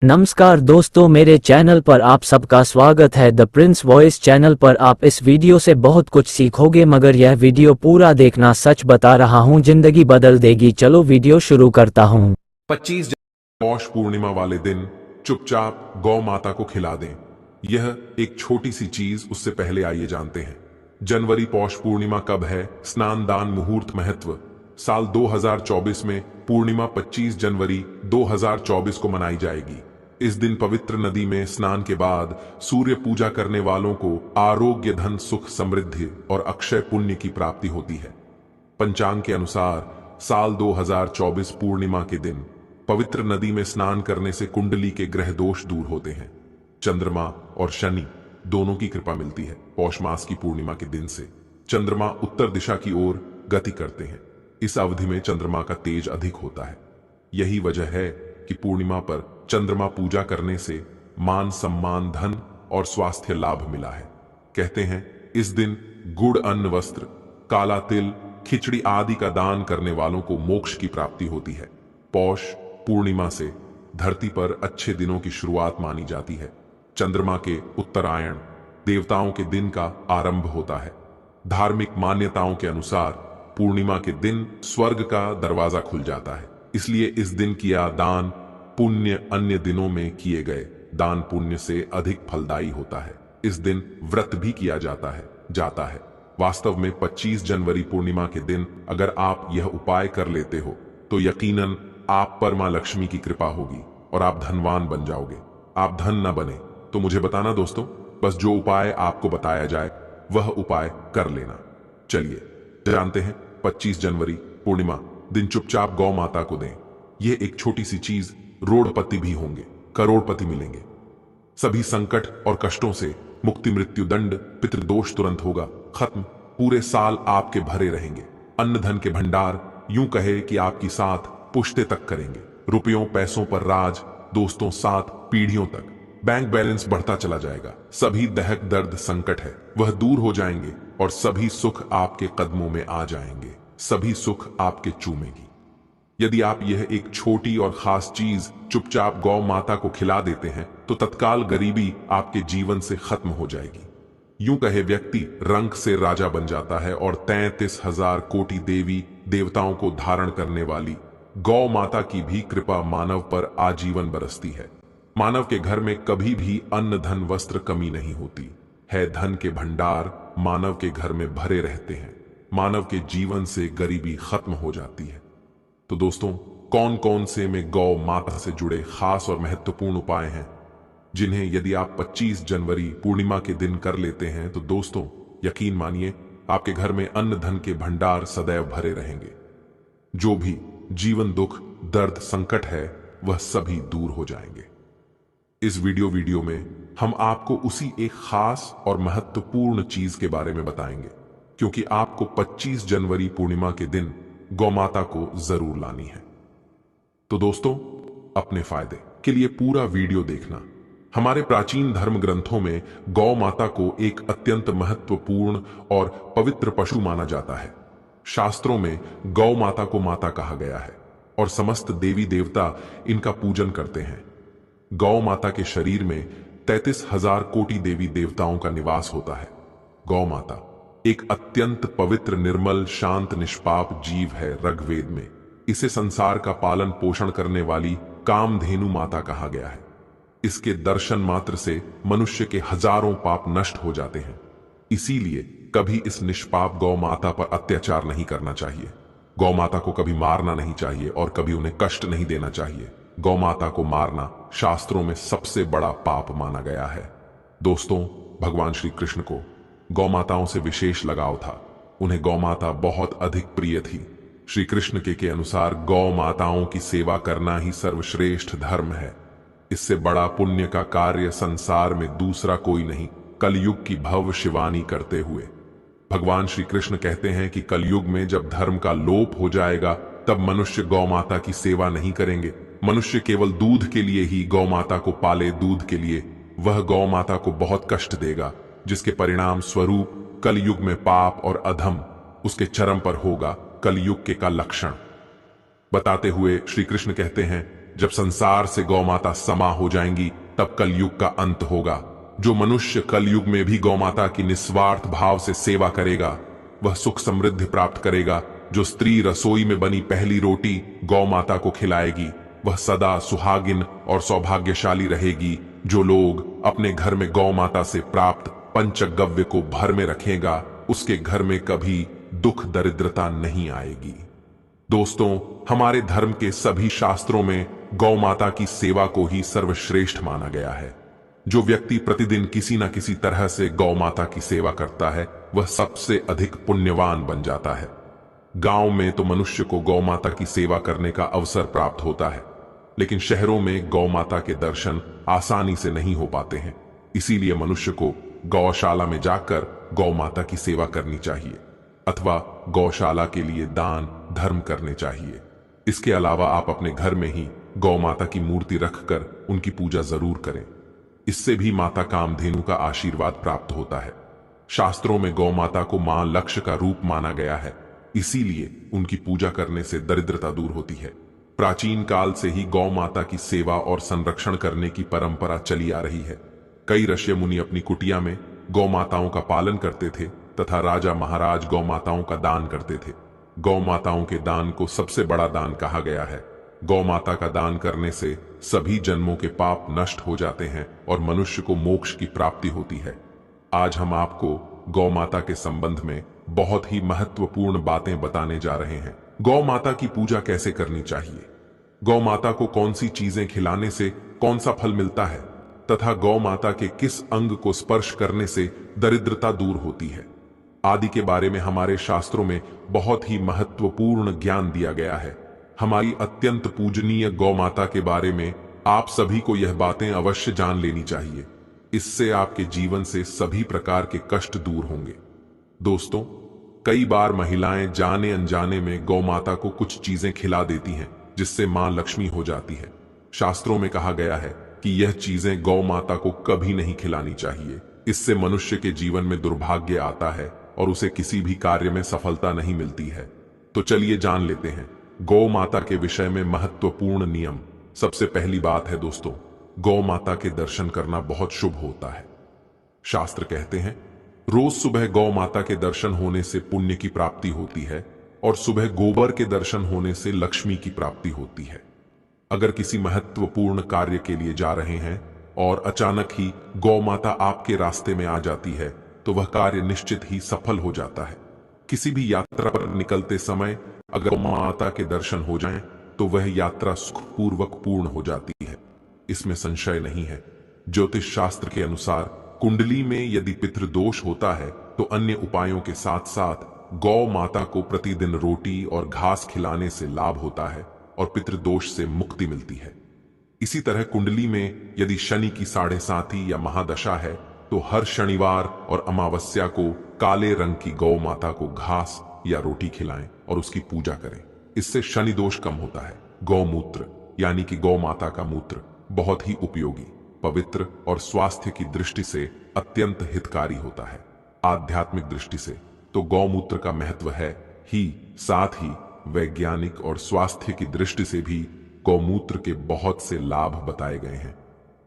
नमस्कार दोस्तों, मेरे चैनल पर आप सबका स्वागत है। द प्रिंस वॉइस चैनल पर आप इस वीडियो से बहुत कुछ सीखोगे, मगर यह वीडियो पूरा देखना, सच बता रहा हूँ, जिंदगी बदल देगी। चलो वीडियो शुरू करता हूँ। 25 पौष पूर्णिमा वाले दिन चुपचाप गौ माता को खिला दें। यह एक छोटी सी चीज, उससे पहले आइए जानते हैं जनवरी पौष पूर्णिमा कब है। स्नान दान मुहूर्त महत्व। साल 2024 में पूर्णिमा 25 जनवरी 2024 को मनाई जाएगी। इस दिन पवित्र नदी में स्नान के बाद सूर्य पूजा करने वालों को आरोग्य, धन, सुख, समृद्धि और अक्षय पुण्य की प्राप्ति होती है। पंचांग के अनुसार साल 2024 पूर्णिमा के दिन पवित्र नदी में स्नान करने से कुंडली के ग्रह दोष दूर होते हैं। चंद्रमा और शनि दोनों की कृपा मिलती है। पौष मास की पूर्णिमा के दिन से चंद्रमा उत्तर दिशा की ओर गति करते हैं। इस अवधि में चंद्रमा का तेज अधिक होता है। यही वजह है कि पूर्णिमा पर चंद्रमा पूजा करने से मान सम्मान, धन और स्वास्थ्य लाभ मिला है। कहते हैं इस दिन गुड़, अन्न, वस्त्र, काला तिल, खिचड़ी आदि का दान करने वालों को मोक्ष की प्राप्ति होती है। पौष पूर्णिमा से धरती पर अच्छे दिनों की शुरुआत मानी जाती है। चंद्रमा के उत्तरायण देवताओं के दिन का आरंभ होता है। धार्मिक मान्यताओं के अनुसार पूर्णिमा के दिन स्वर्ग का दरवाजा खुल जाता है। इसलिए इस दिन किया दान पुण्य अन्य दिनों में किए गए दान पुण्य से अधिक फलदायी होता है। इस दिन व्रत भी किया जाता है। वास्तव में 25 जनवरी पूर्णिमा के दिन अगर आप यह उपाय कर लेते हो तो यकीनन आप पर मां लक्ष्मी की कृपा होगी और आप धनवान बन जाओगे। आप धन न बने तो मुझे बताना दोस्तों, बस जो उपाय आपको बताया जाए वह उपाय कर लेना। चलिए जानते हैं 25 जनवरी पूर्णिमा दिन चुपचाप गौ माता को दें। यह एक छोटी सी चीज, रोड़पति भी होंगे, करोड़पति मिलेंगे। सभी संकट और कष्टों से मुक्ति, मृत्यु दंड, पितृदोष तुरंत होगा खत्म। पूरे साल आपके भरे रहेंगे। अन्न धन के भंडार यूं कहे कि आपकी साथ पुश्ते तक करेंगे। रुपयों पैसों पर राज, दोस्तों साथ पीढ़ियों तक। बैंक बैलेंस बढ़ता चला जाएगा। सभी दहक दर्द संकट है वह दूर हो जाएंगे और सभी सुख आपके कदमों में आ जाएंगे। सभी सुख आपके चूमेगी। यदि आप यह एक छोटी और खास चीज चुपचाप गौ माता को खिला देते हैं तो तत्काल गरीबी आपके जीवन से खत्म हो जाएगी। यूं कहे व्यक्ति रंग से राजा बन जाता है और 33,000 कोटि देवी देवताओं को धारण करने वाली गौ माता की भी कृपा मानव पर आजीवन बरसती है। मानव के घर में कभी भी अन्न, धन, वस्त्र कमी नहीं होती है। धन के भंडार मानव के घर में भरे रहते हैं। मानव के जीवन से गरीबी खत्म हो जाती है। तो दोस्तों, कौन कौन से में गौ माता से जुड़े खास और महत्वपूर्ण उपाय हैं जिन्हें यदि आप 25 जनवरी पूर्णिमा के दिन कर लेते हैं तो दोस्तों यकीन मानिए आपके घर में अन्न धन के भंडार सदैव भरे रहेंगे। जो भी जीवन दुख, दर्द, संकट है वह सभी दूर हो जाएंगे। इस वीडियो में हम आपको उसी एक खास और महत्वपूर्ण चीज के बारे में बताएंगे, क्योंकि आपको 25 जनवरी पूर्णिमा के दिन गौ माता को जरूर लानी है। तो दोस्तों, अपने फायदे के लिए पूरा वीडियो देखना। हमारे प्राचीन धर्म ग्रंथों में गौ माता को एक अत्यंत महत्वपूर्ण और पवित्र पशु माना जाता है। शास्त्रों में गौ माता को माता कहा गया है और समस्त देवी देवता इनका पूजन करते हैं। गौ माता के शरीर में 33,000 कोटि देवी देवताओं का निवास होता है। गौ माता एक अत्यंत पवित्र, निर्मल, शांत, निष्पाप जीव है। ऋग्वेद में इसे संसार का पालन पोषण करने वाली कामधेनु माता कहा गया है। इसके दर्शन मात्र से मनुष्य के हजारों पाप नष्ट हो जाते हैं। इसीलिए कभी इस निष्पाप गौ माता पर अत्याचार नहीं करना चाहिए। गौ माता को कभी मारना नहीं चाहिए और कभी उन्हें कष्ट नहीं देना चाहिए। गौ माता को मारना शास्त्रों में सबसे बड़ा पाप माना गया है। दोस्तों, भगवान श्री कृष्ण को गौ माताओं से विशेष लगाव था। उन्हें गौ माता बहुत अधिक प्रिय थी। श्री कृष्ण के अनुसार गौ माताओं की सेवा करना ही सर्वश्रेष्ठ धर्म है। इससे बड़ा पुण्य का कार्य संसार में दूसरा कोई नहीं। कलयुग की भव शिवानी करते हुए भगवान श्री कृष्ण कहते हैं कि कलयुग में जब धर्म का लोप हो जाएगा तब मनुष्य गौ माता की सेवा नहीं करेंगे। मनुष्य केवल दूध के लिए ही गौ माता को पाले। दूध के लिए वह गौ माता को बहुत कष्ट देगा, जिसके परिणाम स्वरूप कलयुग में पाप और अधम उसके चरम पर होगा। कलयुग के का लक्षण बताते हुए श्री कृष्ण कहते हैं, जब संसार से गौ माता समा हो जाएंगी तब कलयुग का अंत होगा। जो मनुष्य कलयुग में भी गौ माता की निस्वार्थ भाव से सेवा करेगा वह सुख समृद्धि प्राप्त करेगा। जो स्त्री रसोई में बनी पहली रोटी गौ माता को खिलाएगी वह सदा सुहागिन और सौभाग्यशाली रहेगी। जो लोग अपने घर में गौ माता से प्राप्त पंचगव्य को भर में रखेगा उसके घर में कभी दुख दरिद्रता नहीं आएगी। दोस्तों, हमारे धर्म के सभी शास्त्रों में गौ माता की सेवा को ही सर्वश्रेष्ठ माना गया है। जो व्यक्ति प्रतिदिन किसी न किसी तरह से गौ माता की सेवा करता है वह सबसे अधिक पुण्यवान बन जाता है। गांव में तो मनुष्य को गौ माता की सेवा करने का अवसर प्राप्त होता है, लेकिन शहरों में गौ माता के दर्शन आसानी से नहीं हो पाते हैं। इसीलिए मनुष्य को गौशाला में जाकर गौ माता की सेवा करनी चाहिए अथवा गौशाला के लिए दान धर्म करने चाहिए। इसके अलावा आप अपने घर में ही गौ माता की मूर्ति रखकर उनकी पूजा जरूर करें। इससे भी माता कामधेनु का आशीर्वाद प्राप्त होता है। शास्त्रों में गौ माता को मां लक्ष्य का रूप माना गया है, इसीलिए उनकी पूजा करने से दरिद्रता दूर होती है। प्राचीन काल से ही गौ माता की सेवा और संरक्षण करने की परंपरा चली आ रही है। कई ऋषि मुनि अपनी कुटिया में गौ माताओं का पालन करते थे तथा राजा महाराज गौ माताओं का दान करते थे। गौ माताओं के दान को सबसे बड़ा दान कहा गया है। गौ माता का दान करने से सभी जन्मों के पाप नष्ट हो जाते हैं और मनुष्य को मोक्ष की प्राप्ति होती है। आज हम आपको गौ माता के संबंध में बहुत ही महत्वपूर्ण बातें बताने जा रहे हैं। गौ माता की पूजा कैसे करनी चाहिए, गौ माता को कौन सी चीजें खिलाने से कौन सा फल मिलता है तथा गौ माता के किस अंग को स्पर्श करने से दरिद्रता दूर होती है आदि के बारे में हमारे शास्त्रों में बहुत ही महत्वपूर्ण ज्ञान दिया गया है। हमारी अत्यंत पूजनीय गौ माता के बारे में आप सभी को यह बातें अवश्य जान लेनी चाहिए। इससे आपके जीवन से सभी प्रकार के कष्ट दूर होंगे। दोस्तों, कई बार महिलाएं जाने अनजाने में गौ माता को कुछ चीजें खिला देती हैं जिससे मां लक्ष्मी हो जाती है। शास्त्रों में कहा गया है कि यह चीजें गौ माता को कभी नहीं खिलानी चाहिए। इससे मनुष्य के जीवन में दुर्भाग्य आता है और उसे किसी भी कार्य में सफलता नहीं मिलती है। तो चलिए जान लेते हैं गौ माता के विषय में महत्वपूर्ण नियम। सबसे पहली बात है दोस्तों, गौ माता के दर्शन करना बहुत शुभ होता है। शास्त्र कहते हैं रोज सुबह गौ माता के दर्शन होने से पुण्य की प्राप्ति होती है और सुबह गोबर के दर्शन होने से लक्ष्मी की प्राप्ति होती है। अगर किसी महत्वपूर्ण कार्य के लिए जा रहे हैं और अचानक ही गौ माता आपके रास्ते में आ जाती है तो वह कार्य निश्चित ही सफल हो जाता है। किसी भी यात्रा पर निकलते समय अगर गौ माता के दर्शन हो जाएं तो वह यात्रा सुखपूर्वक पूर्ण हो जाती है, इसमें संशय नहीं है। ज्योतिष शास्त्र के अनुसार कुंडली में यदि पितृदोष होता है तो अन्य उपायों के साथ साथ गौ माता को प्रतिदिन रोटी और घास खिलाने से लाभ होता है और पितृदोष से मुक्ति मिलती है। इसी तरह कुंडली में यदि शनि की 7.5 या महादशा है तो हर शनिवार और अमावस्या को काले रंग की गौ माता को घास या रोटी खिलाएं और उसकी पूजा करें। इससे शनि दोष कम होता है। गौमूत्र यानी कि गौ माता का मूत्र बहुत ही उपयोगी, पवित्र और स्वास्थ्य की दृष्टि से अत्यंत हितकारी होता है। आध्यात्मिक दृष्टि से तो गौमूत्र का महत्व है ही, साथ ही वैज्ञानिक और स्वास्थ्य की दृष्टि से भी गौमूत्र के बहुत से लाभ बताए गए हैं।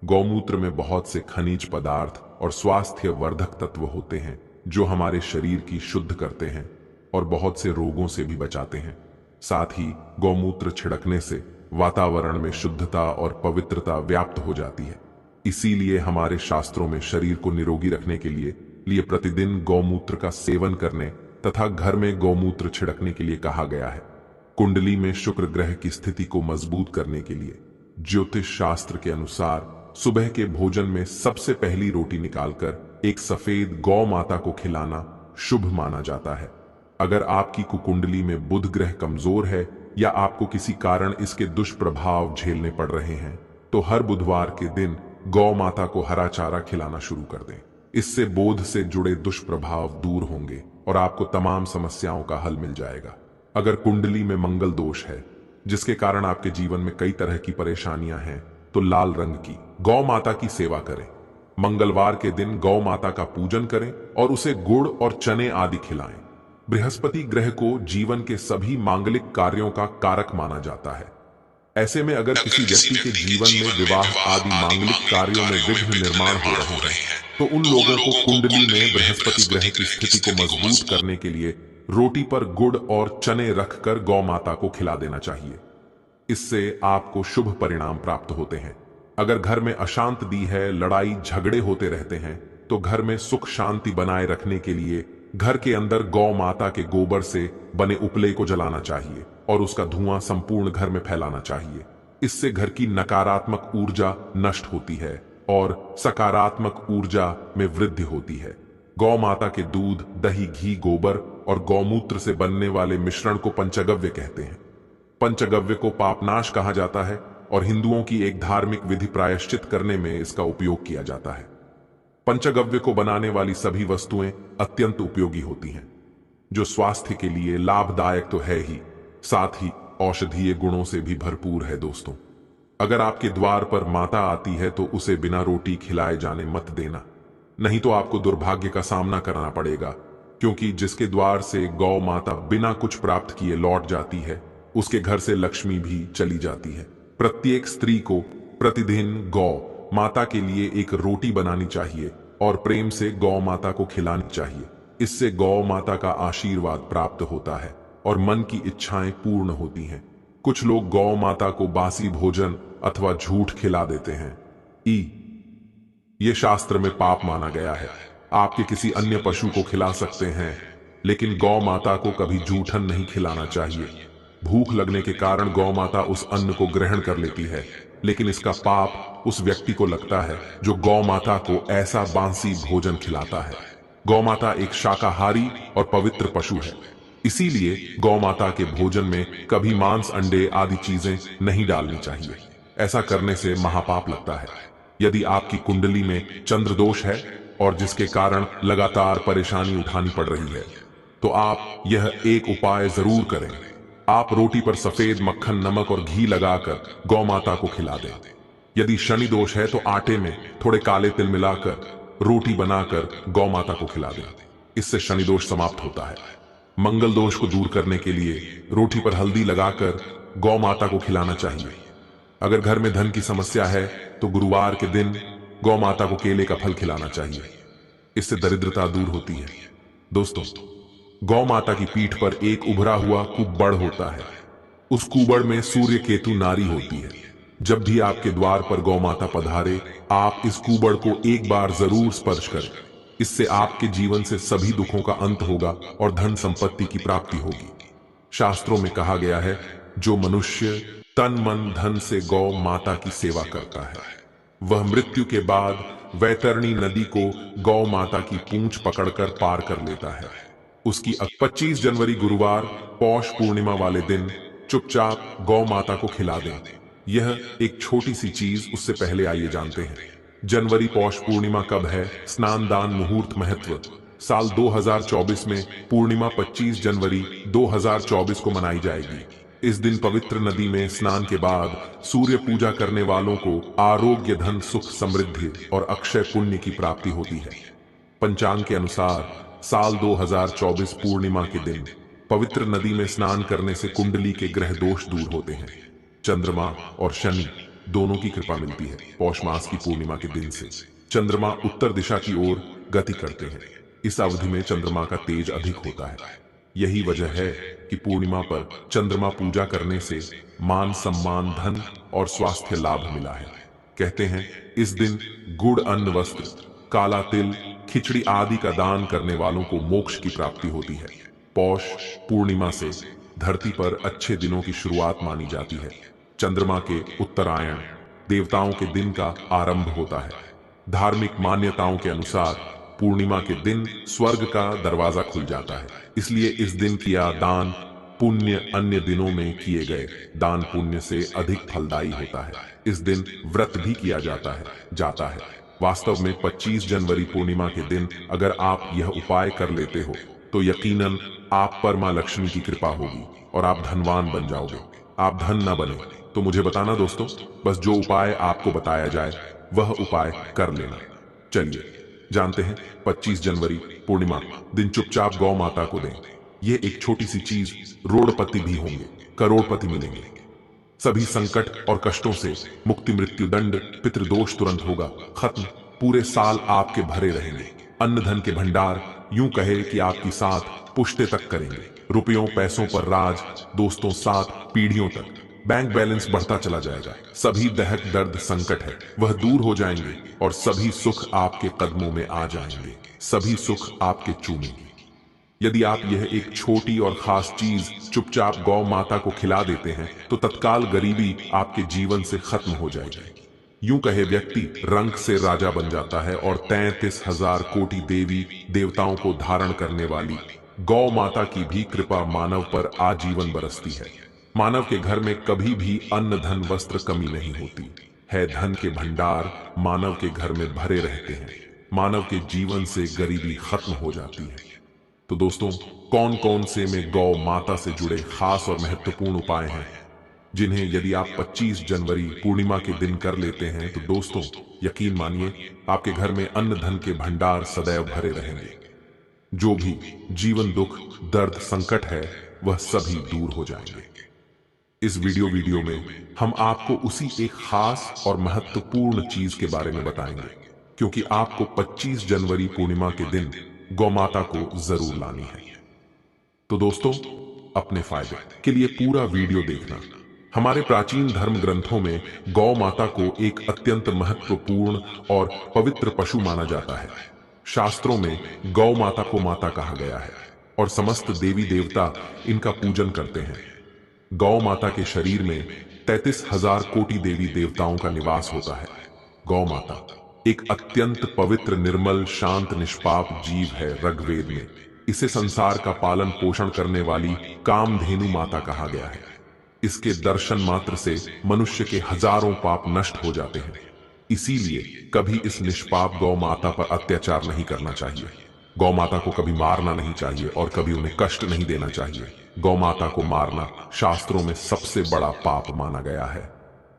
गौमूत्र में बहुत से खनिज पदार्थ और स्वास्थ्य वर्धक तत्व होते हैं जो हमारे शरीर की शुद्ध करते हैं और बहुत से रोगों से भी बचाते हैं। साथ ही गौमूत्र छिड़कने से वातावरण में शुद्धता और पवित्रता व्याप्त हो जाती है। इसीलिए हमारे शास्त्रों में शरीर को निरोगी रखने के लिए प्रतिदिन गौमूत्र का सेवन करने तथा घर में गौमूत्र छिड़कने के लिए कहा गया है। कुंडली में शुक्र ग्रह की स्थिति को मजबूत करने के लिए ज्योतिष शास्त्र के अनुसार सुबह के भोजन में सबसे पहली रोटी निकालकर एक सफेद गौ माता को खिलाना शुभ माना जाता है। अगर आपकी कुंडली में बुध ग्रह कमजोर है या आपको किसी कारण इसके दुष्प्रभाव झेलने पड़ रहे हैं तो हर बुधवार के दिन गौ माता को हरा चारा खिलाना शुरू कर दें। इससे बोध से जुड़े दुष्प्रभाव दूर होंगे और आपको तमाम समस्याओं का हल मिल जाएगा। अगर कुंडली में मंगल दोष है जिसके कारण आपके जीवन में कई तरह की परेशानियां हैं तो लाल रंग की गौ माता की सेवा करें। मंगलवार के दिन गौ माता का पूजन करें और उसे गुड़ और चने आदि खिलाएं। बृहस्पति ग्रह को जीवन के सभी मांगलिक कार्यों का कारक माना जाता है। ऐसे में अगर किसी व्यक्ति के जीवन में विवाह आदि मांगलिक कार्यों में विघ्न निर्माण हो रहे हैं, तो उन लोगों को कुंडली में बृहस्पति ग्रह की स्थिति को मजबूत करने के लिए रोटी पर गुड़ और चने रखकर गौ माता को खिला देना चाहिए। इससे आपको शुभ परिणाम प्राप्त होते हैं। अगर घर में अशांत दी है, लड़ाई झगड़े होते रहते हैं, तो घर में सुख शांति बनाए रखने के लिए घर के अंदर गौ माता के गोबर से बने उपले को जलाना चाहिए और उसका धुआं संपूर्ण घर में फैलाना चाहिए। इससे घर की नकारात्मक ऊर्जा नष्ट होती है और सकारात्मक ऊर्जा में वृद्धि होती है। गौ माता के दूध, दही, घी, गोबर और गौमूत्र से बनने वाले मिश्रण को पंचगव्य कहते हैं। पंचगव्य को पापनाश कहा जाता है और हिंदुओं की एक धार्मिक विधि प्रायश्चित करने में इसका उपयोग किया जाता है। पंचगव्य को बनाने वाली सभी वस्तुएं अत्यंत उपयोगी होती हैं, जो स्वास्थ्य के लिए लाभदायक तो है ही, साथ ही औषधीय गुणों से भी भरपूर है। दोस्तों, अगर आपके द्वार पर माता आती है तो उसे बिना रोटी खिलाए जाने मत देना, नहीं तो आपको दुर्भाग्य का सामना करना पड़ेगा, क्योंकि जिसके द्वार से गौ माता बिना कुछ प्राप्त किए लौट जाती है, उसके घर से लक्ष्मी भी चली जाती है। प्रत्येक स्त्री को प्रतिदिन गौ माता के लिए एक रोटी बनानी चाहिए और प्रेम से गौ माता को खिलानी चाहिए। इससे गौ माता का आशीर्वाद प्राप्त होता है और मन की इच्छाएं पूर्ण होती हैं। कुछ लोग गौ माता को बासी भोजन अथवा झूठ खिला देते हैं। ये शास्त्र में पाप माना गया है। आपके किसी अन्य पशु को खिला सकते हैं, लेकिन गौ माता को कभी जूठन नहीं खिलाना चाहिए। भूख लगने के कारण गौ माता उस अन्न को ग्रहण कर लेती है, लेकिन इसका पाप उस व्यक्ति को लगता है जो गौ माता को ऐसा बासी भोजन खिलाता है। गौ माता एक शाकाहारी और पवित्र पशु है, इसीलिए गौ माता के भोजन में कभी मांस, अंडे आदि चीजें नहीं डालनी चाहिए। ऐसा करने से महापाप लगता है। यदि आपकी कुंडली में चंद्र दोष है और जिसके कारण लगातार परेशानी उठानी पड़ रही है, तो आप यह एक उपाय जरूर करें। आप रोटी पर सफेद मक्खन, नमक और घी लगाकर गौ माता को खिला दें। यदि शनि दोष है तो आटे में थोड़े काले तिल मिलाकर रोटी बनाकर गौ माता को खिला दें। इससे शनि दोष समाप्त होता है। मंगल दोष को दूर करने के लिए रोटी पर हल्दी लगाकर गौ माता को खिलाना चाहिए। अगर घर में धन की समस्या है तो गुरुवार के दिन गौ माता को केले का फल खिलाना चाहिए। इससे दरिद्रता दूर होती है। दोस्तों, गौ माता की पीठ पर एक उभरा हुआ कुबड़ होता है। उस कुबड़ में सूर्य केतु नारी होती है। जब भी आपके द्वार पर गौ माता पधारे, आप इस कुबड़ को एक बार जरूर स्पर्श करें। इससे आपके जीवन से सभी दुखों का अंत होगा और धन संपत्ति की प्राप्ति होगी। शास्त्रों में कहा गया है, जो मनुष्य तन मन धन से गौ माता की सेवा करता है, वह मृत्यु के बाद वैतरणी नदी को गौ माता की पूंछ पकड़कर पार कर लेता है। उसकी 25 जनवरी गुरुवार पौष पूर्णिमा वाले दिन चुपचाप गौ माता को खिला दें। यह एक छोटी सी चीज, उससे पहले आइए जानते हैं जनवरी पौष पूर्णिमा कब है। स्नान दान मुहूर्त महत्व। साल 2024 में पूर्णिमा 25 जनवरी 2024 को मनाई जाएगी। इस दिन पवित्र नदी में स्नान के बाद सूर्य पूजा करने वालों को आरोग्य, धन, सुख, समृद्धि और अक्षय पुण्य की प्राप्ति होती है। पंचांग के अनुसार साल 2024 पूर्णिमा के दिन पवित्र नदी में स्नान करने से कुंडली के ग्रह दोष दूर होते हैं। चंद्रमा और शनि दोनों की कृपा मिलती है। पौष मास की पूर्णिमा के दिन से चंद्रमा उत्तर दिशा की ओर गति करते हैं। इस अवधि में चंद्रमा का तेज अधिक होता है। यही वजह है कि पूर्णिमा पर चंद्रमा पूजा करने से मान सम्मान, धन और स्वास्थ्य लाभ मिला है। कहते हैं इस दिन गुड़, अन्न, वस्त्र, काला तिल, खिचड़ी आदि का दान करने वालों को मोक्ष की प्राप्ति होती है। पौष पूर्णिमा से धरती पर अच्छे दिनों की शुरुआत मानी जाती है। चंद्रमा के उत्तरायण देवताओं के दिन का आरंभ होता है। धार्मिक मान्यताओं के अनुसार पूर्णिमा के दिन स्वर्ग का दरवाजा खुल जाता है, इसलिए इस दिन किया दान पुण्य अन्य दिनों में किए गए दान पुण्य से अधिक फलदायी होता है। इस दिन व्रत भी किया जाता है। वास्तव में 25 जनवरी पूर्णिमा के दिन अगर आप यह उपाय कर लेते हो तो यकीनन आप पर मां लक्ष्मी की कृपा होगी और आप धनवान बन जाओगे। आप धन न बने तो मुझे बताना दोस्तों, बस जो उपाय आपको बताया जाए वह उपाय कर लेना। चलिए जानते हैं 25 जनवरी पूर्णिमा दिन चुपचाप गौ माता को दें। यह एक छोटी सी चीज, रोड़पति भी होंगे, करोड़पति मिलेंगे। सभी संकट और कष्टों से मुक्ति, मृत्यु दंड, पितृदोष तुरंत होगा खत्म। पूरे साल आपके भरे रहेंगे। अन्न धन के भंडार यूं कहे कि आपकी साथ पुश्ते तक करेंगे। रुपयों पैसों पर राज, दोस्तों साथ पीढ़ियों तक। बैंक बैलेंस बढ़ता चला जाएगा। सभी दहक दर्द संकट है वह दूर हो जाएंगे और सभी सुख आपके कदमों में आ जाएंगे। सभी सुख आपके चूमेंगे। यदि आप यह एक छोटी और खास चीज चुपचाप गौ माता को खिला देते हैं तो तत्काल गरीबी आपके जीवन से खत्म हो जाएगी। यूं कहे व्यक्ति रंग से राजा बन जाता है और 33,000 कोटि देवी देवताओं को धारण करने वाली गौ माता की भी कृपा मानव पर आजीवन बरसती है। मानव के घर में कभी भी अन्न धन वस्त्र कमी नहीं होती है। धन के भंडार मानव के घर में भरे रहते हैं। मानव के जीवन से गरीबी खत्म हो जाती है। तो दोस्तों, कौन कौन से में गौ माता से जुड़े खास और महत्वपूर्ण उपाय हैं जिन्हें यदि आप 25 जनवरी पूर्णिमा के दिन कर लेते हैं तो दोस्तों यकीन मानिए आपके घर में अन्न धन के भंडार सदैव भरे रहेंगे। जो भी जीवन दुख दर्द संकट है वह सभी दूर हो जाएंगे। इस वीडियो में हम आपको उसी एक खास और महत्वपूर्ण चीज के बारे में बताएंगे, क्योंकि आपको 25 जनवरी पूर्णिमा के दिन गौ माता को जरूर लानी है। तो दोस्तों, अपने फायदे के लिए पूरा वीडियो देखना। हमारे प्राचीन धर्म ग्रंथों में गौ माता को एक अत्यंत महत्वपूर्ण और पवित्र पशु माना जाता है। शास्त्रों में गौ माता को माता कहा गया है और समस्त देवी देवता इनका पूजन करते हैं। गौ माता के शरीर में 33,000 कोटि देवी देवताओं का निवास होता है। गौ माता एक अत्यंत पवित्र, निर्मल, शांत, निष्पाप जीव है। ऋग्वेद में इसे संसार का पालन पोषण करने वाली कामधेनु माता कहा गया है। इसके दर्शन मात्र से मनुष्य के हजारों पाप नष्ट हो जाते हैं। इसीलिए कभी इस निष्पाप गौ माता पर अत्याचार नहीं करना चाहिए। गौ माता को कभी मारना नहीं चाहिए और कभी उन्हें कष्ट नहीं देना चाहिए। गौ माता को मारना शास्त्रों में सबसे बड़ा पाप माना गया है।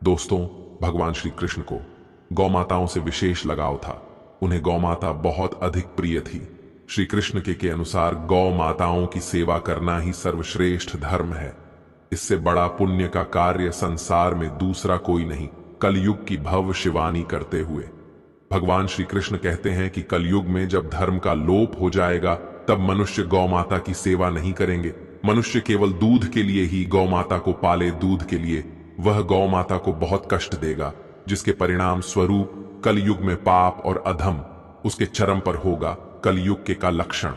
दोस्तों, भगवान श्री कृष्ण को गौ माताओं से विशेष लगाव था। उन्हें गौ माता बहुत अधिक प्रिय थी। श्री कृष्ण के अनुसार गौ माताओं की सेवा करना ही सर्वश्रेष्ठ धर्म है। इससे बड़ा पुण्य का कार्य संसार में दूसरा कोई नहीं। कलयुग की भवशिवानी करते हुए भगवान श्री कृष्ण कहते हैं कि कलयुग में जब धर्म का लोप हो जाएगा तब मनुष्य गौ माता की सेवा नहीं करेंगे। मनुष्य केवल दूध के लिए ही गौ माता को पाले। दूध के लिए वह गौ माता को बहुत कष्ट देगा, जिसके परिणाम स्वरूप कलयुग में पाप और अधम उसके चरम पर होगा। कलयुग के का लक्षण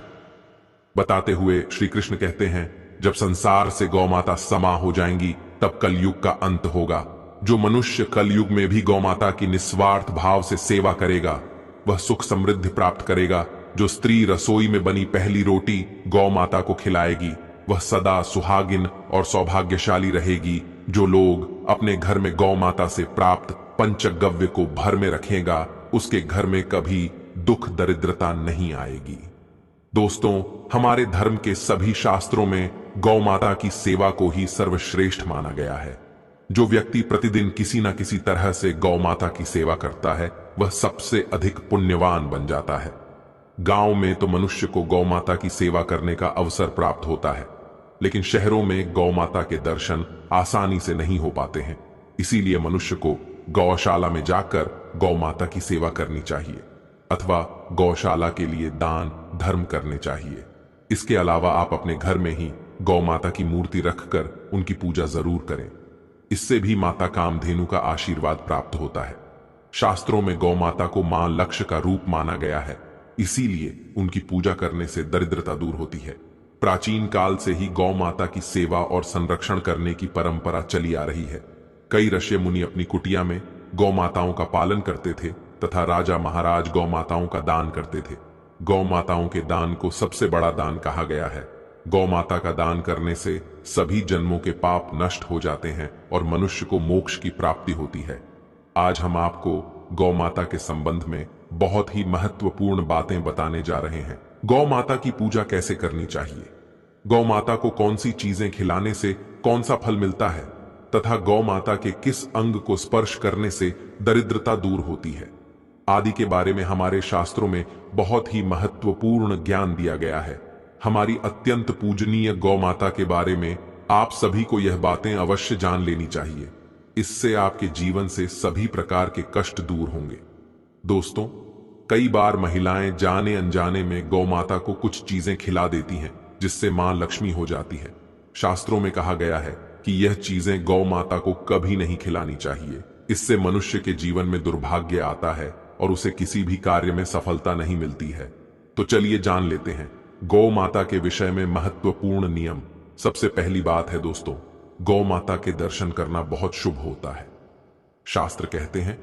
बताते हुए श्री कृष्ण कहते हैं, जब संसार से गौ माता समा हो जाएंगी तब कलयुग का अंत होगा। जो मनुष्य कलयुग में भी गौ माता की निस्वार्थ भाव से सेवा करेगा वह सुख समृद्धि प्राप्त करेगा। जो स्त्री रसोई में बनी पहली रोटी गौ माता को खिलाएगी वह सदा सुहागिन और सौभाग्यशाली रहेगी। जो लोग अपने घर में गौ माता से प्राप्त पंचगव्य को भर में रखेगा उसके घर में कभी दुख दरिद्रता नहीं आएगी। दोस्तों, हमारे धर्म के सभी शास्त्रों में गौ माता की सेवा को ही सर्वश्रेष्ठ माना गया है। जो व्यक्ति प्रतिदिन किसी न किसी तरह से गौ माता की सेवा करता है वह सबसे अधिक पुण्यवान बन जाता है। गांव में तो मनुष्य को गौ माता की सेवा करने का अवसर प्राप्त होता है, लेकिन शहरों में गौ माता के दर्शन आसानी से नहीं हो पाते हैं। इसीलिए मनुष्य को गौशाला में जाकर गौ माता की सेवा करनी चाहिए अथवा गौशाला के लिए दान धर्म करने चाहिए। इसके अलावा आप अपने घर में ही गौ माता की मूर्ति रखकर उनकी पूजा जरूर करें। इससे भी माता कामधेनु का आशीर्वाद प्राप्त होता है। शास्त्रों में गौ माता को मां लक्ष्य का रूप माना गया है, इसीलिए उनकी पूजा करने से दरिद्रता दूर होती है। प्राचीन काल से ही गौ माता की सेवा और संरक्षण करने की परंपरा चली आ रही है। कई ऋषि मुनि अपनी कुटिया में गौ माताओं का पालन करते थे तथा राजा महाराज गौ माताओं का दान करते थे। गौ माताओं के दान को सबसे बड़ा दान कहा गया है। गौ माता का दान करने से सभी जन्मों के पाप नष्ट हो जाते हैं और मनुष्य को मोक्ष की प्राप्ति होती है। आज हम आपको गौ माता के संबंध में बहुत ही महत्वपूर्ण बातें बताने जा रहे हैं। गौ माता की पूजा कैसे करनी चाहिए, गौ माता को कौन सी चीजें खिलाने से कौन सा फल मिलता है तथा गौ माता के किस अंग को स्पर्श करने से दरिद्रता दूर होती है आदि के बारे में हमारे शास्त्रों में बहुत ही महत्वपूर्ण ज्ञान दिया गया है। हमारी अत्यंत पूजनीय गौ माता के बारे में आप सभी को यह बातें अवश्य जान लेनी चाहिए। इससे आपके जीवन से सभी प्रकार के कष्ट दूर होंगे। दोस्तों, कई बार महिलाएं जाने अनजाने में गौ माता को कुछ चीजें खिला देती हैं, जिससे मां लक्ष्मी हो जाती है। शास्त्रों में कहा गया है कि यह चीजें गौ माता को कभी नहीं खिलानी चाहिए। इससे मनुष्य के जीवन में दुर्भाग्य आता है और उसे किसी भी कार्य में सफलता नहीं मिलती है। तो चलिए जान लेते हैं गौ माता के विषय में महत्वपूर्ण नियम। सबसे पहली बात है दोस्तों, गौ माता के दर्शन करना बहुत शुभ होता है। शास्त्र कहते हैं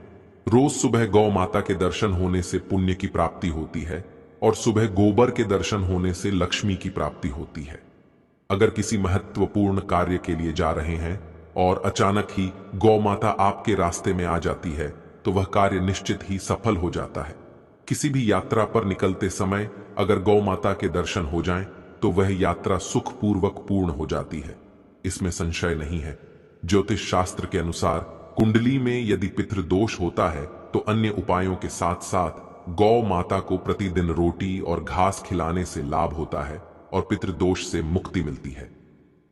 रोज सुबह गौ माता के दर्शन होने से पुण्य की प्राप्ति होती है और सुबह गोबर के दर्शन होने से लक्ष्मी की प्राप्ति होती है। अगर किसी महत्वपूर्ण कार्य के लिए जा रहे हैं और अचानक ही गौ माता आपके रास्ते में आ जाती है तो वह कार्य निश्चित ही सफल हो जाता है। किसी भी यात्रा पर निकलते समय अगर गौ माता के दर्शन हो जाएं तो वह यात्रा सुखपूर्वक पूर्ण हो जाती है, इसमें संशय नहीं है। ज्योतिष शास्त्र के अनुसार कुंडली में यदि पितृदोष होता है तो अन्य उपायों के साथ साथ गौ माता को प्रतिदिन रोटी और घास खिलाने से लाभ होता है और पितृदोष से मुक्ति मिलती है।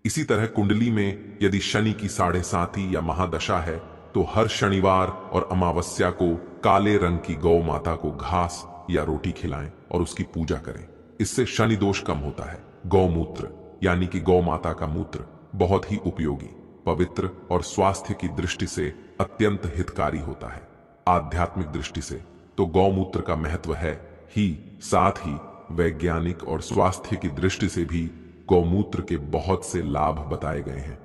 इसी तरह कुंडली में यदि शनि की 7.5 या महादशा है तो हर शनिवार और अमावस्या को काले रंग की गौ माता को घास या रोटी खिलाएं और उसकी पूजा करें। इससे शनि दोष कम होता है। गौमूत्र यानी कि गौ माता का मूत्र बहुत ही उपयोगी, पवित्र और स्वास्थ्य की दृष्टि से अत्यंत हितकारी होता है। आध्यात्मिक दृष्टि से तो गौमूत्र का महत्व है ही, साथ ही वैज्ञानिक और स्वास्थ्य की दृष्टि से भी गौमूत्र के बहुत से लाभ बताए गए हैं।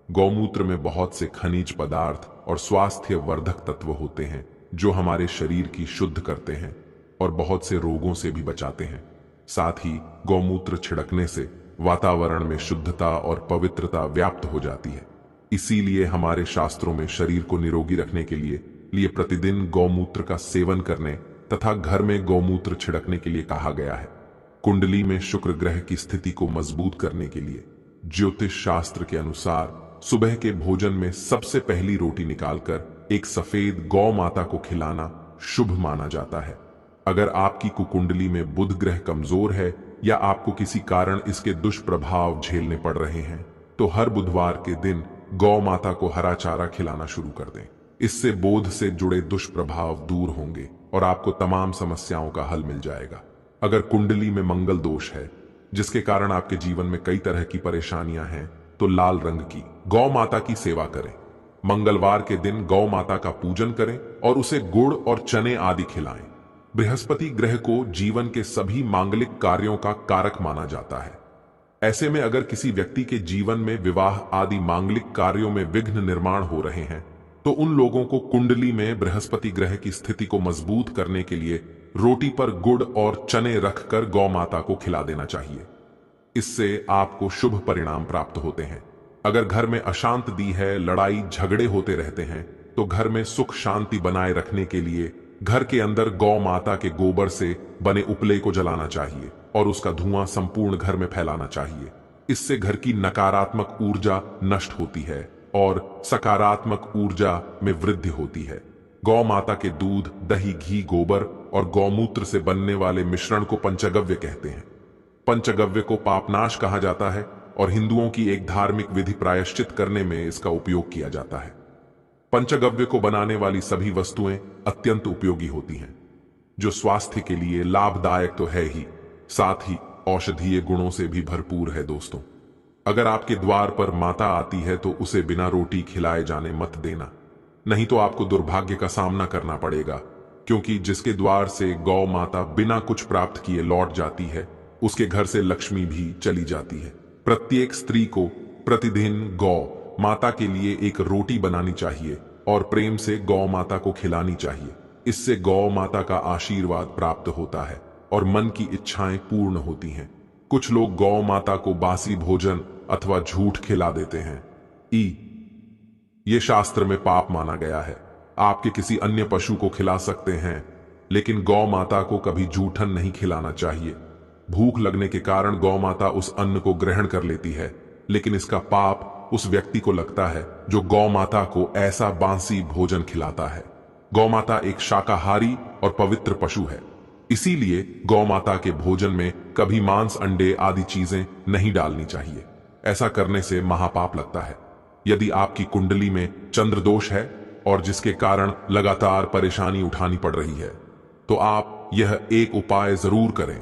गौमूत्र में बहुत से खनिज पदार्थ और स्वास्थ्य वर्धक तत्व होते हैं जो हमारे शरीर की शुद्ध करते हैं और बहुत से रोगों से भी बचाते हैं। साथ ही गौमूत्र छिड़कने से वातावरण में शुद्धता और पवित्रता व्याप्त हो जाती है। इसीलिए हमारे शास्त्रों में शरीर को निरोगी रखने के लिए प्रतिदिन गौमूत्र का सेवन करने तथा घर में गौमूत्र छिड़कने के लिए कहा गया है। कुंडली में शुक्र ग्रह की स्थिति को मजबूत करने के लिए ज्योतिष शास्त्र के अनुसार सुबह के भोजन में सबसे पहली रोटी निकालकर एक सफेद गौ माता को खिलाना शुभ माना जाता है। अगर आपकी कुकुंडली में बुध ग्रह कमजोर है या आपको किसी कारण इसके दुष्प्रभाव झेलने पड़ रहे हैं तो हर बुधवार के दिन गौ माता को हरा चारा खिलाना शुरू कर दें। इससे बोध से जुड़े दुष्प्रभाव दूर होंगे और आपको तमाम समस्याओं का हल मिल जाएगा। अगर कुंडली में मंगल दोष है जिसके कारण आपके जीवन में कई तरह की परेशानियां हैं तो लाल रंग की गौ माता की सेवा करें। मंगलवार के दिन गौ माता का पूजन करें और उसे गुड़ और चने आदि खिलाएं। बृहस्पति ग्रह को जीवन के सभी मांगलिक कार्यों का कारक माना जाता है। ऐसे में अगर किसी व्यक्ति के जीवन में विवाह आदि मांगलिक कार्यों में विघ्न निर्माण हो रहे हैं तो उन लोगों को कुंडली में बृहस्पति ग्रह की स्थिति को मजबूत करने के लिए रोटी पर गुड़ और चने रखकर गौ माता को खिला देना चाहिए। इससे आपको शुभ परिणाम प्राप्त होते हैं। अगर घर में अशांति है, लड़ाई झगड़े होते रहते हैं तो घर में सुख शांति बनाए रखने के लिए घर के अंदर गौ माता के गोबर से बने उपले को जलाना चाहिए और उसका धुआं संपूर्ण घर में फैलाना चाहिए। इससे घर की नकारात्मक ऊर्जा नष्ट होती है और सकारात्मक ऊर्जा में वृद्धि होती है। गौ माता के दूध, दही, घी, गोबर और गौमूत्र से बनने वाले मिश्रण को पंचगव्य कहते हैं। पंचगव्य को पापनाश कहा जाता है और हिंदुओं की एक धार्मिक विधि प्रायश्चित करने में इसका उपयोग किया जाता है। पंचगव्य को बनाने वाली सभी वस्तुएं अत्यंत उपयोगी होती हैं, जो स्वास्थ्य के लिए लाभदायक तो है ही, साथ ही औषधीय गुणों से भी भरपूर है। दोस्तों, अगर आपके द्वार पर माता आती है तो उसे बिना रोटी खिलाए जाने मत देना, नहीं तो आपको दुर्भाग्य का सामना करना पड़ेगा, क्योंकि जिसके द्वार से गौ माता बिना कुछ प्राप्त किए लौट जाती है उसके घर से लक्ष्मी भी चली जाती है। प्रत्येक स्त्री को प्रतिदिन गौ माता के लिए एक रोटी बनानी चाहिए और प्रेम से गौ माता को खिलानी चाहिए। इससे गौ माता का आशीर्वाद प्राप्त होता है और मन की इच्छाएं पूर्ण होती हैं। कुछ लोग गौ माता को बासी भोजन अथवा झूठ खिला देते हैं। ये शास्त्र में पाप माना गया है। आपके किसी अन्य पशु को खिला सकते हैं, लेकिन गौ माता को कभी जूठन नहीं खिलाना चाहिए। भूख लगने के कारण गौ माता उस अन्न को ग्रहण कर लेती है, लेकिन इसका पाप उस व्यक्ति को लगता है जो गौ माता को ऐसा बासी भोजन खिलाता है। गौ माता एक शाकाहारी और पवित्र पशु है, इसीलिए गौ माता के भोजन में कभी मांस, अंडे आदि चीजें नहीं डालनी चाहिए। ऐसा करने से महापाप लगता है। यदि आपकी कुंडली में चंद्र दोष है और जिसके कारण लगातार परेशानी उठानी पड़ रही है, तो आप यह एक उपाय जरूर करें।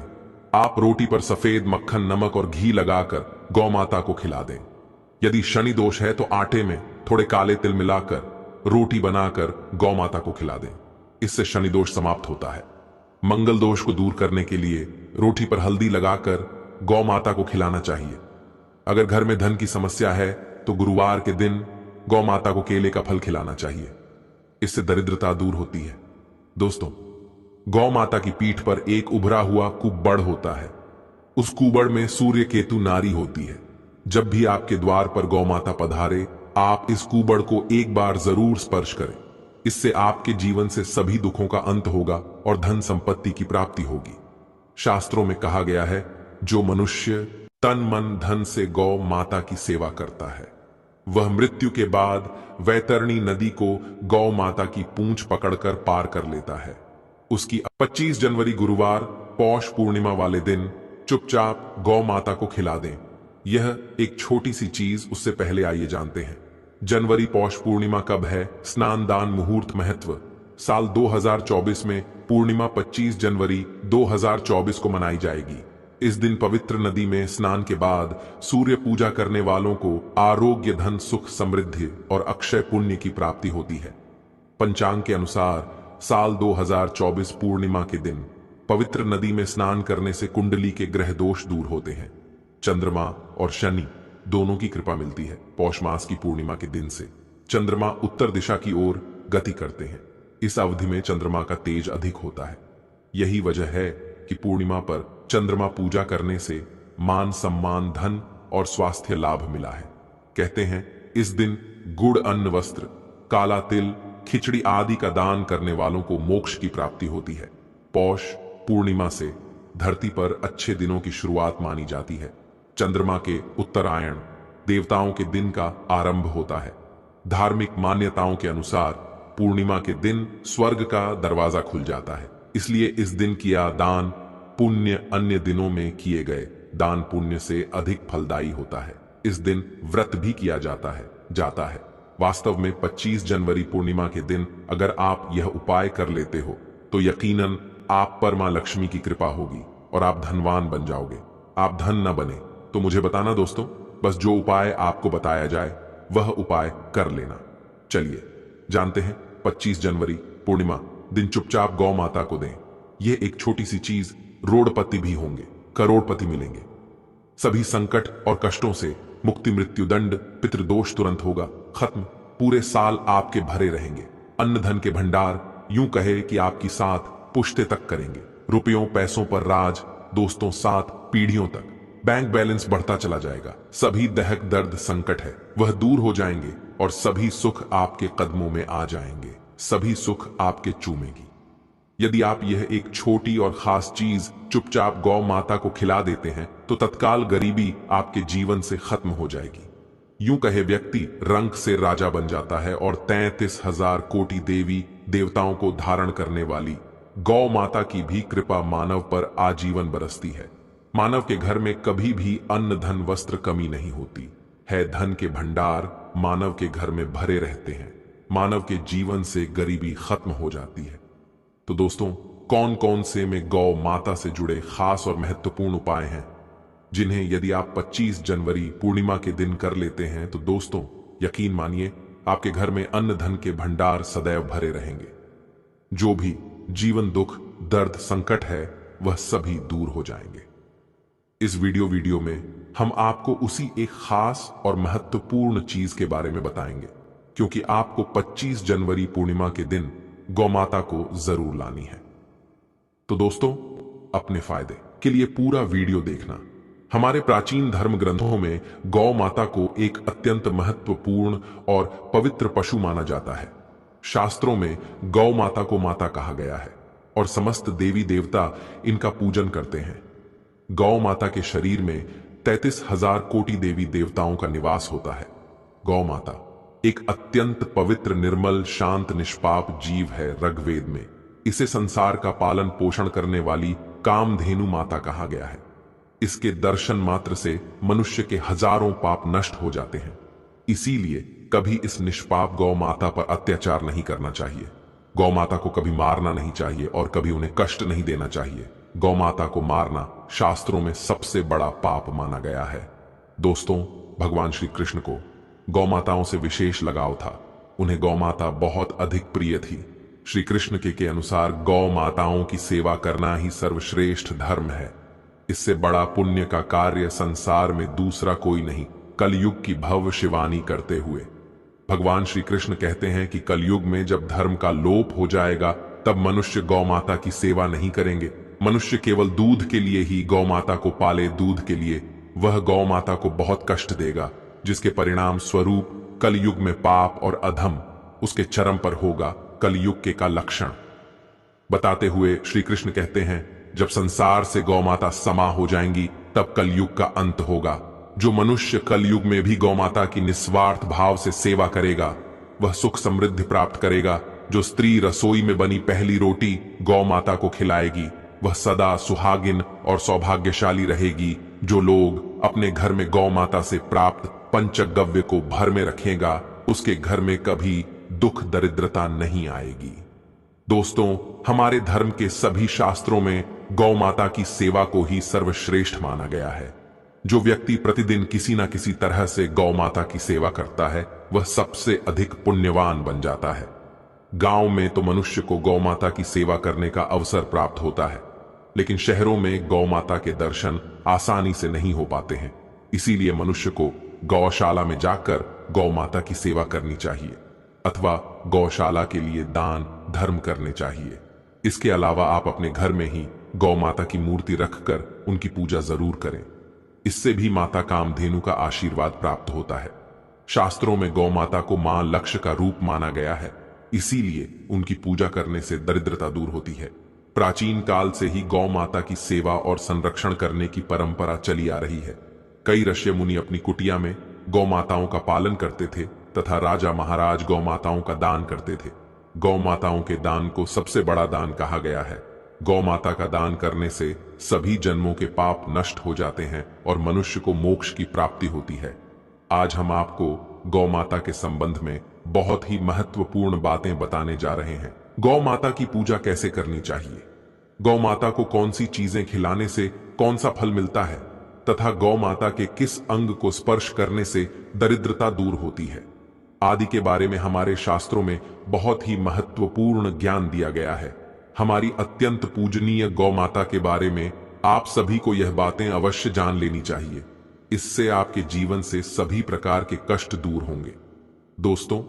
आप रोटी पर सफेद मक्खन, नमक और घी लगाकर गौ माता को खिला दें। यदि शनि दोष है तो आटे में थोड़े काले तिल मिलाकर रोटी बनाकर गौ माता को खिला दें। इससे शनि दोष समाप्त होता है। मंगल दोष को दूर करने के लिए रोटी पर हल्दी लगाकर गौ माता को खिलाना चाहिए। अगर घर में धन की समस्या है तो गुरुवार के दिन गौ माता को केले का फल खिलाना चाहिए। इससे दरिद्रता दूर होती है। दोस्तों, गौ माता की पीठ पर एक उभरा हुआ कुबड़ होता है। उस कुबड़ में सूर्य केतु नारी होती है। जब भी आपके द्वार पर गौ माता पधारे, आप इस कुबड़ को एक बार जरूर स्पर्श करें। इससे आपके जीवन से सभी दुखों का अंत होगा और धन संपत्ति की प्राप्ति होगी। शास्त्रों में कहा गया है, जो मनुष्य तन मन धन से गौ माता की सेवा करता है, वह मृत्यु के बाद वैतरणी नदी को गौ माता की पूंछ पकड़कर पार कर लेता है। उसकी 25 जनवरी गुरुवार पौष पूर्णिमा वाले दिन चुपचाप गौ माता को खिला दें। यह एक छोटी सी चीज, उससे पहले आइए जानते हैं जनवरी पौष पूर्णिमा कब है। स्नान दान मुहूर्त महत्व। साल 2024 में पूर्णिमा 25 जनवरी 2024 को मनाई जाएगी। इस दिन पवित्र नदी में स्नान के बाद सूर्य पूजा करने वालों को आरोग्य, धन, सुख, समृद्धि और अक्षय पुण्य की प्राप्ति होती है। पंचांग के अनुसार साल 2024 पूर्णिमा के दिन पवित्र नदी में स्नान करने से कुंडली के ग्रह दोष दूर होते हैं। चंद्रमा और शनि दोनों की कृपा मिलती है। पौष मास की पूर्णिमा के दिन से चंद्रमा उत्तर दिशा की ओर गति करते हैं। इस अवधि में चंद्रमा का तेज अधिक होता है। यही वजह है कि पूर्णिमा पर चंद्रमा पूजा करने से मान सम्मान, धन और स्वास्थ्य लाभ मिला है। कहते हैं इस दिन गुड़, अन्न, वस्त्र, काला तिल, खिचड़ी आदि का दान करने वालों को मोक्ष की प्राप्ति होती है। पौष पूर्णिमा से धरती पर अच्छे दिनों की शुरुआत मानी जाती है। चंद्रमा के उत्तरायण देवताओं के दिन का आरंभ होता है। धार्मिक मान्यताओं के अनुसार पूर्णिमा के दिन स्वर्ग का दरवाजा खुल जाता है। इसलिए इस दिन किया दान पुण्य अन्य दिनों में किए गए दान पुण्य से अधिक फलदायी होता है। इस दिन व्रत भी किया जाता है। वास्तव में 25 जनवरी पूर्णिमा के दिन अगर आप यह उपाय कर लेते हो तो यकीनन आप पर मां लक्ष्मी की कृपा होगी और आप धनवान बन जाओगे। आप धन न बने तो मुझे बताना दोस्तों, बस जो उपाय आपको बताया जाए वह उपाय कर लेना। चलिए जानते हैं 25 जनवरी पूर्णिमा दिन चुपचाप गौ माता को दें। यह एक छोटी सी चीज, रोड़पति भी होंगे, करोड़पति मिलेंगे। सभी संकट और कष्टों से मुक्ति, मृत्यु दंड, पितृदोष तुरंत होगा खत्म। पूरे साल आपके भरे रहेंगे। अन्न धन के भंडार, यूं कहे कि आपकी साथ पुश्ते तक करेंगे। रुपयों पैसों पर राज, दोस्तों साथ पीढ़ियों तक। बैंक बैलेंस बढ़ता चला जाएगा। सभी दहक दर्द संकट है वह दूर हो जाएंगे और सभी सुख आपके कदमों में आ जाएंगे। सभी सुख आपके चूमेगी। यदि आप यह एक छोटी और खास चीज चुपचाप गौ माता को खिला देते हैं तो तत्काल गरीबी आपके जीवन से खत्म हो जाएगी। यूं कहे व्यक्ति रंग से राजा बन जाता है और 33,000 कोटि देवी देवताओं को धारण करने वाली गौ माता की भी कृपा मानव पर आजीवन बरसती है। मानव के घर में कभी भी अन्न, धन, वस्त्र कमी नहीं होती है। धन के भंडार मानव के घर में भरे रहते हैं। मानव के जीवन से गरीबी खत्म हो जाती है। तो दोस्तों, कौन कौन से में गौ माता से जुड़े खास और महत्वपूर्ण उपाय हैं जिन्हें यदि आप 25 जनवरी पूर्णिमा के दिन कर लेते हैं तो दोस्तों यकीन मानिए आपके घर में अन्न धन के भंडार सदैव भरे रहेंगे। जो भी जीवन दुख, दर्द, संकट है वह सभी दूर हो जाएंगे। इस वीडियो में हम आपको उसी एक खास और महत्वपूर्ण चीज के बारे में बताएंगे, क्योंकि आपको 25 जनवरी पूर्णिमा के दिन गौ माता को जरूर लानी है। तो दोस्तों, अपने फायदे के लिए पूरा वीडियो देखना। हमारे प्राचीन धर्म ग्रंथों में गौ माता को एक अत्यंत महत्वपूर्ण और पवित्र पशु माना जाता है। शास्त्रों में गौ माता को माता कहा गया है और समस्त देवी देवता इनका पूजन करते हैं। गौ माता के शरीर में 33,000 कोटि देवी देवताओं का निवास होता है। गौ माता एक अत्यंत पवित्र, निर्मल, शांत, निष्पाप जीव है। ऋग्वेद में इसे संसार का पालन पोषण करने वाली कामधेनु माता कहा गया है। इसके दर्शन मात्र से मनुष्य के हजारों पाप नष्ट हो जाते हैं। इसीलिए कभी इस निष्पाप गौ माता पर अत्याचार नहीं करना चाहिए। गौ माता को कभी मारना नहीं चाहिए और कभी उन्हें कष्ट नहीं देना चाहिए। गौ माता को मारना शास्त्रों में सबसे बड़ा पाप माना गया है। दोस्तों, भगवान श्री कृष्ण को गौ माताओं से विशेष लगाव था। उन्हें गौ माता बहुत अधिक प्रिय थी। श्री कृष्ण के अनुसार गौ माताओं की सेवा करना ही सर्वश्रेष्ठ धर्म है। इससे बड़ा पुण्य का कार्य संसार में दूसरा कोई नहीं। कलयुग की भविष्यवाणी करते हुए भगवान श्री कृष्ण कहते हैं कि कलयुग में जब धर्म का लोप हो जाएगा तब मनुष्य गौ माता की सेवा नहीं करेंगे। मनुष्य केवल दूध के लिए ही गौ माता को पाले, दूध के लिए। वह गौ माता को बहुत कष्ट देगा, जिसके परिणाम स्वरूप कलयुग में पाप और अधम उसके चरम पर होगा। कलयुग के का लक्षण बताते हुए श्री कृष्ण कहते हैं, जब संसार से गौ माता समा हो जाएंगी तब कलयुग का अंत होगा। जो मनुष्य कलयुग में भी गौ माता की निस्वार्थ भाव से सेवा करेगा वह सुख समृद्धि प्राप्त करेगा। जो स्त्री रसोई में बनी पहली रोटी गौ माता को खिलाएगी वह सदा सुहागिन और सौभाग्यशाली रहेगी। जो लोग अपने घर में गौ माता से प्राप्त पंचगव्य को भर में रखेगा उसके घर में कभी दुख दरिद्रता नहीं आएगी। दोस्तों, हमारे धर्म के सभी शास्त्रों में गौ माता की सेवा को ही सर्वश्रेष्ठ माना गया है। जो व्यक्ति प्रतिदिन किसी न किसी तरह से गौ माता की सेवा करता है वह सबसे अधिक पुण्यवान बन जाता है। गांव में तो मनुष्य को गौ माता की सेवा करने का अवसर प्राप्त होता है, लेकिन शहरों में गौ माता के दर्शन आसानी से नहीं हो पाते हैं। इसीलिए मनुष्य को गौशाला में जाकर गौ माता की सेवा करनी चाहिए अथवा गौशाला के लिए दान धर्म करने चाहिए। इसके अलावा आप अपने घर में ही गौ माता की मूर्ति रखकर उनकी पूजा जरूर करें। इससे भी माता कामधेनु का आशीर्वाद प्राप्त होता है। शास्त्रों में गौ माता को मां लक्ष्य का रूप माना गया है, इसीलिए उनकी पूजा करने से दरिद्रता दूर होती है। प्राचीन काल से ही गौ माता की सेवा और संरक्षण करने की परंपरा चली आ रही है। कई ऋषि मुनि अपनी कुटिया में गौ माताओं का पालन करते थे तथा राजा महाराज गौ माताओं का दान करते थे। गौ माताओं के दान को सबसे बड़ा दान कहा गया है। गौ माता का दान करने से सभी जन्मों के पाप नष्ट हो जाते हैं और मनुष्य को मोक्ष की प्राप्ति होती है। आज हम आपको गौ माता के संबंध में बहुत ही महत्वपूर्ण बातें बताने जा रहे हैं। गौ माता की पूजा कैसे करनी चाहिए, गौ माता को कौन सी चीजें खिलाने से कौन सा फल मिलता है तथा गौ माता के किस अंग को स्पर्श करने से दरिद्रता दूर होती है आदि के बारे में हमारे शास्त्रों में बहुत ही महत्वपूर्ण ज्ञान दिया गया है। हमारी अत्यंत पूजनीय गौ माता के बारे में आप सभी को यह बातें अवश्य जान लेनी चाहिए। इससे आपके जीवन से सभी प्रकार के कष्ट दूर होंगे। दोस्तों,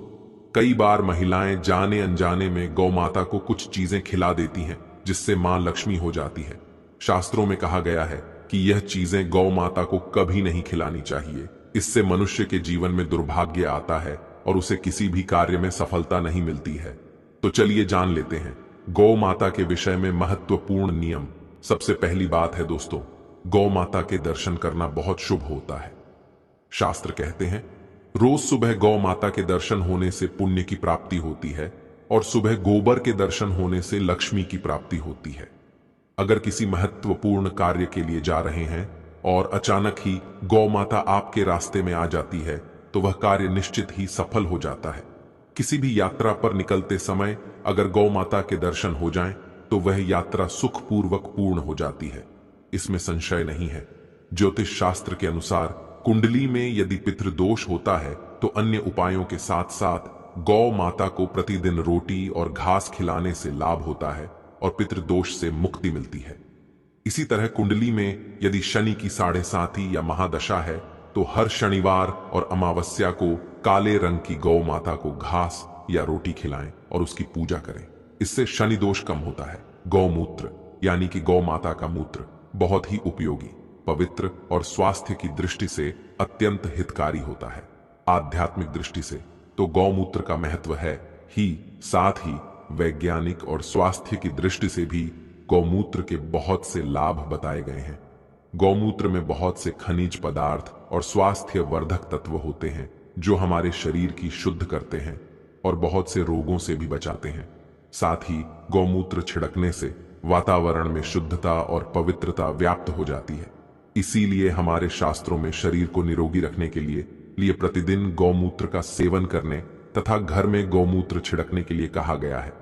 कई बार महिलाएं जाने अनजाने में गौ माता को कुछ चीजें खिला देती हैं जिससे मां लक्ष्मी हो जाती है। शास्त्रों में कहा गया है कि यह चीजें गौ माता को कभी नहीं खिलानी चाहिए। इससे मनुष्य के जीवन में दुर्भाग्य आता है और उसे किसी भी कार्य में सफलता नहीं मिलती है। तो चलिए जान लेते हैं गौ माता के विषय में महत्वपूर्ण नियम। सबसे पहली बात है दोस्तों, गौ माता के दर्शन करना बहुत शुभ होता है। शास्त्र कहते हैं रोज सुबह गौ माता के दर्शन होने से पुण्य की प्राप्ति होती है और सुबह गोबर के दर्शन होने से लक्ष्मी की प्राप्ति होती है। अगर किसी महत्वपूर्ण कार्य के लिए जा रहे हैं और अचानक ही गौ माता आपके रास्ते में आ जाती है तो वह कार्य निश्चित ही सफल हो जाता है। किसी भी यात्रा पर निकलते समय अगर गौ माता के दर्शन हो जाएं तो वह यात्रा सुखपूर्वक पूर्ण हो जाती है, इसमें संशय नहीं है। ज्योतिष शास्त्र के अनुसार कुंडली में यदि पितृदोष होता है तो अन्य उपायों के साथ साथ गौ माता को प्रतिदिन रोटी और घास खिलाने से लाभ होता है और पितृदोष से मुक्ति मिलती है। इसी तरह कुंडली में यदि शनि की 7.5 या महादशा है तो हर शनिवार और अमावस्या को काले रंग की गौ माता को घास या रोटी खिलाएं और उसकी पूजा करें। इससे शनि दोष कम होता है। गौमूत्र यानी कि गौ माता का मूत्र बहुत ही उपयोगी, पवित्र और स्वास्थ्य की दृष्टि से अत्यंत हितकारी होता है। आध्यात्मिक दृष्टि से तो गौमूत्र का महत्व है ही, साथ ही वैज्ञानिक और स्वास्थ्य की दृष्टि से भी गौमूत्र के बहुत से लाभ बताए गए हैं। गौमूत्र में बहुत से खनिज पदार्थ और स्वास्थ्य वर्धक तत्व होते हैं जो हमारे शरीर की शुद्ध करते हैं और बहुत से रोगों से भी बचाते हैं। साथ ही गौमूत्र छिड़कने से वातावरण में शुद्धता और पवित्रता व्याप्त हो जाती है। इसीलिए हमारे शास्त्रों में शरीर को निरोगी रखने के लिए लिए प्रतिदिन गौमूत्र का सेवन करने तथा घर में गौमूत्र छिड़कने के लिए कहा गया है।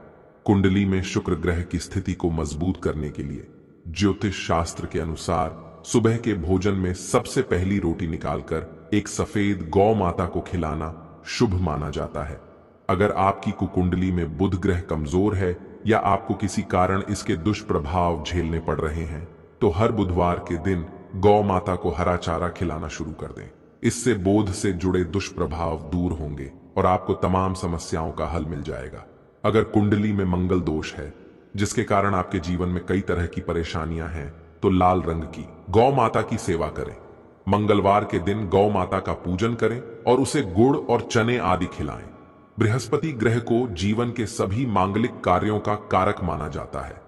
कुंडली में शुक्र ग्रह की स्थिति को मजबूत करने के लिए ज्योतिष शास्त्र के अनुसार सुबह के भोजन में सबसे पहली रोटी निकालकर एक सफेद गौ माता को खिलाना शुभ माना जाता है। अगर आपकी कुकुंडली में बुध ग्रह कमजोर है या आपको किसी कारण इसके दुष्प्रभाव झेलने पड़ रहे हैं तो हर बुधवार के दिन गौ माता को हरा चारा खिलाना शुरू कर दें। इससे बोध से जुड़े दुष्प्रभाव दूर होंगे और आपको तमाम समस्याओं का हल मिल जाएगा। अगर कुंडली में मंगल दोष है जिसके कारण आपके जीवन में कई तरह की परेशानियां हैं तो लाल रंग की गौ माता की सेवा करें। मंगलवार के दिन गौ माता का पूजन करें और उसे गुड़ और चने आदि खिलाएं। बृहस्पति ग्रह को जीवन के सभी मांगलिक कार्यों का कारक माना जाता है।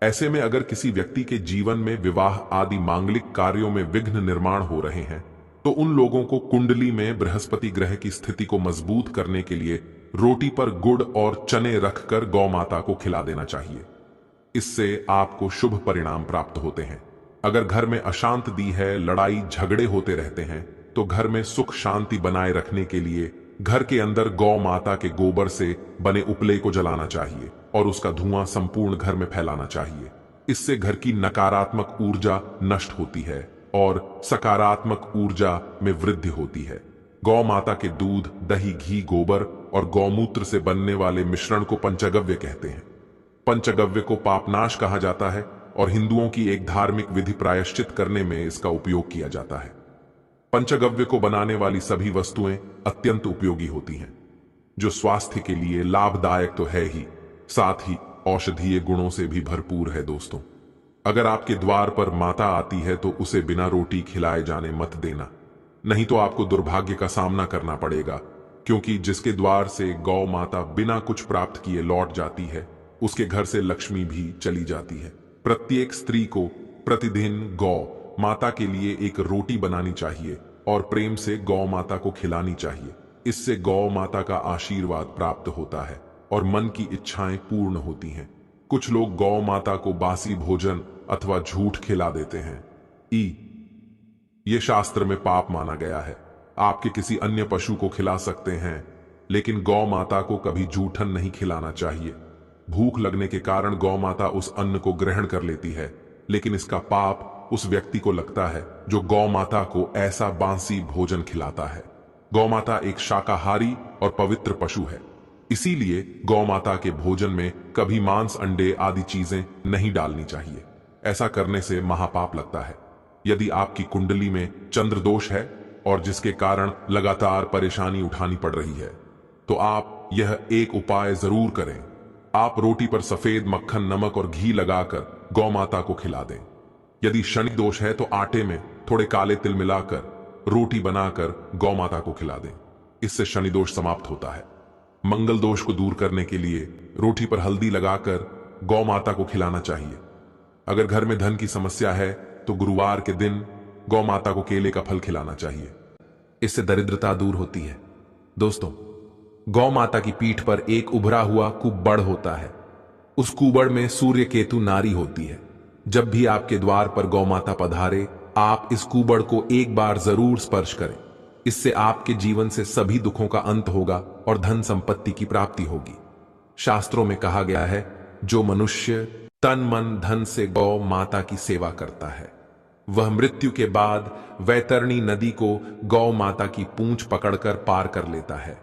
ऐसे में अगर किसी व्यक्ति के जीवन में विवाह आदि मांगलिक कार्यों में विघ्न निर्माण हो रहे हैं तो उन लोगों को कुंडली में बृहस्पति ग्रह की स्थिति को मजबूत करने के लिए रोटी पर गुड़ और चने रखकर गौ माता को खिला देना चाहिए। इससे आपको शुभ परिणाम प्राप्त होते हैं। अगर घर में अशांति है, लड़ाई झगड़े होते रहते हैं तो घर में सुख शांति बनाए रखने के लिए घर के अंदर गौ माता के गोबर से बने उपले को जलाना चाहिए और उसका धुआं संपूर्ण घर में फैलाना चाहिए। इससे घर की नकारात्मक ऊर्जा नष्ट होती है और सकारात्मक ऊर्जा में वृद्धि होती है। गौ माता के दूध, दही, घी, गोबर और गौमूत्र से बनने वाले मिश्रण को पंचगव्य कहते हैं। पंचगव्य को पापनाश कहा जाता है और हिंदुओं की एक धार्मिक विधि प्रायश्चित करने में इसका उपयोग किया जाता है। पंचगव्य को बनाने वाली सभी वस्तुएं अत्यंत उपयोगी होती हैं, जो स्वास्थ्य के लिए लाभदायक तो है ही, साथ ही औषधीय गुणों से भी भरपूर है। दोस्तों, अगर आपके द्वार पर माता आती है तो उसे बिना रोटी खिलाए जाने मत देना, नहीं तो आपको दुर्भाग्य का सामना करना पड़ेगा, क्योंकि जिसके द्वार से गौ माता बिना कुछ प्राप्त किए लौट जाती है उसके घर से लक्ष्मी भी चली जाती है। प्रत्येक स्त्री को प्रतिदिन गौ माता के लिए एक रोटी बनानी चाहिए और प्रेम से गौ माता को खिलानी चाहिए। इससे गौ माता का आशीर्वाद प्राप्त होता है और मन की इच्छाएं पूर्ण होती हैं। कुछ लोग गौ माता को बासी भोजन अथवा झूठ खिला देते हैं। ये शास्त्र में पाप माना गया है। आपके किसी अन्य पशु को खिला सकते हैं, लेकिन गौ माता को कभी जूठन नहीं खिलाना चाहिए। भूख लगने के कारण गौ माता उस अन्न को ग्रहण कर लेती है, लेकिन इसका पाप उस व्यक्ति को लगता है जो गौ माता को ऐसा बासी भोजन खिलाता है। गौ माता एक शाकाहारी और पवित्र पशु है, इसीलिए गौ माता के भोजन में कभी मांस, अंडे आदि चीजें नहीं डालनी चाहिए। ऐसा करने से महापाप लगता है। यदि आपकी कुंडली में चंद्र दोष है और जिसके कारण लगातार परेशानी उठानी पड़ रही है तो आप यह एक उपाय जरूर करें। आप रोटी पर सफेद मक्खन, नमक और घी लगाकर गौ माता को खिला दें। यदि शनि दोष है तो आटे में थोड़े काले तिल मिलाकर रोटी बनाकर गौ माता को खिला दें। इससे शनि दोष समाप्त होता है। मंगल दोष को दूर करने के लिए रोटी पर हल्दी लगाकर गौ माता को खिलाना चाहिए। अगर घर में धन की समस्या है तो गुरुवार के दिन गौ माता को केले का फल खिलाना चाहिए। इससे दरिद्रता दूर होती है। दोस्तों, गौ माता की पीठ पर एक उभरा हुआ कुबड़ होता है। उस कुबड़ में सूर्य केतु नारी होती है। जब भी आपके द्वार पर गौ माता पधारे, आप इस कुबड़ को एक बार जरूर स्पर्श करें। इससे आपके जीवन से सभी दुखों का अंत होगा और धन संपत्ति की प्राप्ति होगी। शास्त्रों में कहा गया है, जो मनुष्य तन मन धन से गौ माता की सेवा करता है वह मृत्यु के बाद वैतरणी नदी को गौ माता की पूंछ पकड़कर पार कर लेता है।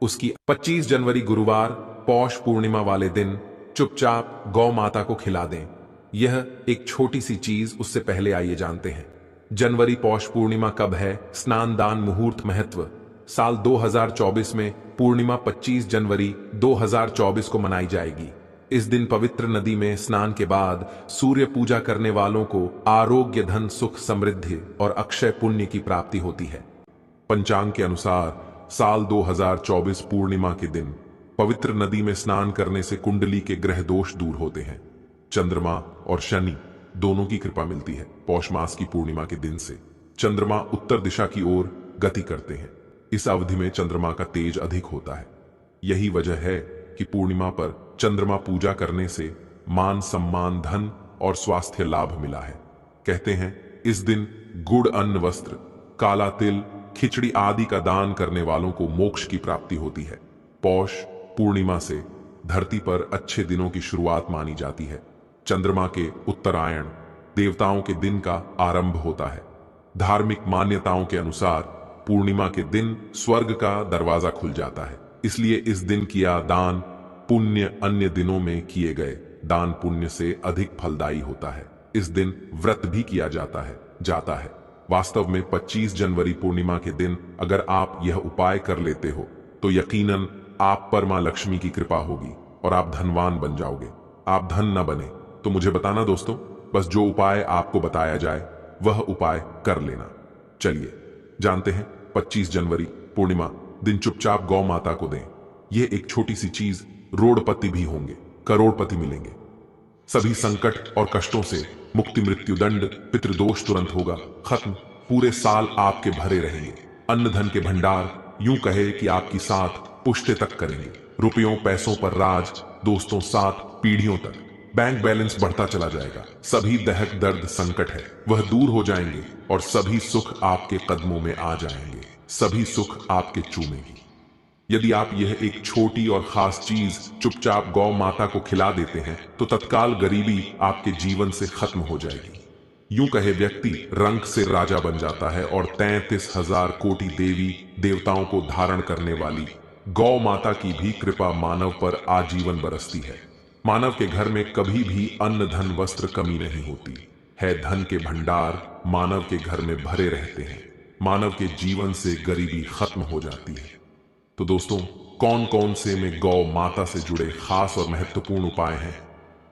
उसकी 25 जनवरी गुरुवार पौष पूर्णिमा वाले दिन चुपचाप गौ माता को खिला दें। यह एक छोटी सी चीज, उससे पहले आइए जानते हैं जनवरी पौष पूर्णिमा कब है। स्नान दान मुहूर्त महत्व। साल 2024 में पूर्णिमा 25 जनवरी 2024 को मनाई जाएगी। इस दिन पवित्र नदी में स्नान के बाद सूर्य पूजा करने वालों को आरोग्य, धन, सुख, समृद्धि और अक्षय पुण्य की प्राप्ति होती है। पंचांग के अनुसार साल 2024 पूर्णिमा के दिन पवित्र नदी में स्नान करने से कुंडली के ग्रह दोष दूर होते हैं। चंद्रमा और शनि दोनों की कृपा मिलती है। पौष मास की पूर्णिमा के दिन से चंद्रमा उत्तर दिशा की ओर गति करते हैं। इस अवधि में चंद्रमा का तेज अधिक होता है। यही वजह है कि पूर्णिमा पर चंद्रमा पूजा करने से मान, सम्मान, धन और स्वास्थ्य लाभ मिला है। कहते हैं इस दिन गुड़, अन्न, वस्त्र, काला तिल खिचड़ी आदि का दान करने वालों को मोक्ष की प्राप्ति होती है। पौष पूर्णिमा से धरती पर अच्छे दिनों की शुरुआत मानी जाती है। चंद्रमा के उत्तरायण देवताओं के दिन का आरंभ होता है। धार्मिक मान्यताओं के अनुसार पूर्णिमा के दिन स्वर्ग का दरवाजा खुल जाता है, इसलिए इस दिन किया दान पुण्य अन्य दिनों में किए गए दान पुण्य से अधिक फलदायी होता है। इस दिन व्रत भी किया जाता है। वास्तव में 25 जनवरी पूर्णिमा के दिन अगर आप यह उपाय कर लेते हो तो यकीनन आप पर मां लक्ष्मी की कृपा होगी और आप धनवान बन जाओगे। आप धन न बने तो मुझे बताना दोस्तों, बस जो उपाय आपको बताया जाए वह उपाय कर लेना। चलिए जानते हैं 25 जनवरी पूर्णिमा दिन चुपचाप गौ माता को दें। यह एक छोटी सी चीज, रोड़पति भी होंगे, करोड़पति मिलेंगे। सभी संकट और कष्टों से मुक्ति, मृत्यु दंड, पितृदोष तुरंत होगा खत्म। पूरे साल आपके भरे रहेंगे। अन्न धन के भंडार यूं कहे कि आपकी साथ पुश्ते तक करेंगे। रुपयों पैसों पर राज, दोस्तों साथ पीढ़ियों तक। बैंक बैलेंस बढ़ता चला जाएगा। सभी दहक दर्द संकट है वह दूर हो जाएंगे और सभी सुख आपके कदमों में आ जाएंगे। सभी सुख आपके चूमेगी। यदि आप यह एक छोटी और खास चीज चुपचाप गौ माता को खिला देते हैं तो तत्काल गरीबी आपके जीवन से खत्म हो जाएगी। यूं कहे व्यक्ति रंग से राजा बन जाता है और 33,000 कोटि देवी देवताओं को धारण करने वाली गौ माता की भी कृपा मानव पर आजीवन बरसती है। मानव के घर में कभी भी अन्न धन वस्त्र कमी नहीं होती है। धन के भंडार मानव के घर में भरे रहते हैं। मानव के जीवन से गरीबी खत्म हो जाती है। तो दोस्तों, कौन कौन से में गौ माता से जुड़े खास और महत्वपूर्ण उपाय हैं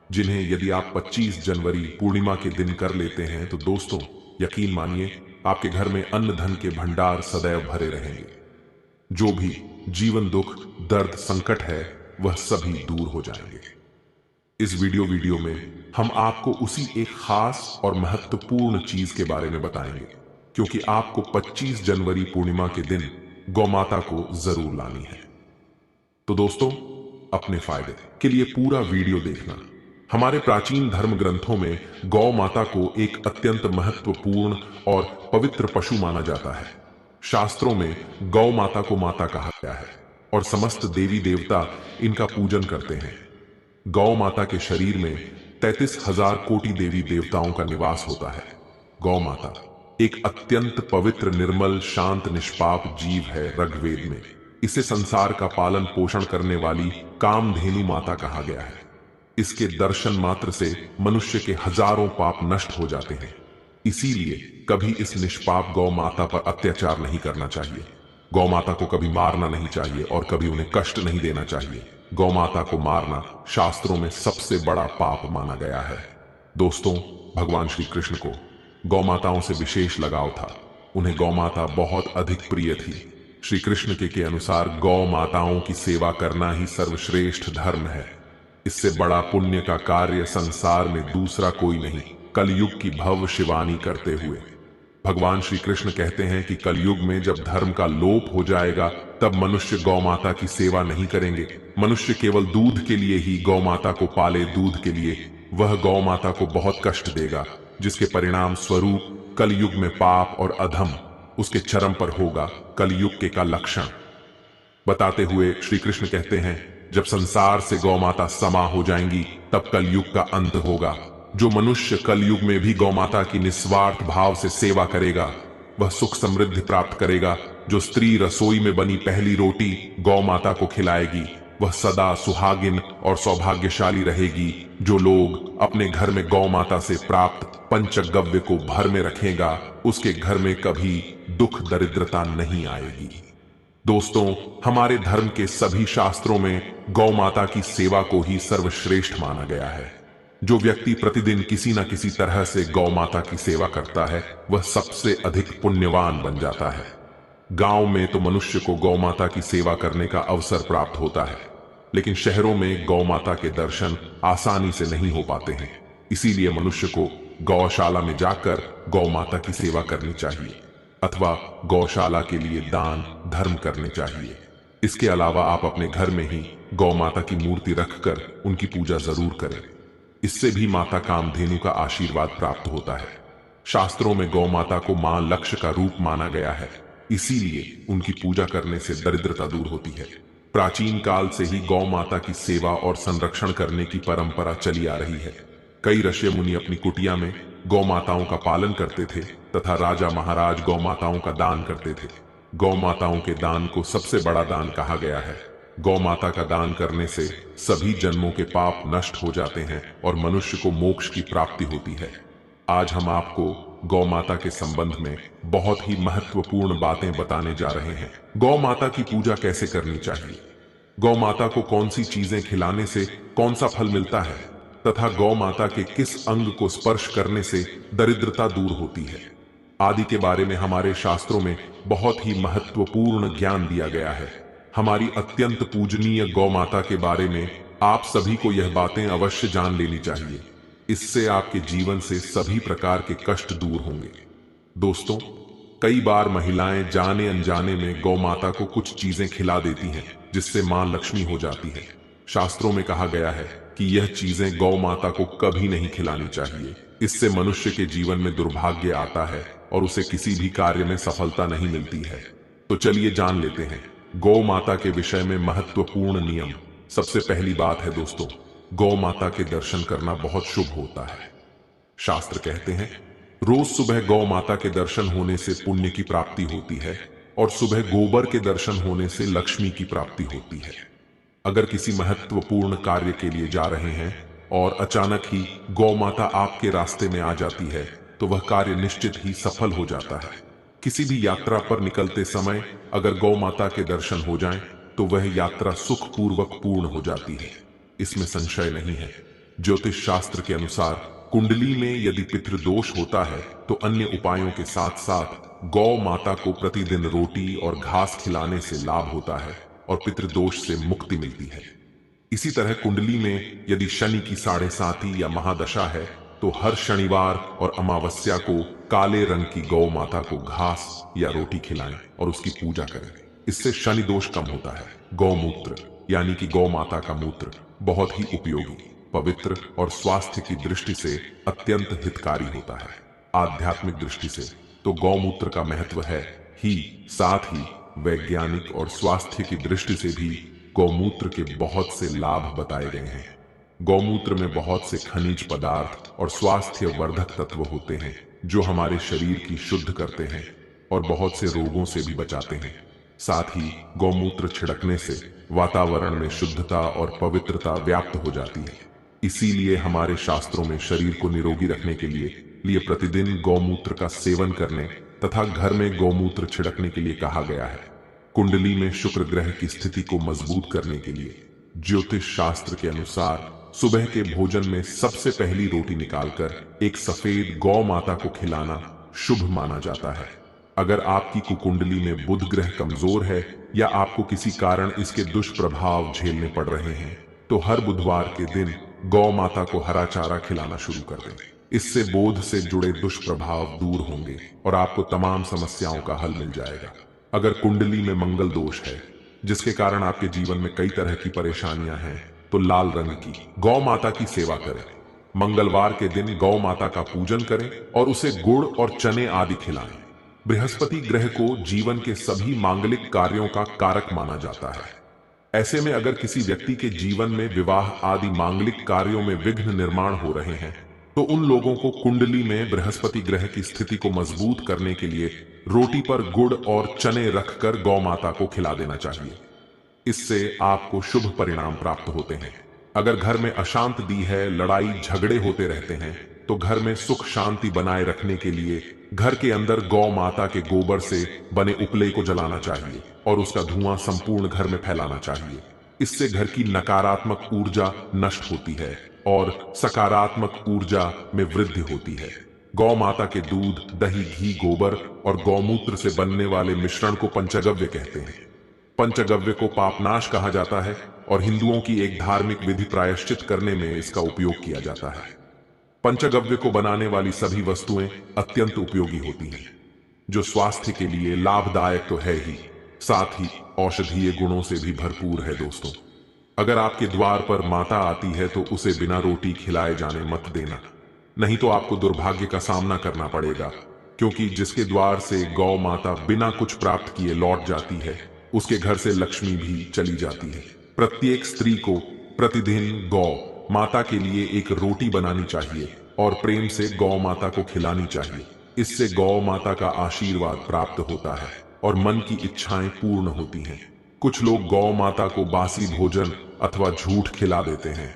जिन्हें यदि आप 25 जनवरी पूर्णिमा के दिन कर लेते हैं तो दोस्तों यकीन मानिए आपके घर में अन्न धन के भंडार सदैव भरे रहेंगे। जो भी जीवन दुख दर्द संकट है वह सभी दूर हो जाएंगे। इस वीडियो में हम आपको उसी एक खास और महत्वपूर्ण चीज के बारे में बताएंगे, क्योंकि आपको 25 जनवरी पूर्णिमा के दिन गौ माता को जरूर लानी है। तो दोस्तों, अपने फायदे के लिए पूरा वीडियो देखना। हमारे प्राचीन धर्म ग्रंथों में गौ माता को एक अत्यंत महत्वपूर्ण और पवित्र पशु माना जाता है। शास्त्रों में गौ माता को माता कहा गया है और समस्त देवी देवता इनका पूजन करते हैं। गौ माता के शरीर में 33,000 कोटि देवी देवताओं का निवास होता है। गौ माता एक अत्यंत पवित्र, निर्मल, शांत, निष्पाप जीव है। ऋग्वेद में इसे संसार का पालन पोषण करने वाली कामधेनु माता कहा गया है। इसके दर्शन मात्र से मनुष्य के हजारों पाप नष्ट हो जाते हैं। इसीलिए कभी इस निष्पाप गौ माता पर अत्याचार नहीं करना चाहिए। गौ माता को कभी मारना नहीं चाहिए और कभी उन्हें कष्ट नहीं देना चाहिए। गौ माता को मारना शास्त्रों में सबसे बड़ा पाप माना गया है। दोस्तों, भगवान श्री कृष्ण को गौ माताओं से विशेष लगाव था। उन्हें गौ माता बहुत अधिक प्रिय थी। श्री कृष्ण के अनुसार गौ माताओं की सेवा करना ही सर्वश्रेष्ठ धर्म है। इससे बड़ा पुण्य का कार्य संसार में दूसरा कोई नहीं। कलयुग की भव शिवानी करते हुए भगवान श्री कृष्ण कहते हैं कि कलयुग में जब धर्म का लोप हो जाएगा तब मनुष्य गौ माता की सेवा नहीं करेंगे। मनुष्य केवल दूध के लिए ही गौ माता को पाले। दूध के लिए वह गौ माता को बहुत कष्ट देगा, जिसके परिणाम स्वरूप कलयुग में पाप और अधम उसके चरम पर होगा। कलयुग के का लक्षण बताते हुए श्री कृष्ण कहते हैं, जब संसार से गौ माता समा हो जाएंगी तब कलयुग का अंत होगा। जो मनुष्य कलयुग में भी गौ माता की निस्वार्थ भाव से सेवा करेगा वह सुख समृद्धि प्राप्त करेगा। जो स्त्री रसोई में बनी पहली रोटी गौ माता को खिलाएगी वह सदा सुहागिन और सौभाग्यशाली रहेगी। जो लोग अपने घर में गौ माता से प्राप्त पंचगव्य को भर में रखेगा उसके घर में कभी दुख दरिद्रता नहीं आएगी। दोस्तों, हमारे धर्म के सभी शास्त्रों में गौ माता की सेवा को ही सर्वश्रेष्ठ माना गया है। जो व्यक्ति प्रतिदिन किसी न किसी तरह से गौ माता की सेवा करता है वह सबसे अधिक पुण्यवान बन जाता है। गांव में तो मनुष्य को गौ माता की सेवा करने का अवसर प्राप्त होता है, लेकिन शहरों में गौ माता के दर्शन आसानी से नहीं हो पाते हैं। इसीलिए मनुष्य को गौशाला में जाकर गौ माता की सेवा करनी चाहिए अथवा गौशाला के लिए दान धर्म करने चाहिए। इसके अलावा आप अपने घर में ही गौ माता की मूर्ति रखकर उनकी पूजा जरूर करें। इससे भी माता कामधेनु का आशीर्वाद प्राप्त होता है। शास्त्रों में गौ माता को मां लक्ष्य का रूप माना गया है। इसीलिए उनकी पूजा करने से दरिद्रता दूर होती है। प्राचीन काल से ही गौ माता की सेवा और संरक्षण करने की परंपरा चली आ रही है। कई ऋषि मुनि अपनी कुटिया में गौ माताओं का पालन करते थे तथा राजा महाराज गौ माताओं का दान करते थे। गौ माताओं के दान को सबसे बड़ा दान कहा गया है। गौ माता का दान करने से सभी जन्मों के पाप नष्ट हो जाते हैं और मनुष्य को मोक्ष की प्राप्ति होती है। आज हम आपको गौ माता के संबंध में बहुत ही महत्वपूर्ण बातें बताने जा रहे हैं। गौ माता की पूजा कैसे करनी चाहिए, गौ माता को कौन सी चीजें खिलाने से कौन सा फल मिलता है तथा गौ माता के किस अंग को स्पर्श करने से दरिद्रता दूर होती है आदि के बारे में हमारे शास्त्रों में बहुत ही महत्वपूर्ण ज्ञान दिया गया है। हमारी अत्यंत पूजनीय गौ माता के बारे में आप सभी को यह बातें अवश्य जान लेनी चाहिए। इससे आपके जीवन से सभी प्रकार के कष्ट दूर होंगे। दोस्तों, कई बार महिलाएं जाने अनजाने में गौ माता को कुछ चीजें खिला देती हैं जिससे मां लक्ष्मी हो जाती है। शास्त्रों में कहा गया है कि यह चीजें गौ माता को कभी नहीं खिलानी चाहिए। इससे मनुष्य के जीवन में दुर्भाग्य आता है और उसे किसी भी कार्य में सफलता नहीं मिलती है। तो चलिए जान लेते हैं गौ माता के विषय में महत्वपूर्ण नियम। सबसे पहली बात है दोस्तों, गौ माता के दर्शन करना बहुत शुभ होता है। शास्त्र कहते हैं रोज सुबह गौ माता के दर्शन होने से पुण्य की प्राप्ति होती है और सुबह गोबर के दर्शन होने से लक्ष्मी की प्राप्ति होती है। अगर किसी महत्वपूर्ण कार्य के लिए जा रहे हैं और अचानक ही गौ माता आपके रास्ते में आ जाती है तो वह कार्य निश्चित ही सफल हो जाता है। किसी भी यात्रा पर निकलते समय अगर गौ माता के दर्शन हो जाएं तो वह यात्रा सुखपूर्वक पूर्ण हो जाती है, इसमें संशय नहीं है। ज्योतिष शास्त्र के अनुसार कुंडली में यदि पितृदोष होता है तो अन्य उपायों के साथ साथ गौ माता को प्रतिदिन रोटी और घास खिलाने से लाभ होता है और पितृदोष से मुक्ति मिलती है। इसी तरह कुंडली में यदि शनि की 7.5 या महादशा है तो हर शनिवार और अमावस्या को काले रंग की गौ माता को घास या रोटी खिलाएं और उसकी पूजा करें। इससे शनि दोष कम होता है। गौमूत्र यानी कि गौ माता का मूत्र बहुत ही उपयोगी, पवित्र और स्वास्थ्य की दृष्टि से अत्यंत हितकारी होता है। आध्यात्मिक दृष्टि से तो गौमूत्र का महत्व है ही, साथ ही वैज्ञानिक और स्वास्थ्य की दृष्टि से भी गौमूत्र के बहुत से लाभ बताए गए हैं। गौमूत्र में बहुत से खनिज पदार्थ और स्वास्थ्य वर्धक तत्व होते हैं जो हमारे शरीर की शुद्ध करते हैं और बहुत से रोगों से भी बचाते हैं। साथ ही गौमूत्र छिड़कने से वातावरण में शुद्धता और पवित्रता व्याप्त हो जाती है। इसीलिए हमारे शास्त्रों में शरीर को निरोगी रखने के लिए प्रतिदिन गौमूत्र का सेवन करने तथा घर में गौमूत्र छिड़कने के लिए कहा गया है। कुंडली में शुक्र ग्रह की स्थिति को मजबूत करने के लिए ज्योतिष शास्त्र के अनुसार सुबह के भोजन में सबसे पहली रोटी निकालकर एक सफेद गौ माता को खिलाना शुभ माना जाता है। अगर आपकी कुकुंडली में बुध ग्रह कमजोर है या आपको किसी कारण इसके दुष्प्रभाव झेलने पड़ रहे हैं तो हर बुधवार के दिन गौ माता को हरा चारा खिलाना शुरू कर दें। इससे बोध से जुड़े दुष्प्रभाव दूर होंगे और आपको तमाम समस्याओं का हल मिल जाएगा। अगर कुंडली में मंगल दोष है जिसके कारण आपके जीवन में कई तरह की परेशानियां हैं तो लाल रंग की गौ माता की सेवा करें। मंगलवार के दिन गौ माता का पूजन करें और उसे गुड़ और चने आदि खिलाएं। बृहस्पति ग्रह को जीवन के सभी मांगलिक कार्यों का कारक माना जाता है। ऐसे में अगर किसी व्यक्ति के जीवन में विवाह आदि मांगलिक कार्यों में विघ्न निर्माण हो रहे हैं तो उन लोगों को कुंडली में बृहस्पति ग्रह की स्थिति को मजबूत करने के लिए रोटी पर गुड़ और चने रखकर गौ माता को खिला देना चाहिए। इससे आपको शुभ परिणाम प्राप्त होते हैं। अगर घर में अशांत दी है, लड़ाई झगड़े होते रहते हैं तो घर में सुख शांति बनाए रखने के लिए घर के अंदर गौ माता के गोबर से बने उपले को जलाना चाहिए और उसका धुआं संपूर्ण घर में फैलाना चाहिए। इससे घर की नकारात्मक ऊर्जा नष्ट होती है और सकारात्मक ऊर्जा में वृद्धि होती है। गौ माता के दूध, दही, घी, गोबर और गौमूत्र से बनने वाले मिश्रण को पंचगव्य कहते हैं। पंचगव्य को पापनाश कहा जाता है और हिंदुओं की एक धार्मिक विधि प्रायश्चित करने में इसका उपयोग किया जाता है। पंचगव्य को बनाने वाली सभी वस्तुएं अत्यंत उपयोगी होती हैं, जो स्वास्थ्य के लिए लाभदायक तो है ही, साथ ही औषधीय गुणों से भी भरपूर है। दोस्तों, अगर आपके द्वार पर माता आती है तो उसे बिना रोटी खिलाए जाने मत देना, नहीं तो आपको दुर्भाग्य का सामना करना पड़ेगा। क्योंकि जिसके द्वार से गौ माता बिना कुछ प्राप्त किए लौट जाती है, उसके घर से लक्ष्मी भी चली जाती है। प्रत्येक स्त्री को प्रतिदिन गौ माता के लिए एक रोटी बनानी चाहिए और प्रेम से गौ माता को खिलानी चाहिए। इससे गौ माता का आशीर्वाद प्राप्त होता है और मन की इच्छाएं पूर्ण होती हैं। कुछ लोग गौ माता को बासी भोजन अथवा झूठ खिला देते हैं।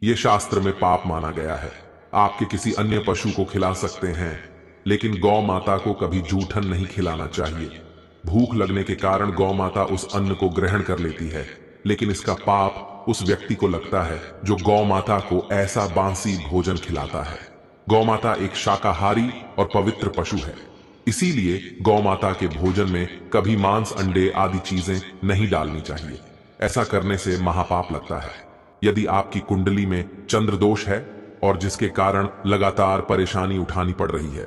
ये शास्त्र में पाप माना गया है। आपके किसी अन्य पशु को खिला सकते हैं, लेकिन गौ माता को कभी जूठन नहीं खिलाना चाहिए। भूख लगने के कारण गौ माता उस अन्न को ग्रहण कर लेती है, लेकिन इसका पाप उस व्यक्ति को लगता है जो गौ माता को ऐसा बासी भोजन खिलाता है। गौ माता एक शाकाहारी और पवित्र पशु है, इसीलिए गौ माता के भोजन में कभी मांस, अंडे आदि चीजें नहीं डालनी चाहिए। ऐसा करने से महापाप लगता है। यदि आपकी कुंडली में चंद्र दोष है और जिसके कारण लगातार परेशानी उठानी पड़ रही है,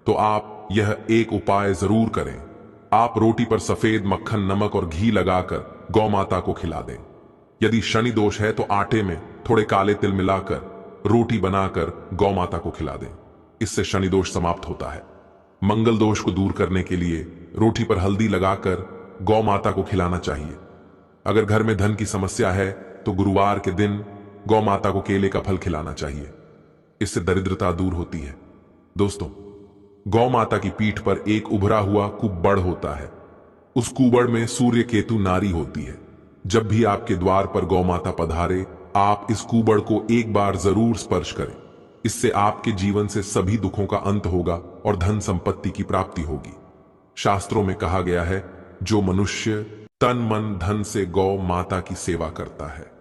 तो आप यह एक उपाय जरूर करें। आप रोटी पर सफेद मक्खन, नमक और घी लगाकर गौ माता को खिला दें। यदि शनि दोष है तो आटे में थोड़े काले तिल मिलाकर रोटी बनाकर गौ माता को खिला दें। इससे शनि दोष समाप्त होता है। मंगल दोष को दूर करने के लिए रोटी पर हल्दी लगाकर गौ माता को खिलाना चाहिए। अगर घर में धन की समस्या है तो गुरुवार के दिन गौ माता को केले का फल खिलाना चाहिए। इससे दरिद्रता दूर होती है। दोस्तों, गौ माता की पीठ पर एक उभरा हुआ कुबड़ होता है। उस कुबड़ में सूर्य केतु नारी होती है। जब भी आपके द्वार पर गौ माता पधारे, आप इस कुबड़ को एक बार जरूर स्पर्श करें। इससे आपके जीवन से सभी दुखों का अंत होगा और धन संपत्ति की प्राप्ति होगी। शास्त्रों में कहा गया है, जो मनुष्य तन मन धन से गौ माता की सेवा करता है,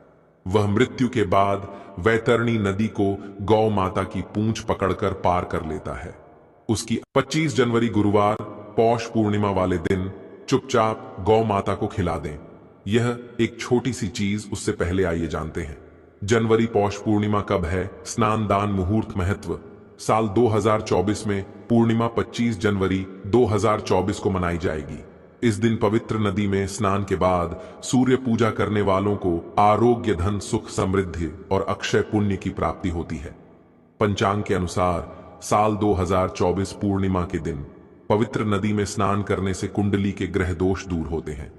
वह मृत्यु के बाद वैतरणी नदी को गौ माता की पूंछ पकड़कर पार कर लेता है। उसकी 25 जनवरी गुरुवार पौष पूर्णिमा वाले दिन चुपचाप गौ माता को खिला दें। यह एक छोटी सी चीज, उससे पहले आइए जानते हैं जनवरी पौष पूर्णिमा कब है। स्नान दान मुहूर्त महत्व। साल 2024 में पूर्णिमा 25 जनवरी 2024 को मनाई जाएगी। इस दिन पवित्र नदी में स्नान के बाद सूर्य पूजा करने वालों को आरोग्य, धन, सुख, समृद्धि और अक्षय पुण्य की प्राप्ति होती है। पंचांग के अनुसार साल 2024 पूर्णिमा के दिन पवित्र नदी में स्नान करने से कुंडली के ग्रह दोष दूर होते हैं।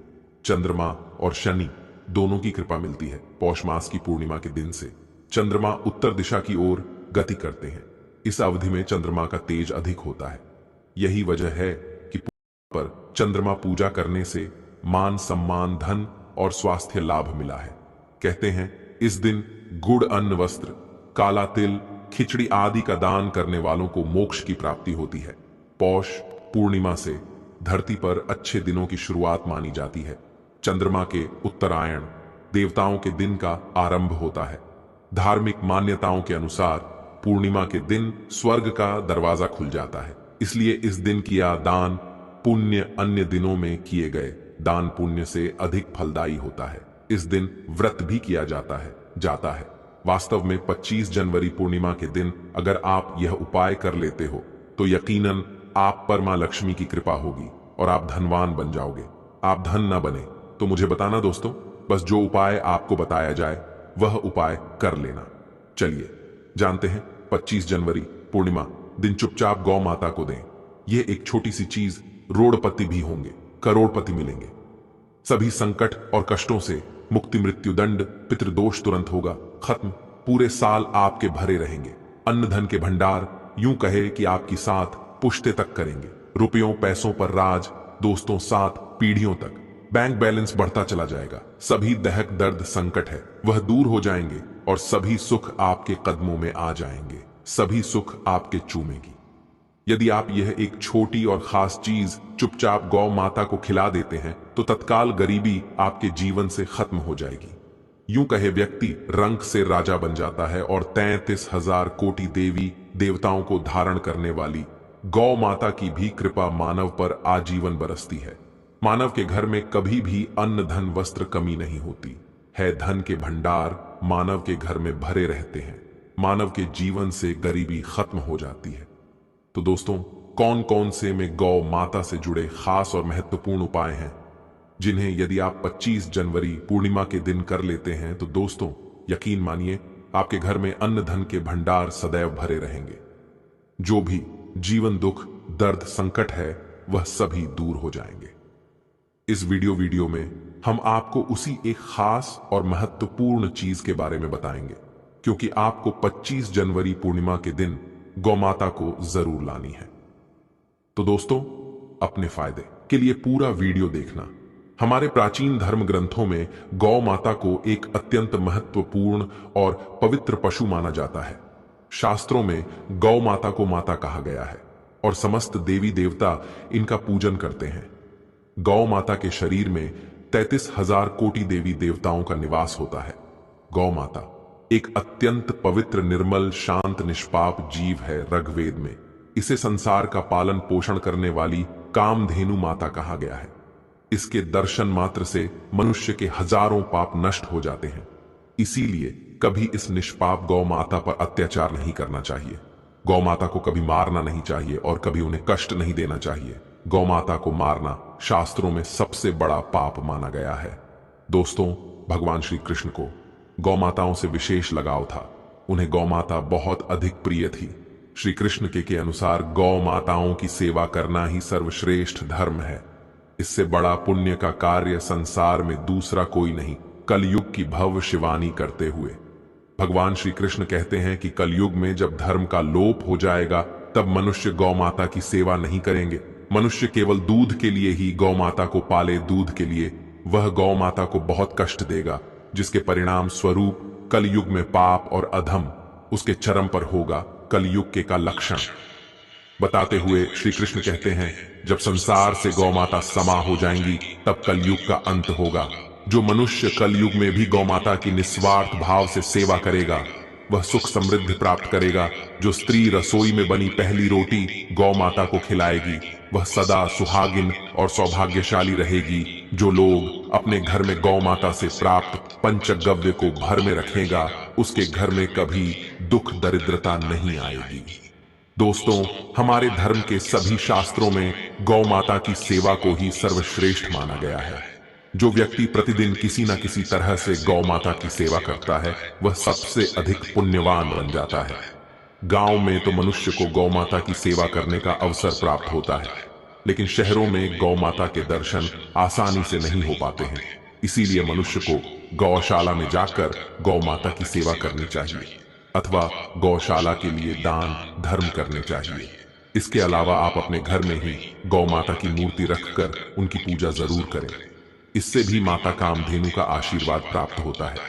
चंद्रमा और शनि दोनों की कृपा मिलती है। पौष मास की पूर्णिमा के दिन से चंद्रमा उत्तर दिशा की ओर गति करते हैं। इस अवधि में चंद्रमा का तेज अधिक होता है। यही वजह है कि पर चंद्रमा पूजा करने से मान, सम्मान, धन और स्वास्थ्य लाभ मिला है। कहते हैं इस दिन गुड़, अन्न, वस्त्र, काला तिल, खिचड़ी आदि का दान करने वालों को मोक्ष की प्राप्ति होती है। पौष पूर्णिमा से धरती पर अच्छे दिनों की शुरुआत मानी जाती है। चंद्रमा के उत्तरायण देवताओं के दिन का आरंभ होता है। धार्मिक मान्यताओं के अनुसार पूर्णिमा के दिन स्वर्ग का दरवाजा खुल जाता है। इसलिए इस दिन किया दान पुण्य अन्य दिनों में किए गए दान पुण्य से अधिक फलदायी होता है। इस दिन व्रत भी किया जाता है। वास्तव में 25 जनवरी पूर्णिमा के दिन अगर आप यह उपाय कर लेते हो तो यकीनन आप पर मां लक्ष्मी की कृपा होगी और आप धनवान बन जाओगे। आप धन न बने तो मुझे बताना दोस्तों, बस जो उपाय आपको बताया जाए वह उपाय कर लेना। चलिए जानते हैं 25 जनवरी पूर्णिमा दिन चुपचाप गौ माता को दें। यह एक छोटी सी चीज, रोड़पति भी होंगे, करोड़पति मिलेंगे। सभी संकट और कष्टों से मुक्ति, मृत्यु दंड, पितृदोष तुरंत होगा खत्म। पूरे साल आपके भरे रहेंगे। अन्न धन के भंडार यूं कहे कि आपकी साथ पुश्ते तक करेंगे। रुपयों पैसों पर राज, दोस्तों साथ पीढ़ियों तक। बैंक बैलेंस बढ़ता चला जाएगा। सभी दहक दर्द संकट है वह दूर हो जाएंगे और सभी सुख आपके कदमों में आ जाएंगे। सभी सुख आपके चूमेगी। यदि आप यह एक छोटी और खास चीज चुपचाप गौ माता को खिला देते हैं तो तत्काल गरीबी आपके जीवन से खत्म हो जाएगी। यूं कहे व्यक्ति रंग से राजा बन जाता है और 33,000 कोटि देवी देवताओं को धारण करने वाली गौ माता की भी कृपा मानव पर आजीवन बरसती है। मानव के घर में कभी भी अन्न, धन, वस्त्र कमी नहीं होती है। धन के भंडार मानव के घर में भरे रहते हैं। मानव के जीवन से गरीबी खत्म हो जाती है। तो दोस्तों, कौन कौन से में गौ माता से जुड़े खास और महत्वपूर्ण उपाय हैं जिन्हें यदि आप 25 जनवरी पूर्णिमा के दिन कर लेते हैं तो दोस्तों यकीन मानिए आपके घर में अन्न धन के भंडार सदैव भरे रहेंगे। जो भी जीवन दुख, दर्द, संकट है, वह सभी दूर हो जाएंगे। इस वीडियो में हम आपको उसी एक खास और महत्वपूर्ण चीज के बारे में बताएंगे, क्योंकि आपको 25 जनवरी पूर्णिमा के दिन गौमाता को जरूर लानी है। तो दोस्तों, अपने फायदे के लिए पूरा वीडियो देखना। हमारे प्राचीन धर्म ग्रंथों में गौ माता को एक अत्यंत महत्वपूर्ण और पवित्र पशु माना जाता है। शास्त्रों में गौ माता को माता कहा गया है और समस्त देवी देवता इनका पूजन करते हैं। गौ माता के शरीर में 33,000 कोटि देवी देवताओं का निवास होता है। गौ माता एक अत्यंत पवित्र, निर्मल, शांत, निष्पाप जीव है। ऋग्वेद में इसे संसार का पालन पोषण करने वाली कामधेनु माता कहा गया है। इसके दर्शन मात्र से मनुष्य के हजारों पाप नष्ट हो जाते हैं। इसीलिए कभी इस निष्पाप गौ माता पर अत्याचार नहीं करना चाहिए। गौ माता को कभी मारना नहीं चाहिए और कभी उन्हें कष्ट नहीं देना चाहिए। गौ माता को मारना शास्त्रों में सबसे बड़ा पाप माना गया है। दोस्तों, भगवान श्री कृष्ण को गौ माताओं से विशेष लगाव था। उन्हें गौ माता बहुत अधिक प्रिय थी। श्री कृष्ण के अनुसार गौ माताओं की सेवा करना ही सर्वश्रेष्ठ धर्म है। इससे बड़ा पुण्य का कार्य संसार में दूसरा कोई नहीं। कलयुग की भविष्यवाणी करते हुए भगवान श्री कृष्ण कहते हैं कि कलयुग में जब धर्म का लोप हो जाएगा, तब मनुष्य गौ माता की सेवा नहीं करेंगे। मनुष्य केवल दूध के लिए ही गौ माता को पाले। दूध के लिए वह गौ माता को बहुत कष्ट देगा, जिसके परिणाम स्वरूप कलयुग में पाप और अधम उसके चरम पर होगा। कलयुग के का लक्षण बताते हुए श्री कृष्ण कहते हैं, जब संसार से गौ माता समा हो जाएंगी, तब कलयुग का अंत होगा। जो मनुष्य कलयुग में भी गौ माता की निस्वार्थ भाव से सेवा करेगा, वह सुख समृद्धि प्राप्त करेगा। जो स्त्री रसोई में बनी पहली रोटी गौ माता को खिलाएगी, वह सदा सुहागिन और सौभाग्यशाली रहेगी। जो लोग अपने घर में गौ माता से प्राप्त पंचगव्य को घर में रखेगा, उसके घर में कभी दुख दरिद्रता नहीं आएगी। दोस्तों, हमारे धर्म के सभी शास्त्रों में गौ माता की सेवा को ही सर्वश्रेष्ठ माना गया है। जो व्यक्ति प्रतिदिन किसी न किसी तरह से गौ माता की सेवा करता है, वह सबसे अधिक पुण्यवान बन जाता है। गांव में तो मनुष्य को गौ माता की सेवा करने का अवसर प्राप्त होता है, लेकिन शहरों में गौ माता के दर्शन आसानी से नहीं हो पाते हैं। इसीलिए मनुष्य को गौशाला में जाकर गौ माता की सेवा करनी चाहिए अथवा गौशाला के लिए दान धर्म करने चाहिए। इसके अलावा आप अपने घर में ही गौ माता की मूर्ति रखकर उनकी पूजा जरूर करें। इससे भी माता कामधेनु का आशीर्वाद प्राप्त होता है।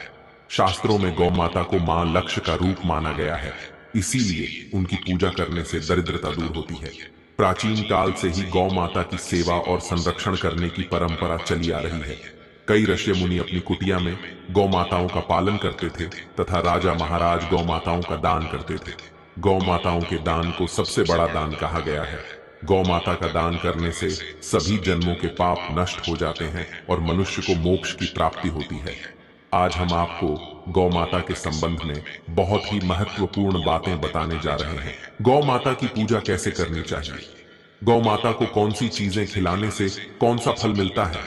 शास्त्रों में गौ माता को मां लक्ष्य का रूप माना गया है, इसीलिए उनकी पूजा करने से दरिद्रता दूर होती है। प्राचीन काल से ही गौ माता की सेवा और संरक्षण करने की परंपरा चली आ रही है। कई ऋषि मुनि अपनी कुटिया में गौ माताओं का पालन करते थे तथा राजा महाराज गौ माताओं का दान करते थे। गौ माताओं के दान को सबसे बड़ा दान कहा गया है। गौ माता का दान करने से सभी जन्मों के पाप नष्ट हो जाते हैं और मनुष्य को मोक्ष की प्राप्ति होती है। आज हम आपको गौ माता के संबंध में बहुत ही महत्वपूर्ण बातें बताने जा रहे हैं। गौ माता की पूजा कैसे करनी चाहिए, गौ माता को कौन सी चीजें खिलाने से कौन सा फल मिलता है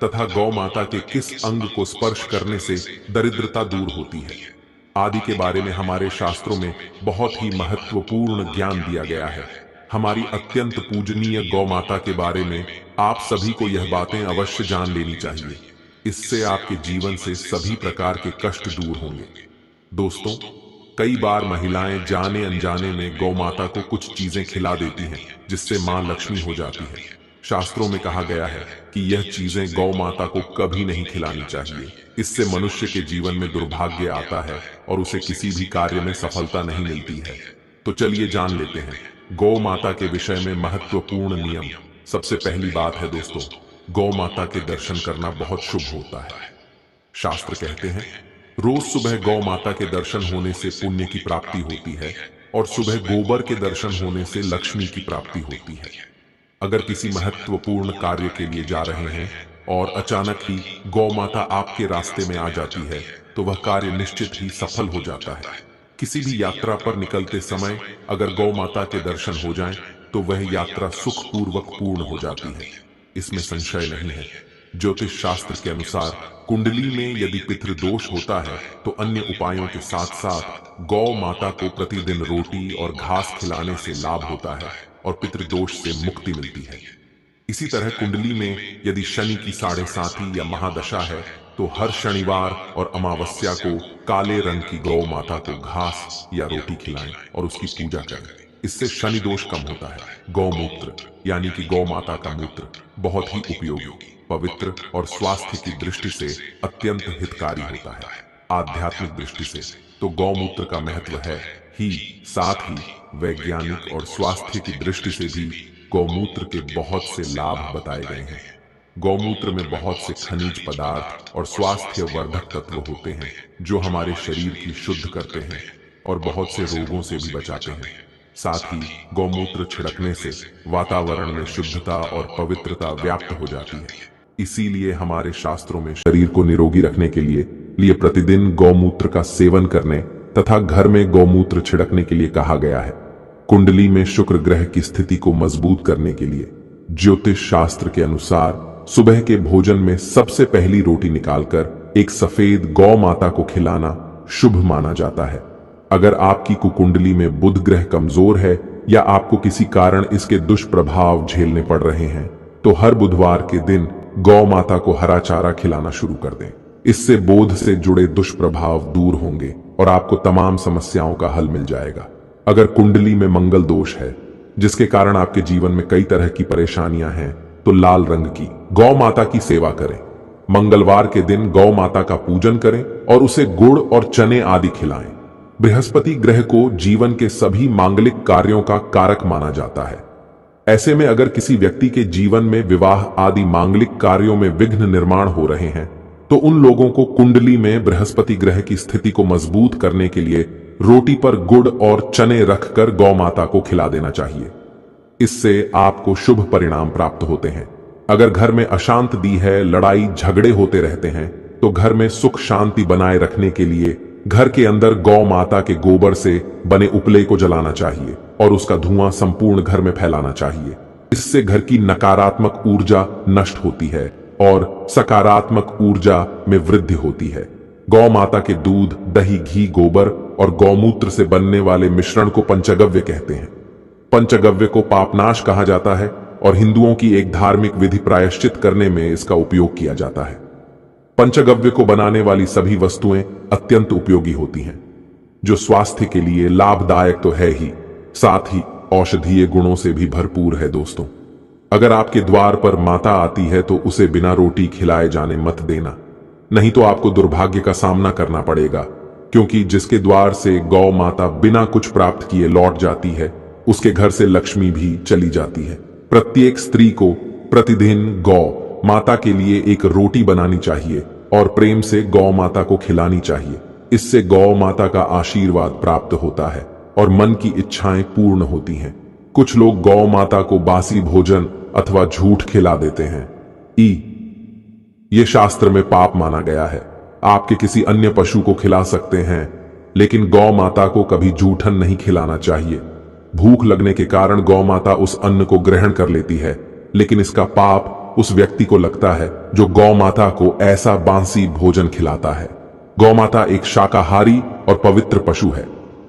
तथा गौ माता के किस अंग को स्पर्श करने से दरिद्रता दूर होती है आदि के बारे में हमारे शास्त्रों में बहुत ही महत्वपूर्ण ज्ञान दिया गया है। हमारी अत्यंत पूजनीय गौ माता के बारे में आप सभी को यह बातें अवश्य जान लेनी चाहिए। इससे आपके जीवन से सभी प्रकार के कष्ट दूर होंगे। दोस्तों, कई बार महिलाएं जाने अनजाने में गौ माता को कुछ चीजें खिला देती हैं, जिससे मां लक्ष्मी हो जाती है। शास्त्रों में कहा गया है कि यह चीजें गौ माता को कभी नहीं खिलानी चाहिए। इससे मनुष्य के जीवन में दुर्भाग्य आता है और उसे किसी भी कार्य में सफलता नहीं मिलती है। तो चलिए जान लेते हैं गौ माता के विषय में महत्वपूर्ण नियम। सबसे पहली बात है दोस्तों, गौ माता के दर्शन करना बहुत शुभ होता है। शास्त्र कहते हैं, रोज सुबह गौ माता के दर्शन होने से पुण्य की प्राप्ति होती है और सुबह गोबर के दर्शन होने से लक्ष्मी की प्राप्ति होती है। अगर किसी महत्वपूर्ण कार्य के लिए जा रहे हैं और अचानक ही गौ माता आपके रास्ते में आ जाती है, तो वह कार्य निश्चित ही सफल हो जाता है। किसी भी यात्रा पर निकलते समय अगर गौ माता के दर्शन हो जाएं, तो वह यात्रा सुखपूर्वक पूर्ण हो जाती है, इसमें संशय नहीं है। ज्योतिष शास्त्र के अनुसार कुंडली में यदि पितृदोष होता है, तो अन्य उपायों के साथ साथ गौ माता को प्रतिदिन रोटी और घास खिलाने से लाभ होता है। और पितृदोष से मुक्ति मिलती है। इसी तरह कुंडली में यदि शनि की 7.5 या महादशा है तो हर शनिवार और अमावस्या को काले रंग की गौ माता को घास या रोटी खिलाएं और उसकी पूजा करें। इससे शनि दोष कम होता है। गौमूत्र यानी कि गौ माता का मूत्र बहुत ही उपयोगी, पवित्र और स्वास्थ्य की दृष्टि से अत्यंत हितकारी होता है। आध्यात्मिक दृष्टि से तो गौमूत्र का महत्व है ही, साथ ही वैज्ञानिक और स्वास्थ्य की दृष्टि से भी गौमूत्र के बहुत से लाभ बताए गए हैं। गौमूत्र में बहुत से खनिज पदार्थ और स्वास्थ्य वर्धक तत्व होते हैं जो हमारे शरीर की शुद्ध करते हैं और बहुत से रोगों से भी बचाते हैं। साथ ही गौमूत्र छिड़कने से वातावरण में शुद्धता और पवित्रता व्याप्त हो जाती है। इसीलिए हमारे शास्त्रों में शरीर को निरोगी रखने के लिए प्रतिदिन गौमूत्र का सेवन करने तथा घर में गौमूत्र छिड़कने के लिए कहा गया है। कुंडली में शुक्र ग्रह की स्थिति को मजबूत करने के लिए ज्योतिष शास्त्र के अनुसार सुबह के भोजन में सबसे पहली रोटी निकालकर एक सफेद गौ माता को खिलाना शुभ माना जाता है। अगर आपकी कुकुंडली में बुध ग्रह कमजोर है या आपको किसी कारण इसके दुष्प्रभाव झेलने पड़ रहे हैं तो हर बुधवार के दिन गौ माता को हरा चारा खिलाना शुरू कर दें। इससे बोध से जुड़े दुष्प्रभाव दूर होंगे और आपको तमाम समस्याओं का हल मिल जाएगा। अगर कुंडली में मंगल दोष है जिसके कारण आपके जीवन में कई तरह की परेशानियां हैं तो लाल रंग की गौ माता की सेवा करें। मंगलवार के दिन गौ माता का पूजन करें और उसे गुड़ और चने आदि खिलाएं। बृहस्पति ग्रह को जीवन के सभी मांगलिक कार्यों का कारक माना जाता है। ऐसे में अगर किसी व्यक्ति के जीवन में विवाह आदि मांगलिक कार्यों में विघ्न निर्माण हो रहे हैं तो उन लोगों को कुंडली में बृहस्पति ग्रह की स्थिति को मजबूत करने के लिए रोटी पर गुड़ और चने रखकर गौ माता को खिला देना चाहिए। इससे आपको शुभ परिणाम प्राप्त होते हैं। अगर घर में अशांत दी है, लड़ाई झगड़े होते रहते हैं तो घर में सुख शांति बनाए रखने के लिए घर के अंदर गौ माता के गोबर से बने उपले को जलाना चाहिए और उसका धुआं संपूर्ण घर में फैलाना चाहिए। इससे घर की नकारात्मक ऊर्जा नष्ट होती है और सकारात्मक ऊर्जा में वृद्धि होती है। गौ माता के दूध, दही, घी, गोबर और गौमूत्र से बनने वाले मिश्रण को पंचगव्य कहते हैं। पंचगव्य को पापनाश कहा जाता है और हिंदुओं की एक धार्मिक विधि प्रायश्चित करने में इसका उपयोग किया जाता है। पंचगव्य को बनाने वाली सभी वस्तुएं अत्यंत उपयोगी होती हैं, जो स्वास्थ्य के लिए लाभदायक तो है ही, साथ ही औषधीय गुणों से भी भरपूर है। दोस्तों, अगर आपके द्वार पर माता आती है तो उसे बिना रोटी खिलाए जाने मत देना, नहीं तो आपको दुर्भाग्य का सामना करना पड़ेगा, क्योंकि जिसके द्वार से गौ माता बिना कुछ प्राप्त किए लौट जाती है उसके घर से लक्ष्मी भी चली जाती है। प्रत्येक स्त्री को प्रतिदिन गौ माता के लिए एक रोटी बनानी चाहिए और प्रेम से गौ माता को खिलानी चाहिए। इससे गौ माता का आशीर्वाद प्राप्त होता है और मन की इच्छाएं पूर्ण होती हैं। कुछ लोग गौ माता को बासी भोजन अथवा झूठ खिला देते हैं। ये शास्त्र में पाप माना गया है। आपके किसी अन्य पशु को खिला सकते हैं, लेकिन गौ माता को कभी जूठन नहीं खिलाना चाहिए। भूख लगने के कारण गौ माता उस अन्न को ग्रहण कर लेती है, लेकिन इसका पाप उस व्यक्ति को लगता है जो गौ माता को ऐसा बासी भोजन खिलाता है। गौ माता एक शाकाहारी और पवित्र पशु है,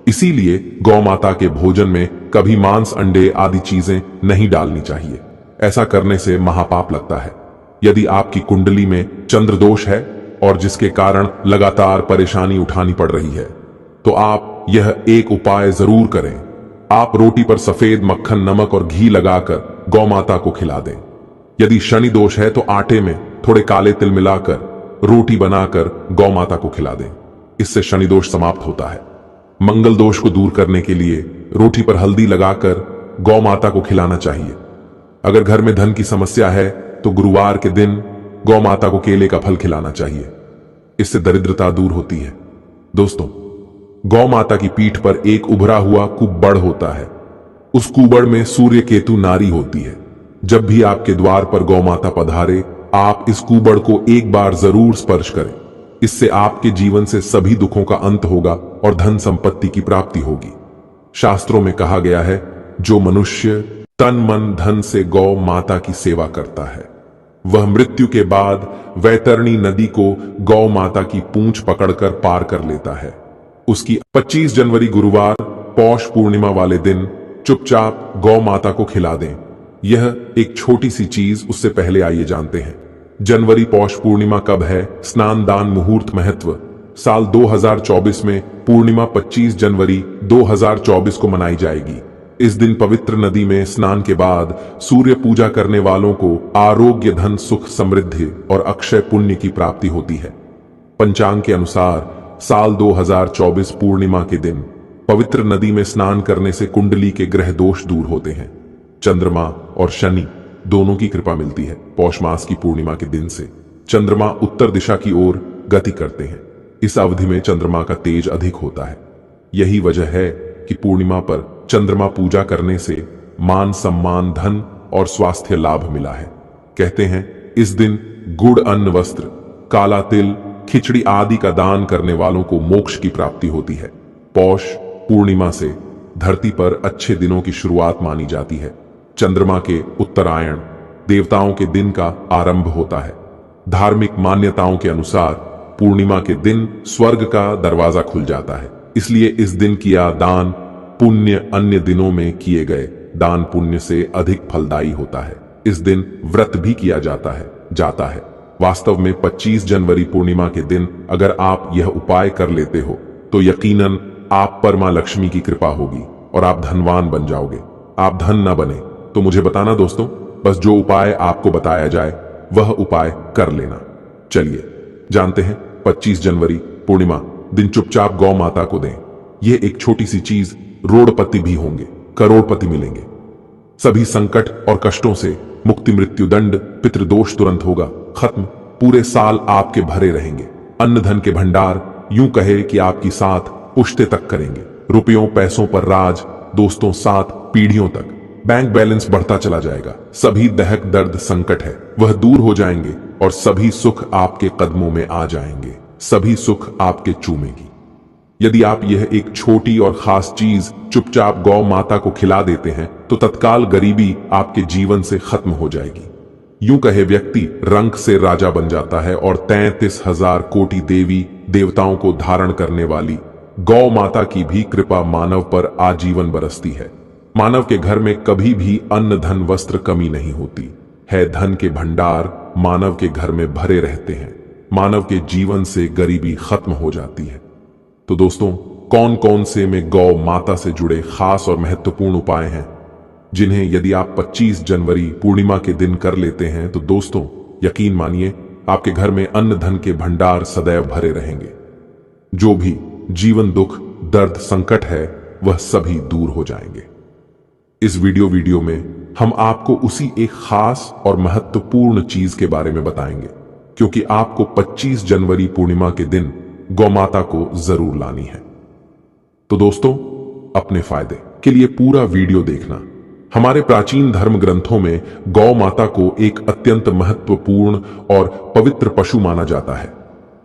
इसीलिए गौ माता के भोजन में कभी मांस, अंडे आदि चीजें नहीं डालनी चाहिए। ऐसा करने से महापाप लगता है। यदि आपकी कुंडली में चंद्र दोष है और जिसके कारण लगातार परेशानी उठानी पड़ रही है तो आप यह एक उपाय जरूर करें। आप रोटी पर सफेद मक्खन, नमक और घी लगाकर गौ माता को खिला दें। यदि शनि दोष है तो आटे में थोड़े काले तिल मिलाकर रोटी बनाकर गौ माता को खिला दें। इससे शनि दोष समाप्त होता है। मंगल दोष को दूर करने के लिए रोटी पर हल्दी लगाकर गौ माता को खिलाना चाहिए। अगर घर में धन की समस्या है तो गुरुवार के दिन गौ माता को केले का फल खिलाना चाहिए। इससे दरिद्रता दूर होती है। दोस्तों, गौ माता की पीठ पर एक उभरा हुआ कुबड़ होता है। उस कुबड़ में सूर्य केतु नारी होती है। जब भी आपके द्वार पर गौ माता पधारे, आप इस कुबड़ को एक बार जरूर स्पर्श करें। इससे आपके जीवन से सभी दुखों का अंत होगा और धन संपत्ति की प्राप्ति होगी। शास्त्रों में कहा गया है, जो मनुष्य तन मन धन से गौ माता की सेवा करता है वह मृत्यु के बाद वैतरणी नदी को गौ माता की पूंछ पकड़कर पार कर लेता है। उसकी 25 जनवरी गुरुवार पौष पूर्णिमा वाले दिन चुपचाप गौ माता को खिला दें। यह एक छोटी सी चीज, उससे पहले आइए जानते हैं जनवरी पौष पूर्णिमा कब है, स्नान दान मुहूर्त महत्व। साल 2024 में पूर्णिमा 25 जनवरी 2024 को मनाई जाएगी। इस दिन पवित्र नदी में स्नान के बाद सूर्य पूजा करने वालों को आरोग्य, धन, सुख, समृद्धि और अक्षय पुण्य की प्राप्ति होती है। पंचांग के अनुसार साल 2024 पूर्णिमा के दिन पवित्र नदी में स्नान करने से कुंडली के ग्रह दोष दूर होते हैं। चंद्रमा और शनि दोनों की कृपा मिलती है। पौष मास की पूर्णिमा के दिन से चंद्रमा उत्तर दिशा की ओर गति करते हैं। इस अवधि में चंद्रमा का तेज अधिक होता है। यही वजह है कि पूर्णिमा पर चंद्रमा पूजा करने से मान सम्मान, धन और स्वास्थ्य लाभ मिला है। कहते हैं इस दिन गुड़, अन्न, वस्त्र, काला तिल, खिचड़ी आदि का दान करने वालों को मोक्ष की प्राप्ति होती है। पौष पूर्णिमा से धरती पर अच्छे दिनों की शुरुआत मानी जाती है। चंद्रमा के उत्तरायण देवताओं के दिन का आरंभ होता है। धार्मिक मान्यताओं के अनुसार पूर्णिमा के दिन स्वर्ग का दरवाजा खुल जाता है। इसलिए इस दिन किया दान पुण्य अन्य दिनों में किए गए दान पुण्य से अधिक फलदायी होता है। इस दिन व्रत भी किया जाता है। वास्तव में 25 जनवरी पूर्णिमा के दिन अगर आप यह उपाय कर लेते हो तो यकीनन आप पर मां लक्ष्मी की कृपा होगी और आप धनवान बन जाओगे। आप धन न बने तो मुझे बताना दोस्तों, बस जो उपाय आपको बताया जाए वह उपाय कर लेना। चलिए जानते हैं 25 जनवरी पूर्णिमा दिन चुपचाप गौ माता को दें। यह एक छोटी सी चीज, रोड़पति भी होंगे, करोड़पति मिलेंगे। सभी संकट और कष्टों से मुक्ति, मृत्यु दंड, पितृदोष तुरंत होगा खत्म। पूरे साल आपके भरे रहेंगे। अन्न धन के भंडार यूं कहे कि आपकी साथ पुश्ते तक करेंगे। रुपयों पैसों पर राज, दोस्तों साथ पीढ़ियों तक। बैंक बैलेंस बढ़ता चला जाएगा। सभी दहक दर्द संकट है वह दूर हो जाएंगे और सभी सुख आपके कदमों में आ जाएंगे। सभी सुख आपके चूमेगी। यदि आप यह एक छोटी और खास चीज चुपचाप गौ माता को खिला देते हैं तो तत्काल गरीबी आपके जीवन से खत्म हो जाएगी। यूं कहे व्यक्ति रंक से राजा बन जाता है और 33,000 कोटि देवी देवताओं को धारण करने वाली गौ माता की भी कृपा मानव पर आजीवन बरसती है। मानव के घर में कभी भी अन्न, धन, वस्त्र कमी नहीं होती है। धन के भंडार मानव के घर में भरे रहते हैं। मानव के जीवन से गरीबी खत्म हो जाती है। तो दोस्तों, कौन कौन से में गौ माता से जुड़े खास और महत्वपूर्ण उपाय हैं जिन्हें यदि आप 25 जनवरी पूर्णिमा के दिन कर लेते हैं तो दोस्तों यकीन मानिए आपके घर में अन्न धन के भंडार सदैव भरे रहेंगे। जो भी जीवन दुख, दर्द, संकट है वह सभी दूर हो जाएंगे। इस वीडियो में हम आपको उसी एक खास और महत्वपूर्ण चीज के बारे में बताएंगे, क्योंकि आपको 25 जनवरी पूर्णिमा के दिन गौ माता को जरूर लानी है। तो दोस्तों, अपने फायदे के लिए पूरा वीडियो देखना। हमारे प्राचीन धर्म ग्रंथों में गौ माता को एक अत्यंत महत्वपूर्ण और पवित्र पशु माना जाता है।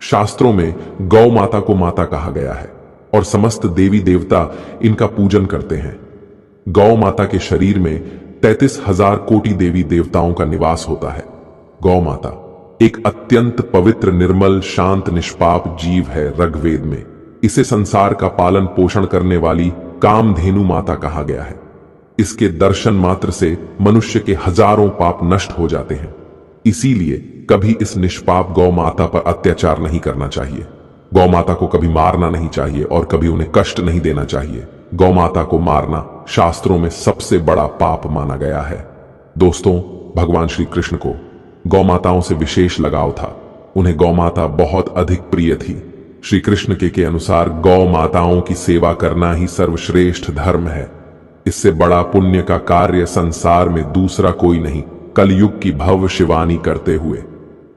शास्त्रों में गौ माता को माता कहा गया है और समस्त देवी देवता इनका पूजन करते हैं। गौ माता के शरीर में 33,000 कोटि देवी देवताओं का निवास होता है। गौ माता एक अत्यंत पवित्र, निर्मल, शांत, निष्पाप जीव है। ऋग्वेद में इसे संसार का पालन पोषण करने वाली कामधेनु माता कहा गया है। इसके दर्शन मात्र से मनुष्य के हजारों पाप नष्ट हो जाते हैं। इसीलिए कभी इस निष्पाप गौ माता पर अत्याचार नहीं करना चाहिए। गौ माता को कभी मारना नहीं चाहिए और कभी उन्हें कष्ट नहीं देना चाहिए। गौ माता को मारना शास्त्रों में सबसे बड़ा पाप माना गया है। दोस्तों, भगवान श्री कृष्ण को गौ माताओं से विशेष लगाव था। उन्हें गौ माता बहुत अधिक प्रिय थी। श्री कृष्ण के अनुसार गौ माताओं की सेवा करना ही सर्वश्रेष्ठ धर्म है। इससे बड़ा पुण्य का कार्य संसार में दूसरा कोई नहीं। कलयुग की भविष्यवाणी करते हुए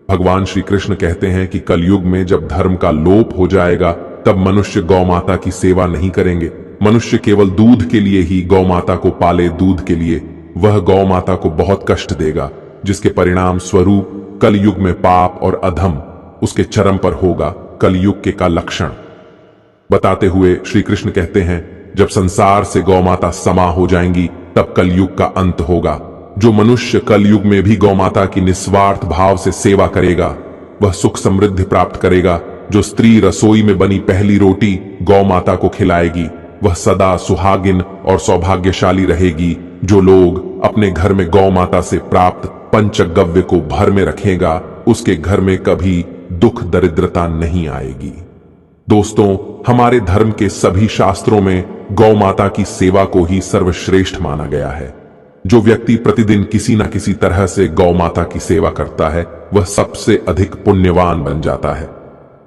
भगवान श्री कृष्ण कहते हैं कि कलयुग में जब धर्म का लोप हो जाएगा तब मनुष्य गौ माता की सेवा नहीं करेंगे। मनुष्य केवल दूध के लिए ही गौ माता को पाले। दूध के लिए वह गौ माता को बहुत कष्ट देगा, जिसके परिणाम स्वरूप कलयुग में पाप और अधम उसके चरम पर होगा। कलयुग के का लक्षण बताते हुए श्री कृष्ण कहते हैं, जब संसार से गौ माता समा हो जाएंगी तब कलयुग का अंत होगा। जो मनुष्य कलयुग में भी गौ माता की निस्वार्थ भाव से सेवा करेगा वह सुख समृद्धि प्राप्त करेगा। जो स्त्री रसोई में बनी पहली रोटी गौ माता को खिलाएगी वह सदा सुहागिन और सौभाग्यशाली रहेगी। जो लोग अपने घर में गौ माता से प्राप्त पंचगव्य को भर में रखेगा, उसके घर में कभी दुख दरिद्रता नहीं आएगी। दोस्तों, हमारे धर्म के सभी शास्त्रों में गौ माता की सेवा को ही सर्वश्रेष्ठ माना गया है। जो व्यक्ति प्रतिदिन किसी न किसी तरह से गौ माता की सेवा करता है, वह सबसे अधिक पुण्यवान बन जाता है।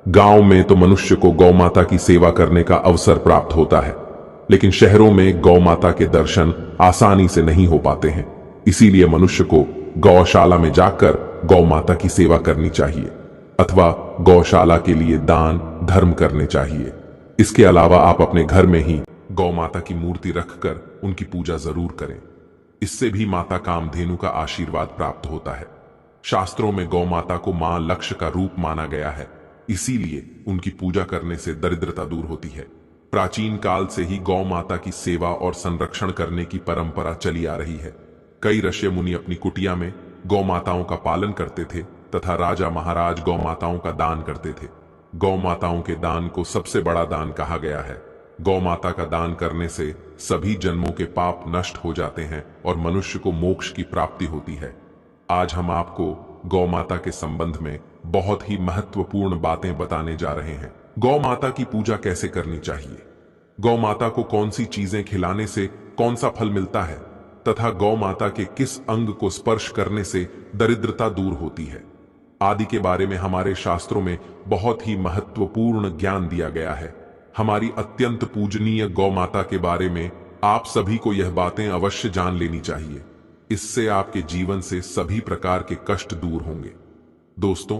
गांव में तो मनुष्य को गौ माता की सेवा करने का अवसर प्राप्त होता है, लेकिन शहरों में गौ माता के दर्शन आसानी से नहीं हो पाते हैं। इसीलिए मनुष्य को गौशाला में जाकर गौ माता की सेवा करनी चाहिए अथवा गौशाला के लिए दान धर्म करने चाहिए। इसके अलावा आप अपने घर में ही गौ माता की मूर्ति रखकर उनकी पूजा जरूर करें। इससे भी माता कामधेनु का आशीर्वाद प्राप्त होता है। शास्त्रों में गौ माता को मां लक्ष्य का रूप माना गया है, इसीलिए उनकी पूजा करने से दरिद्रता दूर होती है। प्राचीन काल से ही गौ माता की सेवा और संरक्षण करने की परंपरा चली आ रही है। कई ऋषि मुनि अपनी कुटिया में गौ माताओं का पालन करते थे तथा राजा महाराज गौ माताओं का दान करते थे। गौ माताओं के दान को सबसे बड़ा दान कहा गया है। गौ माता का दान करने से सभी जन्मों के पाप नष्ट हो जाते हैं और मनुष्य को मोक्ष की प्राप्ति होती है। आज हम आपको गौ माता के संबंध में बहुत ही महत्वपूर्ण बातें बताने जा रहे हैं। गौ माता की पूजा कैसे करनी चाहिए, गौ माता को कौन सी चीजें खिलाने से कौन सा फल मिलता है तथा गौ माता के किस अंग को स्पर्श करने से दरिद्रता दूर होती है आदि के बारे में हमारे शास्त्रों में बहुत ही महत्वपूर्ण ज्ञान दिया गया है। हमारी अत्यंत पूजनीय गौ माता के बारे में आप सभी को यह बातें अवश्य जान लेनी चाहिए। इससे आपके जीवन से सभी प्रकार के कष्ट दूर होंगे। दोस्तों,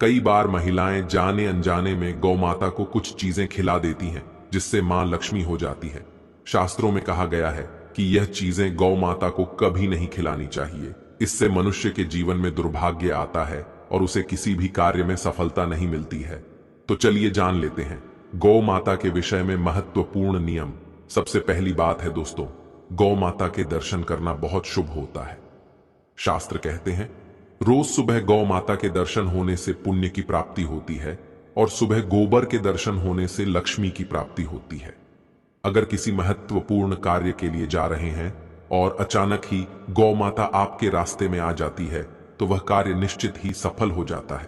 कई बार महिलाएं जाने अनजाने में गौ माता को कुछ चीजें खिला देती हैं, जिससे मां लक्ष्मी हो जाती है। शास्त्रों में कहा गया है कि यह चीजें गौ माता को कभी नहीं खिलानी चाहिए। इससे मनुष्य के जीवन में दुर्भाग्य आता है और उसे किसी भी कार्य में सफलता नहीं मिलती है। तो चलिए जान लेते हैं गौ माता के विषय में महत्वपूर्ण नियम। सबसे पहली बात है दोस्तों, गौ माता के दर्शन करना बहुत शुभ होता है। शास्त्र कहते हैं रोज सुबह गौ माता के दर्शन होने से पुण्य की प्राप्ति होती है और सुबह गोबर के दर्शन होने से लक्ष्मी की प्राप्ति होती है। अगर किसी महत्वपूर्ण कार्य के लिए जा रहे हैं और अचानक ही गौ माता आपके रास्ते में आ जाती है, तो वह कार्य निश्चित ही सफल हो जाता है।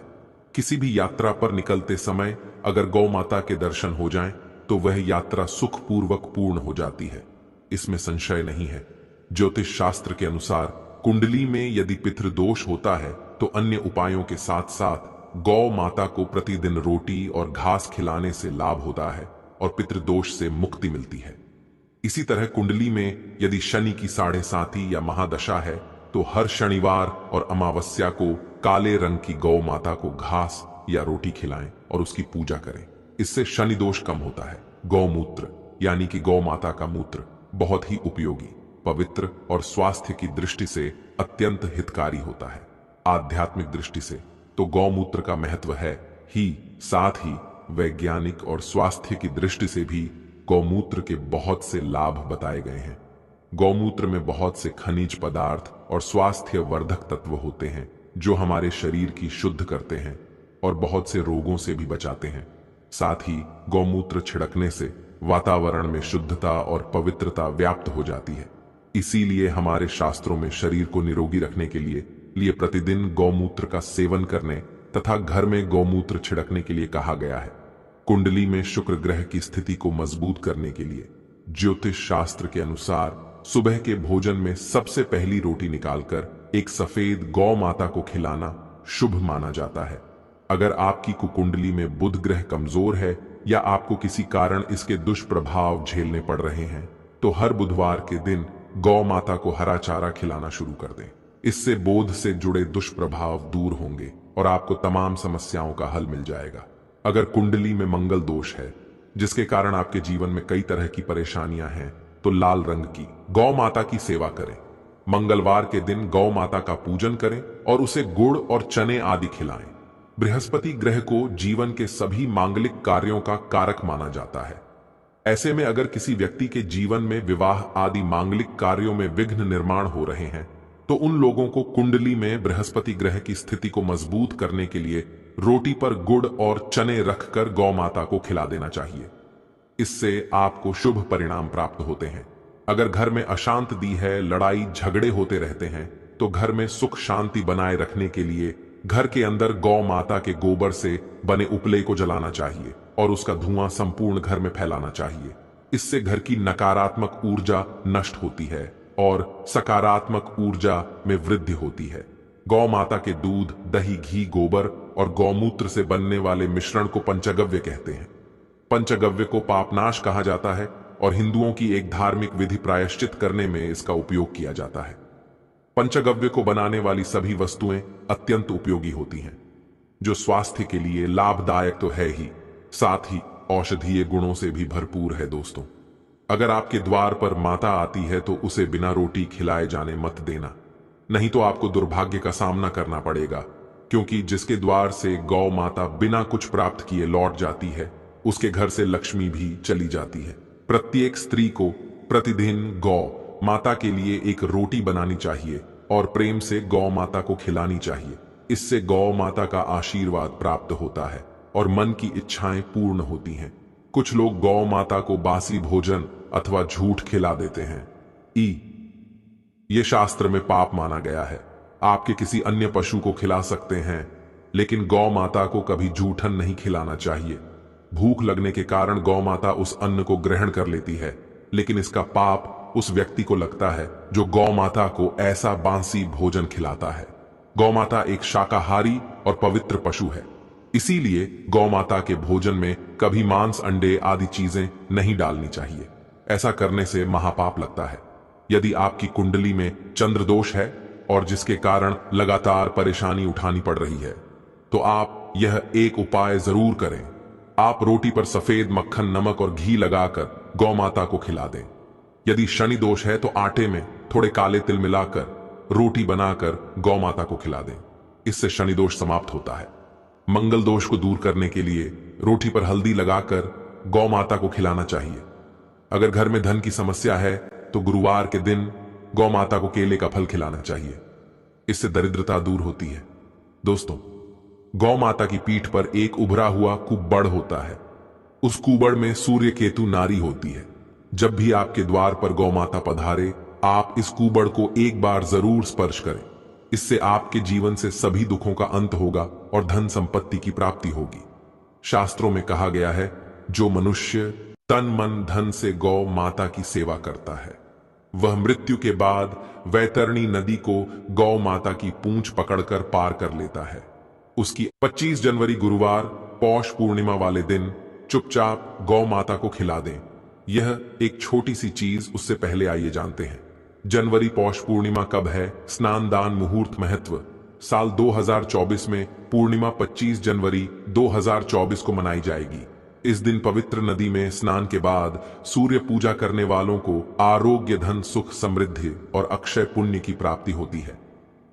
किसी भी यात्रा पर निकलते समय अगर गौ माता के दर्शन हो जाएं, तो वह यात्रा सुखपूर्वक पूर्ण हो जाती है, इसमें संशय नहीं है। ज्योतिष शास्त्र के अनुसार कुंडली में यदि पितृदोष होता है तो अन्य उपायों के साथ साथ गौ माता को प्रतिदिन रोटी और घास खिलाने से लाभ होता है और पितृदोष से मुक्ति मिलती है। इसी तरह कुंडली में यदि शनि की 7.5 या महादशा है तो हर शनिवार और अमावस्या को काले रंग की गौ माता को घास या रोटी खिलाएं और उसकी पूजा करें। इससे शनि दोष कम होता है। गौमूत्र यानी कि गौ माता का मूत्र बहुत ही उपयोगी, पवित्र और स्वास्थ्य की दृष्टि से अत्यंत हितकारी होता है। आध्यात्मिक दृष्टि से तो गौमूत्र का महत्व है ही, साथ ही वैज्ञानिक और स्वास्थ्य की दृष्टि से भी गौमूत्र के बहुत से लाभ बताए गए हैं। गौमूत्र में बहुत से खनिज पदार्थ और स्वास्थ्य वर्धक तत्व होते हैं जो हमारे शरीर की शुद्ध करते हैं और बहुत से रोगों से भी बचाते हैं। साथ ही गौमूत्र छिड़कने से वातावरण में शुद्धता और पवित्रता व्याप्त हो जाती है। इसीलिए हमारे शास्त्रों में शरीर को निरोगी रखने के लिए प्रतिदिन गौमूत्र का सेवन करने तथा घर में गौमूत्र छिड़कने के लिए कहा गया है। कुंडली में शुक्र ग्रह की स्थिति को मजबूत करने के लिए ज्योतिष शास्त्र के अनुसार सुबह के भोजन में सबसे पहली रोटी निकालकर एक सफेद गौ माता को खिलाना शुभ माना जाता है। अगर आपकी कुंडली में बुध ग्रह कमजोर है या आपको किसी कारण इसके दुष्प्रभाव झेलने पड़ रहे हैं, तो हर बुधवार के दिन गौ माता को हरा चारा खिलाना शुरू कर दें। इससे बोध से जुड़े दुष्प्रभाव दूर होंगे और आपको तमाम समस्याओं का हल मिल जाएगा। अगर कुंडली में मंगल दोष है जिसके कारण आपके जीवन में कई तरह की परेशानियां हैं, तो लाल रंग की गौ माता की सेवा करें। मंगलवार के दिन गौ माता का पूजन करें और उसे गुड़ और चने आदि खिलाएं। बृहस्पति ग्रह को जीवन के सभी मांगलिक कार्यों का कारक माना जाता है। ऐसे में अगर किसी व्यक्ति के जीवन में विवाह आदि मांगलिक कार्यों में विघ्न निर्माण हो रहे हैं, तो उन लोगों को कुंडली में बृहस्पति ग्रह की स्थिति को मजबूत करने के लिए रोटी पर गुड़ और चने रखकर गौ माता को खिला देना चाहिए। इससे आपको शुभ परिणाम प्राप्त होते हैं। अगर घर में अशांति है, लड़ाई झगड़े होते रहते हैं, तो घर में सुख शांति बनाए रखने के लिए घर के अंदर गौ माता के गोबर से बने उपले को जलाना चाहिए और उसका धुआं संपूर्ण घर में फैलाना चाहिए। इससे घर की नकारात्मक ऊर्जा नष्ट होती है और सकारात्मक ऊर्जा में वृद्धि होती है। गौ माता के दूध, दही, घी, गोबर और गौमूत्र से बनने वाले मिश्रण को पंचगव्य कहते हैं। पंचगव्य को पापनाश कहा जाता है और हिंदुओं की एक धार्मिक विधि प्रायश्चित करने में इसका उपयोग किया जाता है। पंचगव्य को बनाने वाली सभी वस्तुएं अत्यंत उपयोगी होती हैं, जो स्वास्थ्य के लिए लाभदायक तो है ही, साथ ही औषधीय गुणों से भी भरपूर है। दोस्तों, अगर आपके द्वार पर माता आती है तो उसे बिना रोटी खिलाए जाने मत देना, नहीं तो आपको दुर्भाग्य का सामना करना पड़ेगा, क्योंकि जिसके द्वार से गौ माता बिना कुछ प्राप्त किए लौट जाती है, उसके घर से लक्ष्मी भी चली जाती है। प्रत्येक स्त्री को प्रतिदिन गौ माता के लिए एक रोटी बनानी चाहिए और प्रेम से गौ माता को खिलानी चाहिए। इससे गौ माता का आशीर्वाद प्राप्त होता है और मन की इच्छाएं पूर्ण होती हैं। कुछ लोग गौ माता को बासी भोजन अथवा झूठ खिला देते हैं। ये शास्त्र में पाप माना गया है। आपके किसी अन्य पशु को खिला सकते हैं, लेकिन गौ माता को कभी जूठन नहीं खिलाना चाहिए। भूख लगने के कारण गौ माता उस अन्न को ग्रहण कर लेती है, लेकिन इसका पाप उस व्यक्ति को लगता है जो गौ माता को ऐसा बासी भोजन खिलाता है। गौ माता एक शाकाहारी और पवित्र पशु है, इसीलिए गौ माता के भोजन में कभी मांस, अंडे आदि चीजें नहीं डालनी चाहिए। ऐसा करने से महापाप लगता है। यदि आपकी कुंडली में चंद्र दोष है और जिसके कारण लगातार परेशानी उठानी पड़ रही है, तो आप यह एक उपाय जरूर करें। आप रोटी पर सफेद मक्खन, नमक और घी लगाकर गौ माता को खिला दें। यदि शनि दोष है तो आटे में थोड़े काले तिल मिलाकर रोटी बनाकर गौ माता को खिला दें। इससे शनि दोष समाप्त होता है। मंगल दोष को दूर करने के लिए रोटी पर हल्दी लगाकर गौ माता को खिलाना चाहिए। अगर घर में धन की समस्या है तो गुरुवार के दिन गौ माता को केले का फल खिलाना चाहिए। इससे दरिद्रता दूर होती है। दोस्तों, गौ माता की पीठ पर एक उभरा हुआ कुबड़ होता है। उस कुबड़ में सूर्य केतु नारी होती है। जब भी आपके द्वार पर गौ माता पधारे, आप इस कुबड़ को एक बार जरूर स्पर्श करें। इससे आपके जीवन से सभी दुखों का अंत होगा और धन संपत्ति की प्राप्ति होगी। शास्त्रों में कहा गया है, जो मनुष्य तन मन धन से गौ माता की सेवा करता है, वह मृत्यु के बाद वैतरणी नदी को गौ माता की पूंछ पकड़कर पार कर लेता है। उसकी 25 जनवरी गुरुवार पौष पूर्णिमा वाले दिन चुपचाप गौ माता को खिला दें। यह एक छोटी सी चीज, उससे पहले आइए जानते हैं जनवरी पौष पूर्णिमा कब है। स्नान दान मुहूर्त महत्व। साल 2024 में पूर्णिमा 25 जनवरी 2024 को मनाई जाएगी। इस दिन पवित्र नदी में स्नान के बाद सूर्य पूजा करने वालों को आरोग्य, धन, सुख, समृद्धि और अक्षय पुण्य की प्राप्ति होती है।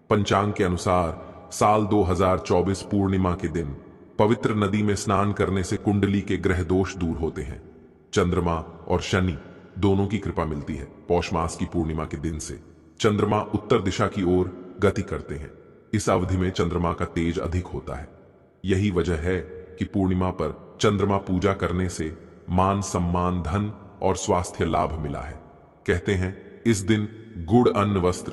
पंचांग के अनुसार साल 2024 पूर्णिमा के दिन पवित्र नदी में स्नान करने से कुंडली के ग्रह दोष दूर होते हैं। चंद्रमा और शनि दोनों की कृपा मिलती है। पौष मास की पूर्णिमा के दिन से चंद्रमा उत्तर दिशा की ओर गति करते हैं। इस अवधि में चंद्रमा का तेज अधिक होता है। यही वजह है कि पूर्णिमा पर चंद्रमा पूजा करने से मान सम्मान, धन और स्वास्थ्य लाभ मिला है। कहते हैं इस दिन गुड़, अन्न, वस्त्र,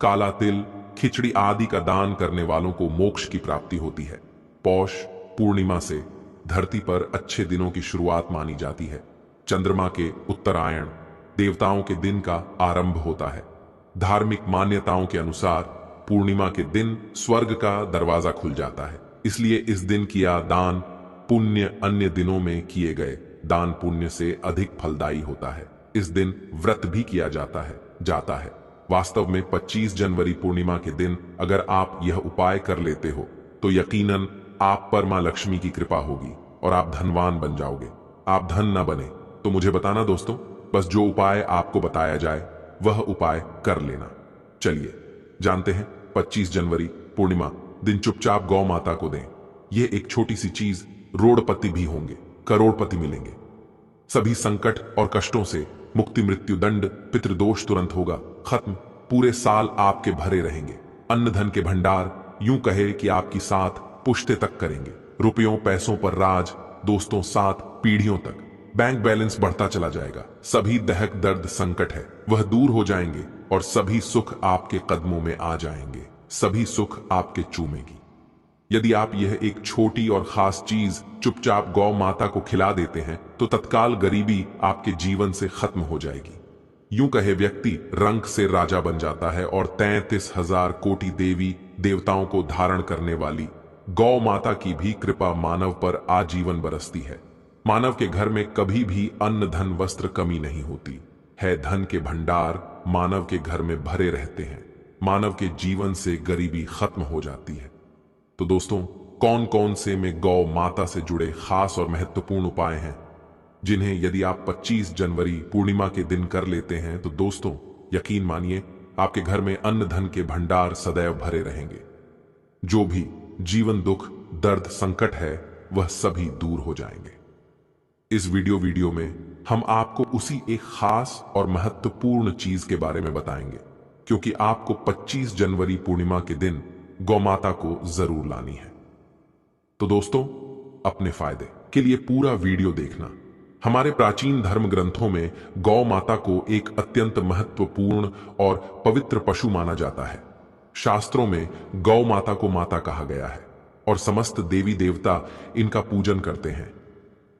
काला तिल, खिचड़ी आदि का दान करने वालों को मोक्ष की प्राप्ति होती है। पौष पूर्णिमा से धरती पर अच्छे दिनों की शुरुआत मानी जाती है। चंद्रमा के उत्तरायण देवताओं के दिन का आरंभ होता है। धार्मिक मान्यताओं के अनुसार पूर्णिमा के दिन स्वर्ग का दरवाजा खुल जाता है, इसलिए इस दिन किया दान पुण्य अन्य दिनों में किए गए दान पुण्य से अधिक फलदायी होता है। इस दिन व्रत भी किया जाता है। वास्तव में 25 जनवरी पूर्णिमा के दिन अगर आप यह उपाय कर लेते हो तो यकीनन आप पर मां लक्ष्मी की कृपा होगी और आप धनवान बन जाओगे। आप धन न बने तो मुझे बताना दोस्तों, बस जो उपाय आपको बताया जाए वह उपाय कर लेना। चलिए जानते हैं 25 जनवरी पूर्णिमा दिन चुपचाप गौ माता को दें। यह एक छोटी सी चीज, रोड़पति भी होंगे, करोड़पति मिलेंगे। सभी संकट और कष्टों से मुक्ति, मृत्यु दंड, पितृदोष तुरंत होगा खत्म। पूरे साल आपके भरे रहेंगे। अन्न धन के भंडार यूं कहे कि आपकी साथ पुश्ते तक करेंगे। रुपयों पैसों पर राज, दोस्तों साथ पीढ़ियों तक। बैंक बैलेंस बढ़ता चला जाएगा, सभी दहक दर्द संकट है वह दूर हो जाएंगे और सभी सुख आपके कदमों में आ जाएंगे, सभी सुख आपके चूमेगी। यदि आप यह एक छोटी और खास चीज चुपचाप गौ माता को खिला देते हैं तो तत्काल गरीबी आपके जीवन से खत्म हो जाएगी। यूं कहे व्यक्ति रंग से राजा बन जाता है और 33,000 कोटि देवी देवताओं को धारण करने वाली गौ माता की भी कृपा मानव पर आजीवन बरसती है। मानव के घर में कभी भी अन्न धन वस्त्र कमी नहीं होती है, धन के भंडार मानव के घर में भरे रहते हैं, मानव के जीवन से गरीबी खत्म हो जाती है। तो दोस्तों, कौन कौन से में गौ माता से जुड़े खास और महत्वपूर्ण उपाय हैं जिन्हें यदि आप 25 जनवरी पूर्णिमा के दिन कर लेते हैं तो दोस्तों यकीन मानिए आपके घर में अन्न धन के भंडार सदैव भरे रहेंगे। जो भी जीवन दुख दर्द संकट है वह सभी दूर हो जाएंगे। इस वीडियो में हम आपको उसी एक खास और महत्वपूर्ण चीज के बारे में बताएंगे, क्योंकि आपको 25 जनवरी पूर्णिमा के दिन गौ माता को जरूर लानी है। तो दोस्तों, अपने फायदे के लिए पूरा वीडियो देखना। हमारे प्राचीन धर्म ग्रंथों में गौ माता को एक अत्यंत महत्वपूर्ण और पवित्र पशु माना जाता है। शास्त्रों में गौ माता को माता कहा गया है और समस्त देवी देवता इनका पूजन करते हैं।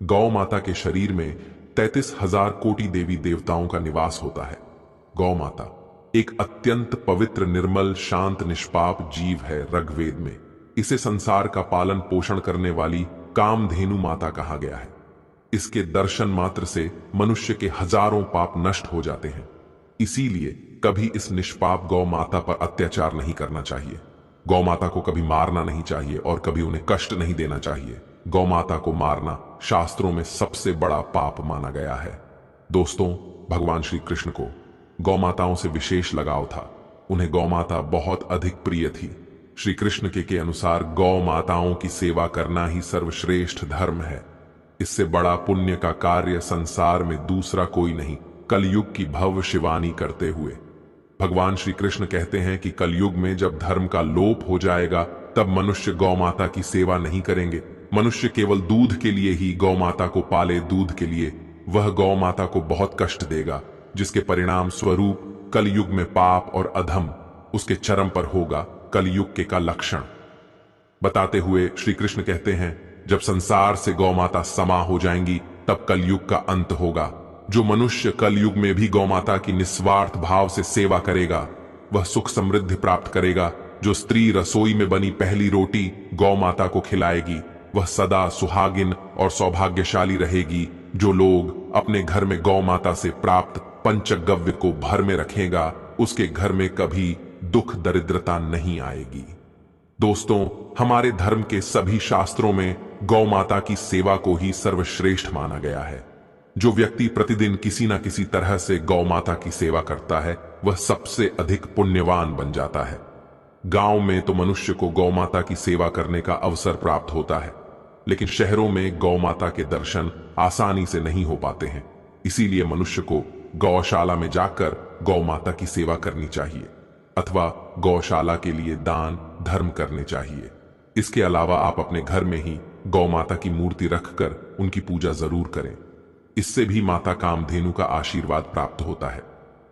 गौ माता के शरीर में 33,000 कोटि देवी देवताओं का निवास होता है। गौ माता एक अत्यंत पवित्र निर्मल शांत निष्पाप जीव है। ऋग्वेद में इसे संसार का पालन पोषण करने वाली कामधेनु माता कहा गया है। इसके दर्शन मात्र से मनुष्य के हजारों पाप नष्ट हो जाते हैं। इसीलिए कभी इस निष्पाप गौ माता पर अत्याचार नहीं करना चाहिए। गौ माता को कभी मारना नहीं चाहिए और कभी उन्हें कष्ट नहीं देना चाहिए। गौ माता को मारना शास्त्रों में सबसे बड़ा पाप माना गया है। दोस्तों, भगवान श्री कृष्ण को गौ माताओं से विशेष लगाव था। उन्हें गौ माता बहुत अधिक प्रिय थी। श्री कृष्ण के अनुसार गौ माताओं की सेवा करना ही सर्वश्रेष्ठ धर्म है। इससे बड़ा पुण्य का कार्य संसार में दूसरा कोई नहीं। कलयुग की भविष्यवाणी करते हुए भगवान श्री कृष्ण कहते हैं कि कलयुग में जब धर्म का लोप हो जाएगा तब मनुष्य गौ माता की सेवा नहीं करेंगे। मनुष्य केवल दूध के लिए ही गौ माता को पाले, दूध के लिए वह गौ माता को बहुत कष्ट देगा, जिसके परिणाम स्वरूप कलयुग में पाप और अधम उसके चरम पर होगा। कलयुग के का लक्षण बताते हुए श्री कृष्ण कहते हैं, जब संसार से गौ माता समा हो जाएंगी तब कलयुग का अंत होगा। जो मनुष्य कलयुग में भी गौ माता की निस्वार्थ भाव से सेवा करेगा वह सुख समृद्धि प्राप्त करेगा। जो स्त्री रसोई में बनी पहली रोटी गौ माता को खिलाएगी वह सदा सुहागिन और सौभाग्यशाली रहेगी। जो लोग अपने घर में गौ माता से प्राप्त पंचगव्य को भर में रखेगा उसके घर में कभी दुख दरिद्रता नहीं आएगी। दोस्तों, हमारे धर्म के सभी शास्त्रों में गौ माता की सेवा को ही सर्वश्रेष्ठ माना गया है। जो व्यक्ति प्रतिदिन किसी न किसी तरह से गौ माता की सेवा करता है वह सबसे अधिक पुण्यवान बन जाता है। गांव में तो मनुष्य को गौ माता की सेवा करने का अवसर प्राप्त होता है, लेकिन शहरों में गौ माता के दर्शन आसानी से नहीं हो पाते हैं। इसीलिए मनुष्य को गौशाला में जाकर गौ माता की सेवा करनी चाहिए अथवा गौशाला के लिए दान धर्म करने चाहिए। इसके अलावा आप अपने घर में ही गौ माता की मूर्ति रखकर उनकी पूजा जरूर करें। इससे भी माता कामधेनु का आशीर्वाद प्राप्त होता है।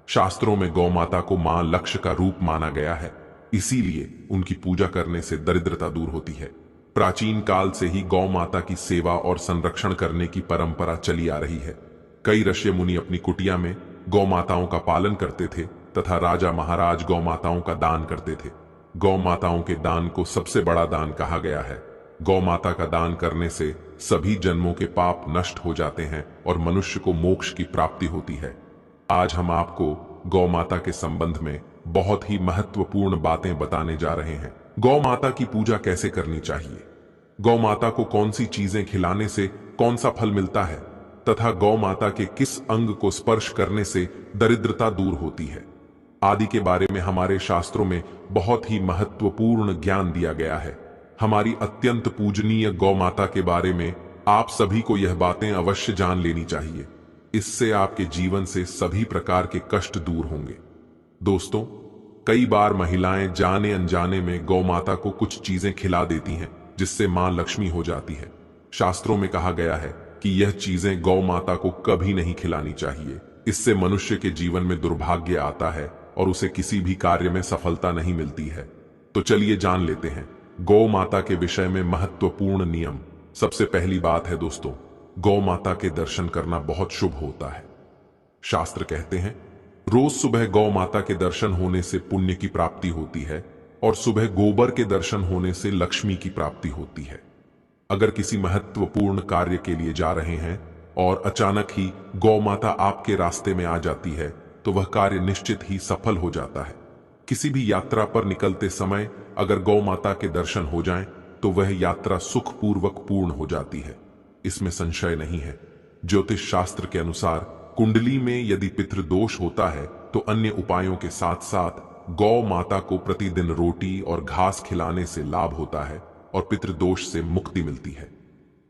शास्त्रों में गौ माता को मां लक्ष्य का रूप माना गया है, इसीलिए उनकी पूजा करने से दरिद्रता दूर होती है। प्राचीन काल से ही गौ माता की सेवा और संरक्षण करने की परंपरा चली आ रही है। कई ऋषि मुनि अपनी कुटिया में गौ माताओं का पालन करते थे तथा राजा महाराज गौ माताओं का दान करते थे। गौ माताओं के दान को सबसे बड़ा दान कहा गया है। गौ माता का दान करने से सभी जन्मों के पाप नष्ट हो जाते हैं और मनुष्य को मोक्ष की प्राप्ति होती है। आज हम आपको गौ माता के संबंध में बहुत ही महत्वपूर्ण बातें बताने जा रहे हैं। गौ माता की पूजा कैसे करनी चाहिए, गौ माता को कौन सी चीजें खिलाने से कौन सा फल मिलता है तथा गौ माता के किस अंग को स्पर्श करने से दरिद्रता दूर होती है आदि के बारे में हमारे शास्त्रों में बहुत ही महत्वपूर्ण ज्ञान दिया गया है। हमारी अत्यंत पूजनीय गौ माता के बारे में आप सभी को यह बातें अवश्य जान लेनी चाहिए। इससे आपके जीवन से सभी प्रकार के कष्ट दूर होंगे। दोस्तों, कई बार महिलाएं जाने अनजाने में गौ माता को कुछ चीजें खिला देती हैं जिससे मां लक्ष्मी हो जाती है। शास्त्रों में कहा गया है कि यह चीजें गौ माता को कभी नहीं खिलानी चाहिए। इससे मनुष्य के जीवन में दुर्भाग्य आता है और उसे किसी भी कार्य में सफलता नहीं मिलती है। तो चलिए जान लेते हैं गौ माता के विषय में महत्वपूर्ण नियम। सबसे पहली बात है दोस्तों, गौ माता के दर्शन करना बहुत शुभ होता है। शास्त्र कहते हैं रोज सुबह गौ माता के दर्शन होने से पुण्य की प्राप्ति होती है और सुबह गोबर के दर्शन होने से लक्ष्मी की प्राप्ति होती है। अगर किसी महत्वपूर्ण कार्य के लिए जा रहे हैं और अचानक ही गौ माता आपके रास्ते में आ जाती है तो वह कार्य निश्चित ही सफल हो जाता है। किसी भी यात्रा पर निकलते समय अगर गौ माता के दर्शन हो जाएं तो वह यात्रा सुखपूर्वक पूर्ण हो जाती है, इसमें संशय नहीं है। ज्योतिष शास्त्र के अनुसार कुंडली में यदि पितृदोष होता है तो अन्य उपायों के साथ साथ गौ माता को प्रतिदिन रोटी और घास खिलाने से लाभ होता है और पितृदोष से मुक्ति मिलती है।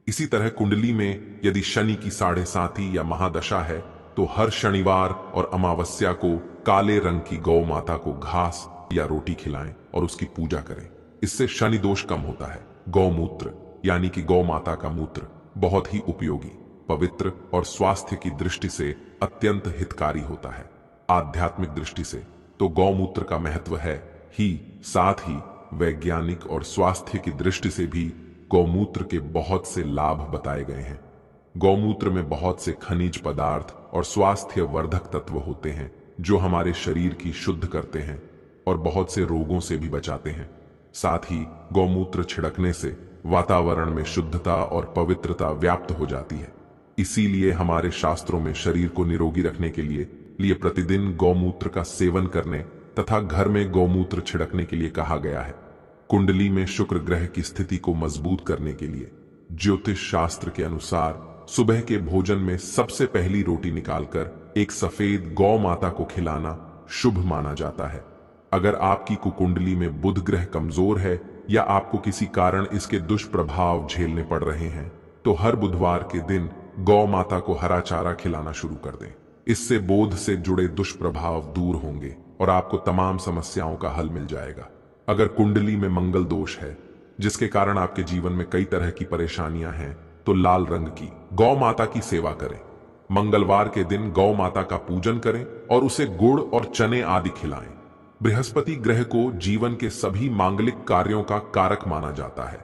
इसी तरह कुंडली में यदि शनि की 7.5 या महादशा है तो हर शनिवार और अमावस्या को काले रंग की गौ माता को घास या रोटी खिलाएं और उसकी पूजा करें। इससे शनि दोष कम होता है। गौमूत्र यानी कि गौ माता का मूत्र बहुत ही उपयोगी, पवित्र और स्वास्थ्य की दृष्टि से अत्यंत हितकारी होता है। आध्यात्मिक दृष्टि से तो गौमूत्र का महत्व है ही, साथ ही वैज्ञानिक और स्वास्थ्य की दृष्टि से भी गौमूत्र के बहुत से लाभ बताए गए हैं। गौमूत्र में बहुत से खनिज पदार्थ और स्वास्थ्य वर्धक तत्व होते हैं जो हमारे शरीर की शुद्ध करते हैं और बहुत से रोगों से भी बचाते हैं। साथ ही गौमूत्र छिड़कने से वातावरण में शुद्धता और पवित्रता व्याप्त हो जाती है। इसीलिए हमारे शास्त्रों में शरीर को निरोगी रखने के लिए प्रतिदिन गौमूत्र का सेवन करने तथा घर में गौमूत्र छिड़कने के लिए कहा गया है। कुंडली में शुक्र ग्रह की स्थिति को मजबूत करने के लिए ज्योतिष शास्त्र के अनुसार सुबह के भोजन में सबसे पहली रोटी निकालकर एक सफेद गौ माता को खिलाना शुभ माना जाता है। अगर आपकी कुकुंडली में बुध ग्रह कमजोर है या आपको किसी कारण इसके दुष्प्रभाव झेलने पड़ रहे हैं तो हर बुधवार के दिन गौ माता को हरा चारा खिलाना शुरू कर दें। इससे बोध से जुड़े दुष्प्रभाव दूर होंगे और आपको तमाम समस्याओं का हल मिल जाएगा। अगर कुंडली में मंगल दोष है जिसके कारण आपके जीवन में कई तरह की परेशानियां हैं तो लाल रंग की गौ माता की सेवा करें। मंगलवार के दिन गौ माता का पूजन करें और उसे गुड़ और चने आदि खिलाएं। बृहस्पति ग्रह को जीवन के सभी मांगलिक कार्यों का कारक माना जाता है।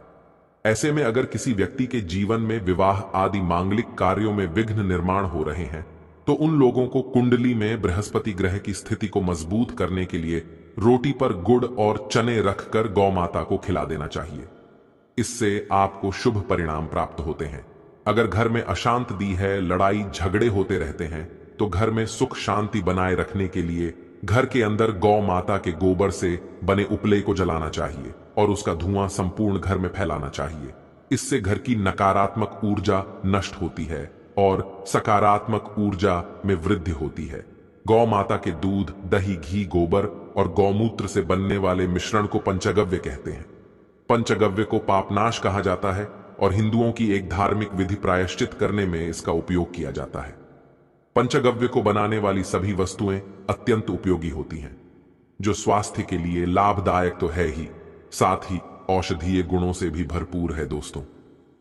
ऐसे में अगर किसी व्यक्ति के जीवन में विवाह आदि मांगलिक कार्यों में विघ्न निर्माण हो रहे हैं तो उन लोगों को कुंडली में बृहस्पति ग्रह की स्थिति को मजबूत करने के लिए रोटी पर गुड़ और चने रखकर गौ माता को खिला देना चाहिए। इससे आपको शुभ परिणाम प्राप्त होते हैं। अगर घर में अशांति है, लड़ाई झगड़े होते रहते हैं तो घर में सुख शांति बनाए रखने के लिए घर के अंदर गौ माता के गोबर से बने उपले को जलाना चाहिए और उसका धुआं संपूर्ण घर में फैलाना चाहिए। इससे घर की नकारात्मक ऊर्जा नष्ट होती है और सकारात्मक ऊर्जा में वृद्धि होती है। गौ माता के दूध, दही, घी, गोबर और गौमूत्र से बनने वाले मिश्रण को पंचगव्य कहते हैं। पंचगव्य को पापनाश कहा जाता है और हिंदुओं की एक धार्मिक विधि प्रायश्चित करने में इसका उपयोग किया जाता है। पंचगव्य को बनाने वाली सभी वस्तुएं अत्यंत उपयोगी होती हैं, जो स्वास्थ्य के लिए लाभदायक तो है ही, साथ ही औषधीय गुणों से भी भरपूर है। दोस्तों,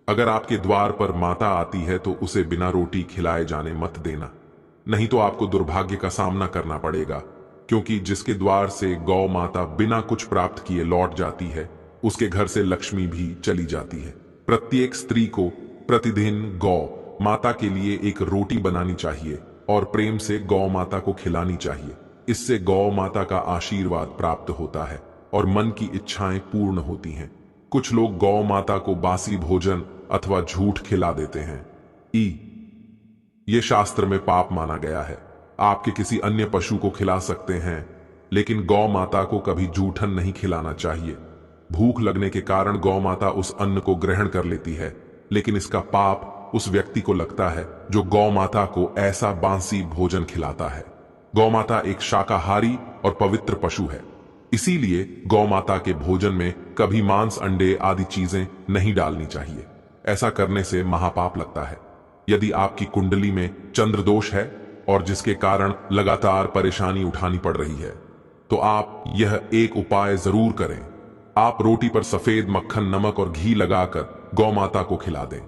अगर आपके द्वार पर माता आती है तो उसे बिना रोटी खिलाए जाने मत देना, नहीं तो आपको दुर्भाग्य का सामना करना पड़ेगा, क्योंकि जिसके द्वार से गौ माता बिना कुछ प्राप्त किए लौट जाती है उसके घर से लक्ष्मी भी चली जाती है। प्रत्येक स्त्री को प्रतिदिन गौ माता के लिए एक रोटी बनानी चाहिए और प्रेम से गौ माता को खिलानी चाहिए। इससे गौ माता का आशीर्वाद प्राप्त होता है और मन की इच्छाएं पूर्ण होती हैं। कुछ लोग गौ माता को बासी भोजन अथवा झूठ खिला देते हैं। ये शास्त्र में पाप माना गया है। आपके किसी अन्य पशु को खिला सकते हैं, लेकिन गौ माता को कभी जूठन नहीं खिलाना चाहिए। भूख लगने के कारण गौ माता उस अन्न को ग्रहण कर लेती है, लेकिन इसका पाप उस व्यक्ति को लगता है जो गौ माता को ऐसा बासी भोजन खिलाता है। गौ माता एक शाकाहारी और पवित्र पशु है, इसीलिए गौ माता के भोजन में कभी मांस, अंडे आदि चीजें नहीं डालनी चाहिए। ऐसा करने से महापाप लगता है। यदि आपकी कुंडली में चंद्र दोष है और जिसके कारण लगातार परेशानी उठानी पड़ रही है तो आप यह एक उपाय जरूर करें। आप रोटी पर सफेद मक्खन, नमक और घी लगाकर गौ माता को खिला दें।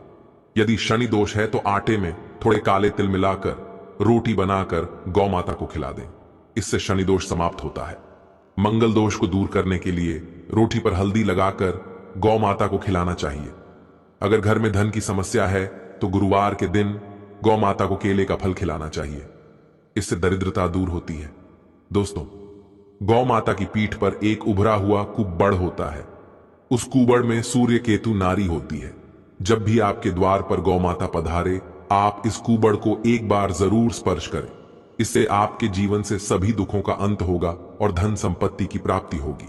यदि शनि दोष है तो आटे में थोड़े काले तिल मिलाकर रोटी बनाकर गौ माता को खिला दें। इससे शनि दोष समाप्त होता है। मंगल दोष को दूर करने के लिए रोटी पर हल्दी लगाकर गौ माता को खिलाना चाहिए। अगर घर में धन की समस्या है तो गुरुवार के दिन गौ माता को केले का फल खिलाना चाहिए। इससे दरिद्रता दूर होती है। दोस्तों, गौ माता की पीठ पर एक उभरा हुआ कुबड़ होता है। उस कुबड़ में सूर्य केतु नारी होती है। जब भी आपके द्वार पर गौ माता पधारे, आप इस कुबड़ को एक बार जरूर स्पर्श करें। इससे आपके जीवन से सभी दुखों का अंत होगा और धन संपत्ति की प्राप्ति होगी।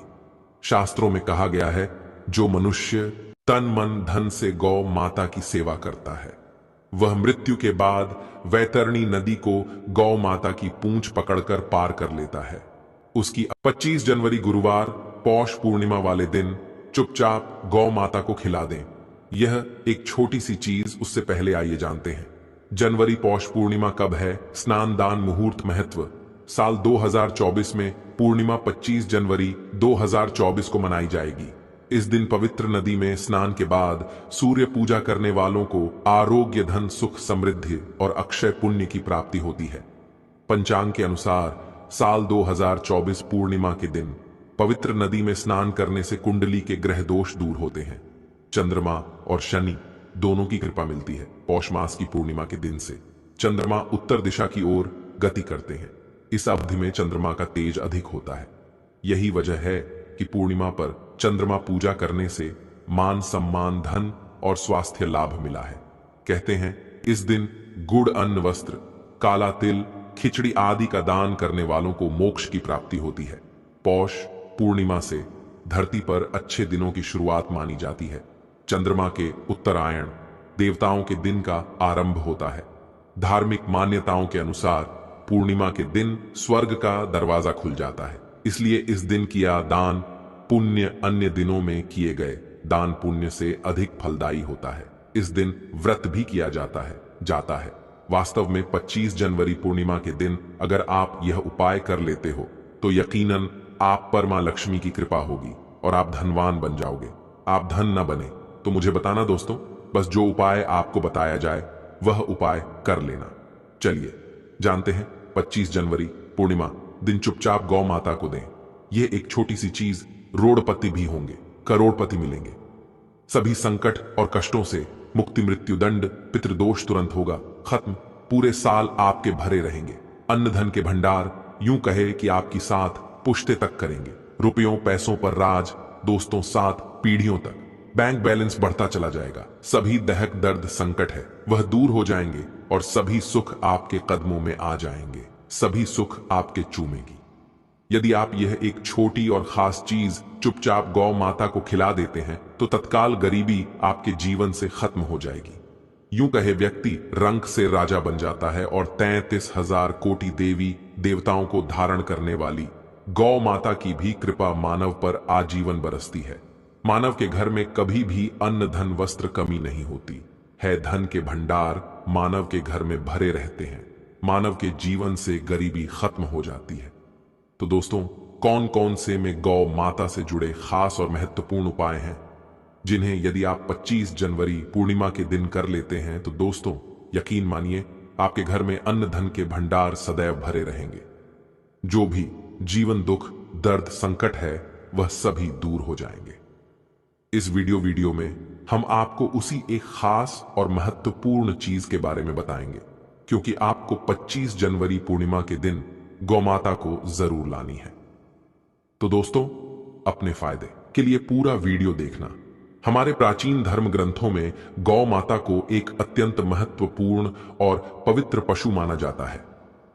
शास्त्रों में कहा गया है, जो मनुष्य तन मन धन से गौ माता की सेवा करता है, वह मृत्यु के बाद वैतरणी नदी को गौ माता की पूंछ पकड़कर पार कर लेता है। उसकी 25 जनवरी गुरुवार पौष पूर्णिमा वाले दिन चुपचाप गौ माता को खिला दें। यह एक छोटी सी चीज, उससे पहले आइए जानते हैं जनवरी पौष पूर्णिमा कब है, स्नान दान मुहूर्त महत्व। साल 2024 में पूर्णिमा 25 जनवरी 2024 को मनाई जाएगी। इस दिन पवित्र नदी में स्नान के बाद सूर्य पूजा करने वालों को आरोग्य, धन, सुख, समृद्धि और अक्षय पुण्य की प्राप्ति होती है। पंचांग के अनुसार साल 2024 पूर्णिमा के दिन पवित्र नदी में स्नान करने से कुंडली के ग्रह दोष दूर होते हैं। चंद्रमा और शनि दोनों की कृपा मिलती है। पौष मास की पूर्णिमा के दिन से चंद्रमा उत्तर दिशा की ओर गति करते हैं। इस अवधि में चंद्रमा का तेज अधिक होता है। यही वजह है कि पूर्णिमा पर चंद्रमा पूजा करने से मान सम्मान, धन और स्वास्थ्य लाभ मिला है। कहते हैं इस दिन गुड़, अन्न, वस्त्र, काला तिल, खिचड़ी आदि का दान करने वालों को मोक्ष की प्राप्ति होती है। पौष पूर्णिमा से धरती पर अच्छे दिनों की शुरुआत मानी जाती है। चंद्रमा के उत्तरायण देवताओं के दिन का आरंभ होता है। धार्मिक मान्यताओं के अनुसार पूर्णिमा के दिन स्वर्ग का दरवाजा खुल जाता है। इसलिए इस दिन किया दान पुण्य अन्य दिनों में किए गए दान पुण्य से अधिक फलदायी होता है। इस दिन व्रत भी किया जाता है। वास्तव में 25 जनवरी पूर्णिमा के दिन अगर आप यह उपाय कर लेते हो तो यकीनन आप पर मां लक्ष्मी की कृपा होगी और आप धनवान बन जाओगे। आप धन न बने तो मुझे बताना दोस्तों, बस जो उपाय आपको बताया जाए वह उपाय कर लेना। चलिए जानते हैं 25 जनवरी पूर्णिमा दिन चुपचाप गौ माता को दें। यह एक छोटी सी चीज, रोड़पति भी होंगे, करोड़पति मिलेंगे। सभी संकट और कष्टों से मुक्ति, मृत्यु दंड, पितृदोष तुरंत होगा खत्म। पूरे साल आपके भरे रहेंगे। अन्न धन के भंडार यूं कहे कि आपकी साथ पुश्ते तक करेंगे। रुपयों पैसों पर राज, दोस्तों साथ पीढ़ियों तक। बैंक बैलेंस बढ़ता चला जाएगा। सभी दहक दर्द संकट है वह दूर हो जाएंगे और सभी सुख आपके कदमों में आ जाएंगे। सभी सुख आपके चूमेगी। यदि आप यह एक छोटी और खास चीज चुपचाप गौ माता को खिला देते हैं तो तत्काल गरीबी आपके जीवन से खत्म हो जाएगी। यूं कहे व्यक्ति रंक से राजा बन जाता है और 33,000 कोटि देवी देवताओं को धारण करने वाली गौ माता की भी कृपा मानव पर आजीवन बरसती है। मानव के घर में कभी भी अन्न, धन, वस्त्र कमी नहीं होती है। धन के भंडार मानव के घर में भरे रहते हैं। मानव के जीवन से गरीबी खत्म हो जाती है। तो दोस्तों, कौन कौन से में गौ माता से जुड़े खास और महत्वपूर्ण उपाय हैं जिन्हें यदि आप 25 जनवरी पूर्णिमा के दिन कर लेते हैं तो दोस्तों यकीन मानिए आपके घर में अन्न धन के भंडार सदैव भरे रहेंगे। जो भी जीवन दुख, दर्द, संकट है वह सभी दूर हो जाएंगे। इस वीडियो में हम आपको उसी एक खास और महत्वपूर्ण चीज के बारे में बताएंगे, क्योंकि आपको 25 जनवरी पूर्णिमा के दिन गौ माता को जरूर लानी है। तो दोस्तों, अपने फायदे के लिए पूरा वीडियो देखना। हमारे प्राचीन धर्म ग्रंथों में गौ माता को एक अत्यंत महत्वपूर्ण और पवित्र पशु माना जाता है।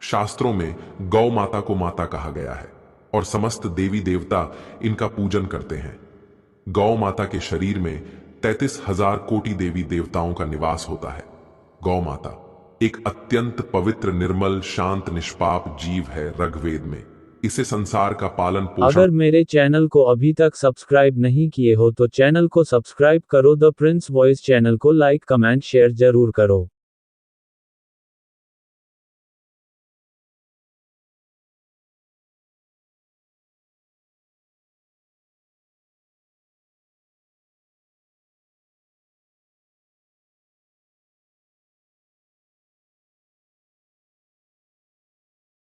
शास्त्रों में गौ माता को माता कहा गया है और समस्त देवी देवता इनका पूजन करते हैं। गौ माता के शरीर में 33,000 कोटि देवी देवताओं का निवास होता है। गौ माता एक अत्यंत पवित्र, निर्मल, शांत, निष्पाप जीव है। ऋग्वेद में इसे संसार का पालन पोषण। अगर मेरे चैनल को अभी तक सब्सक्राइब नहीं किए हो तो चैनल को सब्सक्राइब करो। द प्रिंस वॉइस चैनल को लाइक, कमेंट, शेयर जरूर करो।